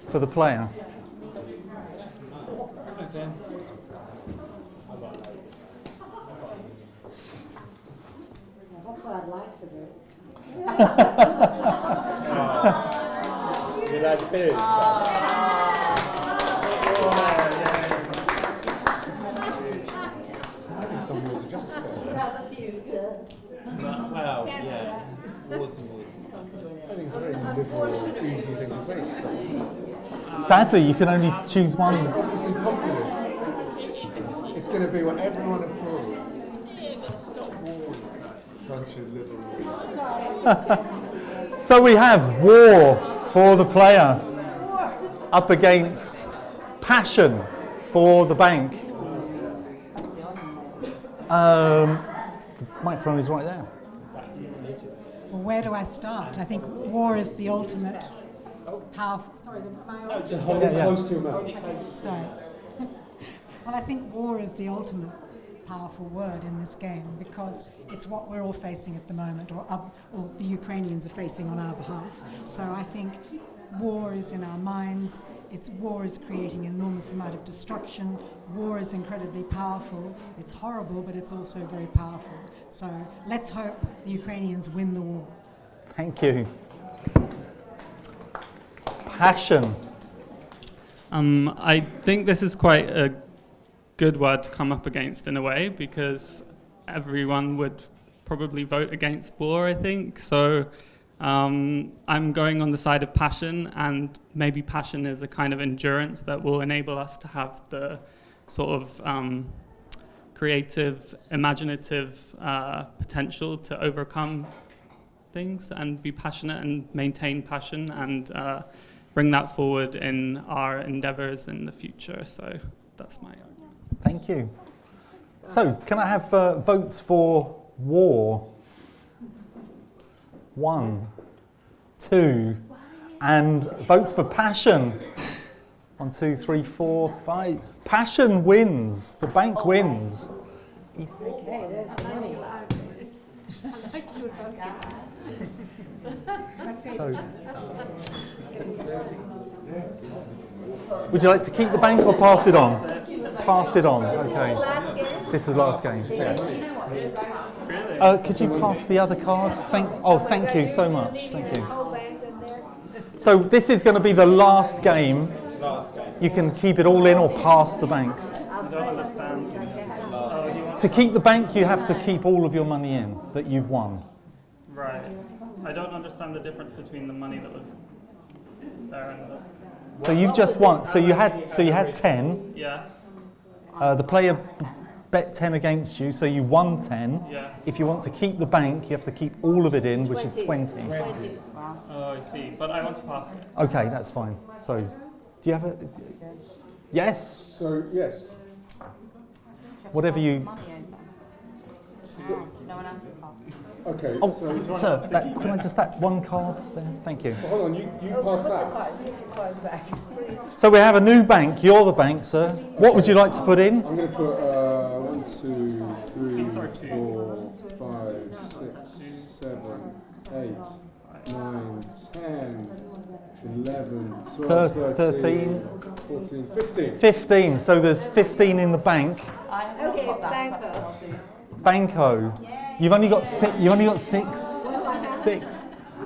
for the player. That's what I'd like to do. You like this? Well, yeah. I think it's a very liberal, easy thing to say. Sadly, you can only choose one. It's obviously populist. It's going to be what everyone applauds. Bunch of liberals. So we have war for the player up against passion for the bank. The microphone is right there. Well, where do I start? I think war is the ultimate powerful. Sorry, just hold it close to your mouth. Sorry. Well, I think war is the ultimate powerful word in this game because it's what we're all facing at the moment, or the Ukrainians are facing on our behalf. So I think war is in our minds. War is creating an enormous amount of destruction. War is incredibly powerful. It's horrible, but it's also very powerful. So let's hope the Ukrainians win the war. Thank you. Passion. I think this is quite a good word to come up against in a way because everyone would probably vote against war, I think. So I'm going on the side of passion, and maybe passion is a kind of endurance that will enable us to have the sort of creative, imaginative potential to overcome things and be passionate and maintain passion and bring that forward in our endeavors in the future. So that's my argument. Thank you. So, can I have votes for war? 1, 2, and votes for passion. 1, 2, 3, 4, 5. Passion wins. The bank wins. Okay, there's the money. So, would you like to keep the bank or pass it on? Pass it on. Okay. This is the last game. Could you pass the other card? Thank you so much. Thank you. So this is going to be the last game. You can keep it all in or pass the bank. To keep the bank, you have to keep all of your money in that you've won. Right. I don't understand the difference between the money that was there and the... So you've just won. So you had 10. Yeah. The player bet 10 against you, so you won 10. Yeah. If you want to keep the bank, you have to keep all of it in, which is 20. Oh, I see. But I want to pass it. Okay, that's fine. So, do you have a... Yes? So, yes. Whatever you... No one else is passing. Okay. Oh, so sir, can I just that one card there? Thank you. Hold on, you pass that. So we have a new bank. You're the bank, sir. What would you like to put in? I'm going to put 1, 2, 3, 4, 5, 6, 7, 8, 9, 10, 11, 12, 13, 14, 15. 15. So there's 15 in the bank. Okay, Banco. Banco. You've only got six. You only got six.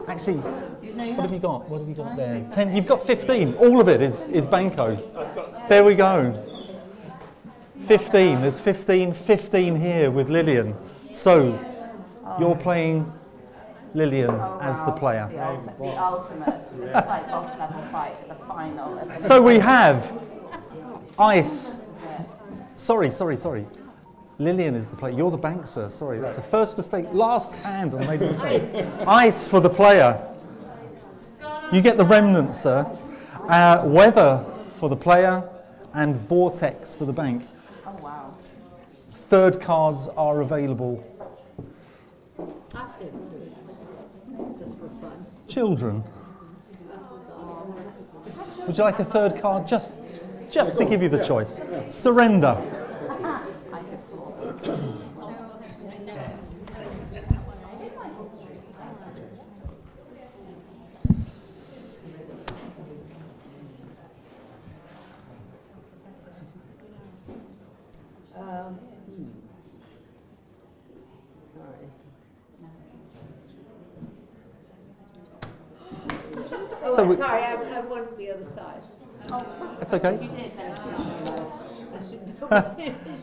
Actually, what have you got? What have you got there? 10. You've got 15. All of it is Banco. There we go. 15. There's 15. 15 here with Liliane. So you're playing Liliane as the player. The ultimate. This is like boss level fight, the final. So we have Ice. Sorry. Liliane is the player. You're the bank, sir. Sorry, that's the first mistake. Last hand, I made a mistake. Ice for the player. You get the remnant, sir. Weather for the player, and vortex for the bank. Oh wow. Third cards are available. Children. Would you like a third card? Just to give you the choice. Surrender. So sorry, I wanted the other side. That's okay.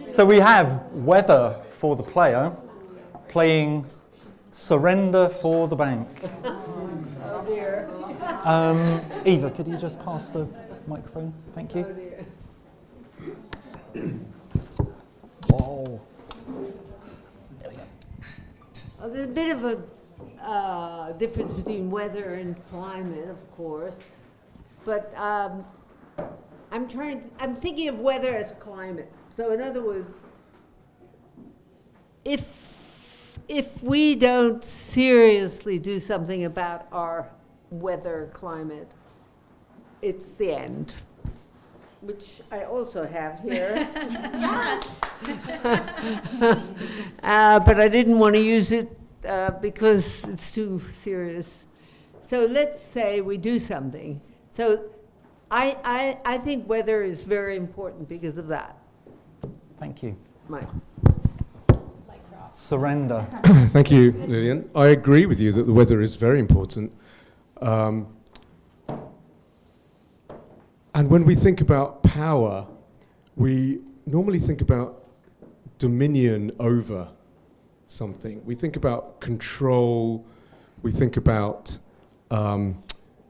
So we have weather for the player, playing surrender for the bank. Oh dear. Eva, could you just pass the microphone? Thank you. Oh. There we go. Well, there's a bit of a difference between weather and climate, of course, but I'm thinking of weather as climate. So in other words, if we don't seriously do something about our weather climate, it's the end, which I also have here. But I didn't want to use it because it's too serious. So let's say we do something. So I think weather is very important because of that. Thank you. Mike. Surrender. Thank you, Liliane. I agree with you that the weather is very important. And when we think about power, we normally think about dominion over something. We think about control. We think about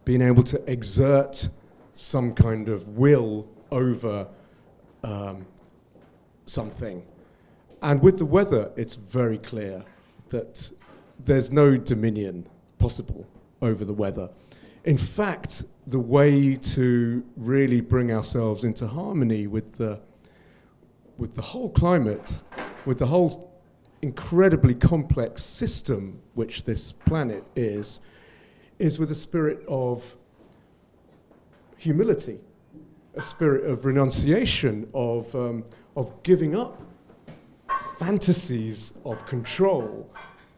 being able to exert some kind of will over something. And with the weather, it's very clear that there's no dominion possible over the weather. In fact, the way to really bring ourselves into harmony with the whole climate, with the whole incredibly complex system which this planet is with a spirit of humility, a spirit of renunciation, of giving up fantasies of control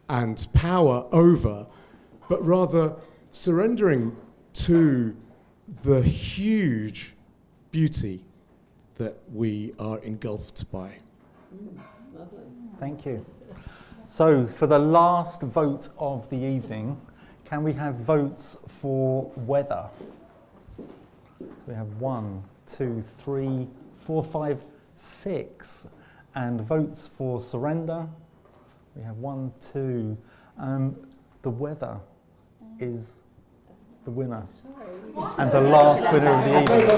and power over, but rather surrendering to the huge beauty that we are engulfed by. Thank you. So for the last vote of the evening, can we have votes for weather? So we have 1, 2, 3, 4, 5, 6. And votes for surrender, we have 1, 2. The weather is the winner. And the last winner of the evening.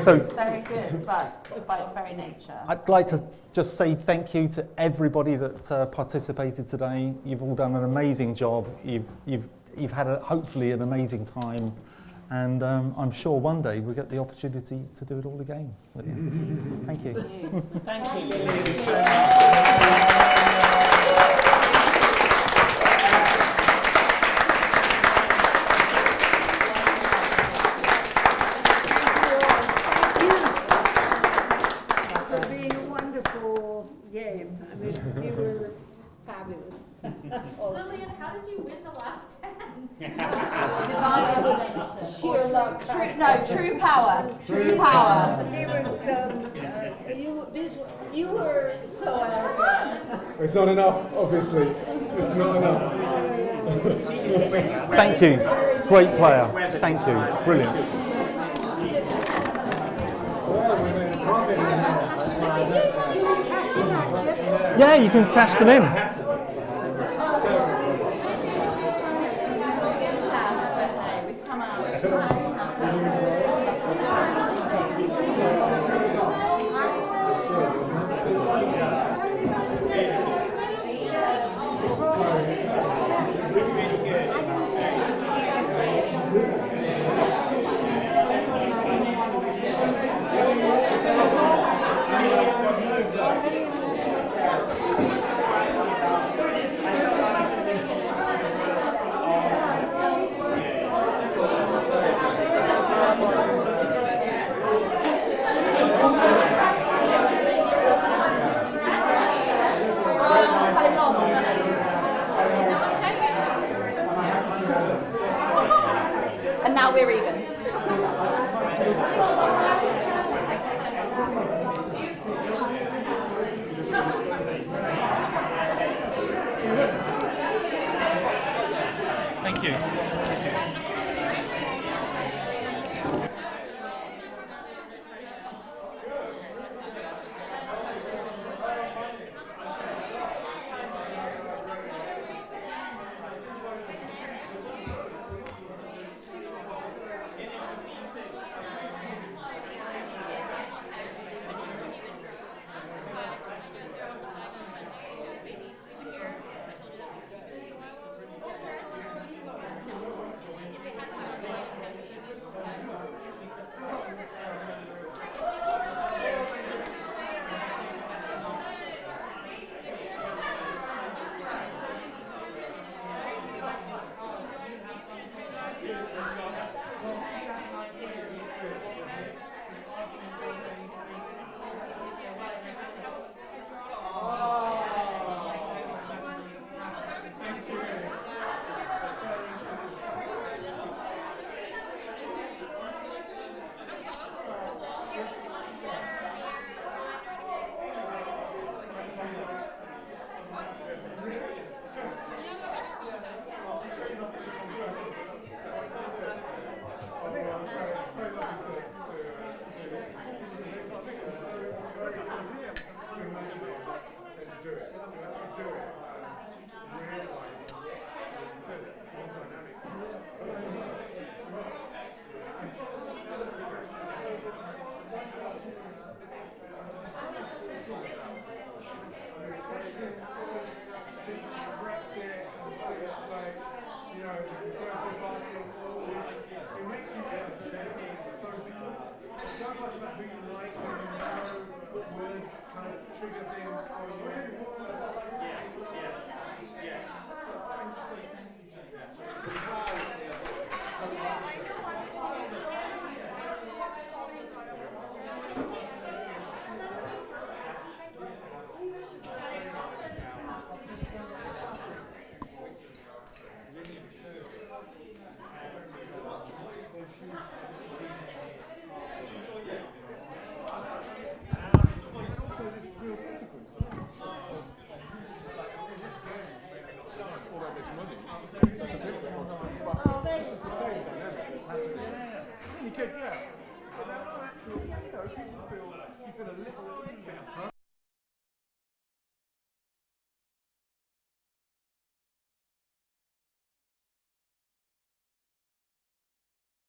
So, very good, but by its very nature. I'd like to just say thank you to everybody that participated today. You've all done an amazing job. You've had hopefully an amazing time. And I'm sure one day we'll get the opportunity to do it all again. Thank you. Thank For being a wonderful game. I mean, you were fabulous. Liliane, how did you win the last hand? Divine intervention. Sheer luck. True power. True power. You were so arrogant. It's not enough, obviously. It's not enough. Thank you. Great player. Thank you. Brilliant. Yeah, you can cash them in. we're even. Thank you. You could, yeah. But there are actually, you know, people feel a little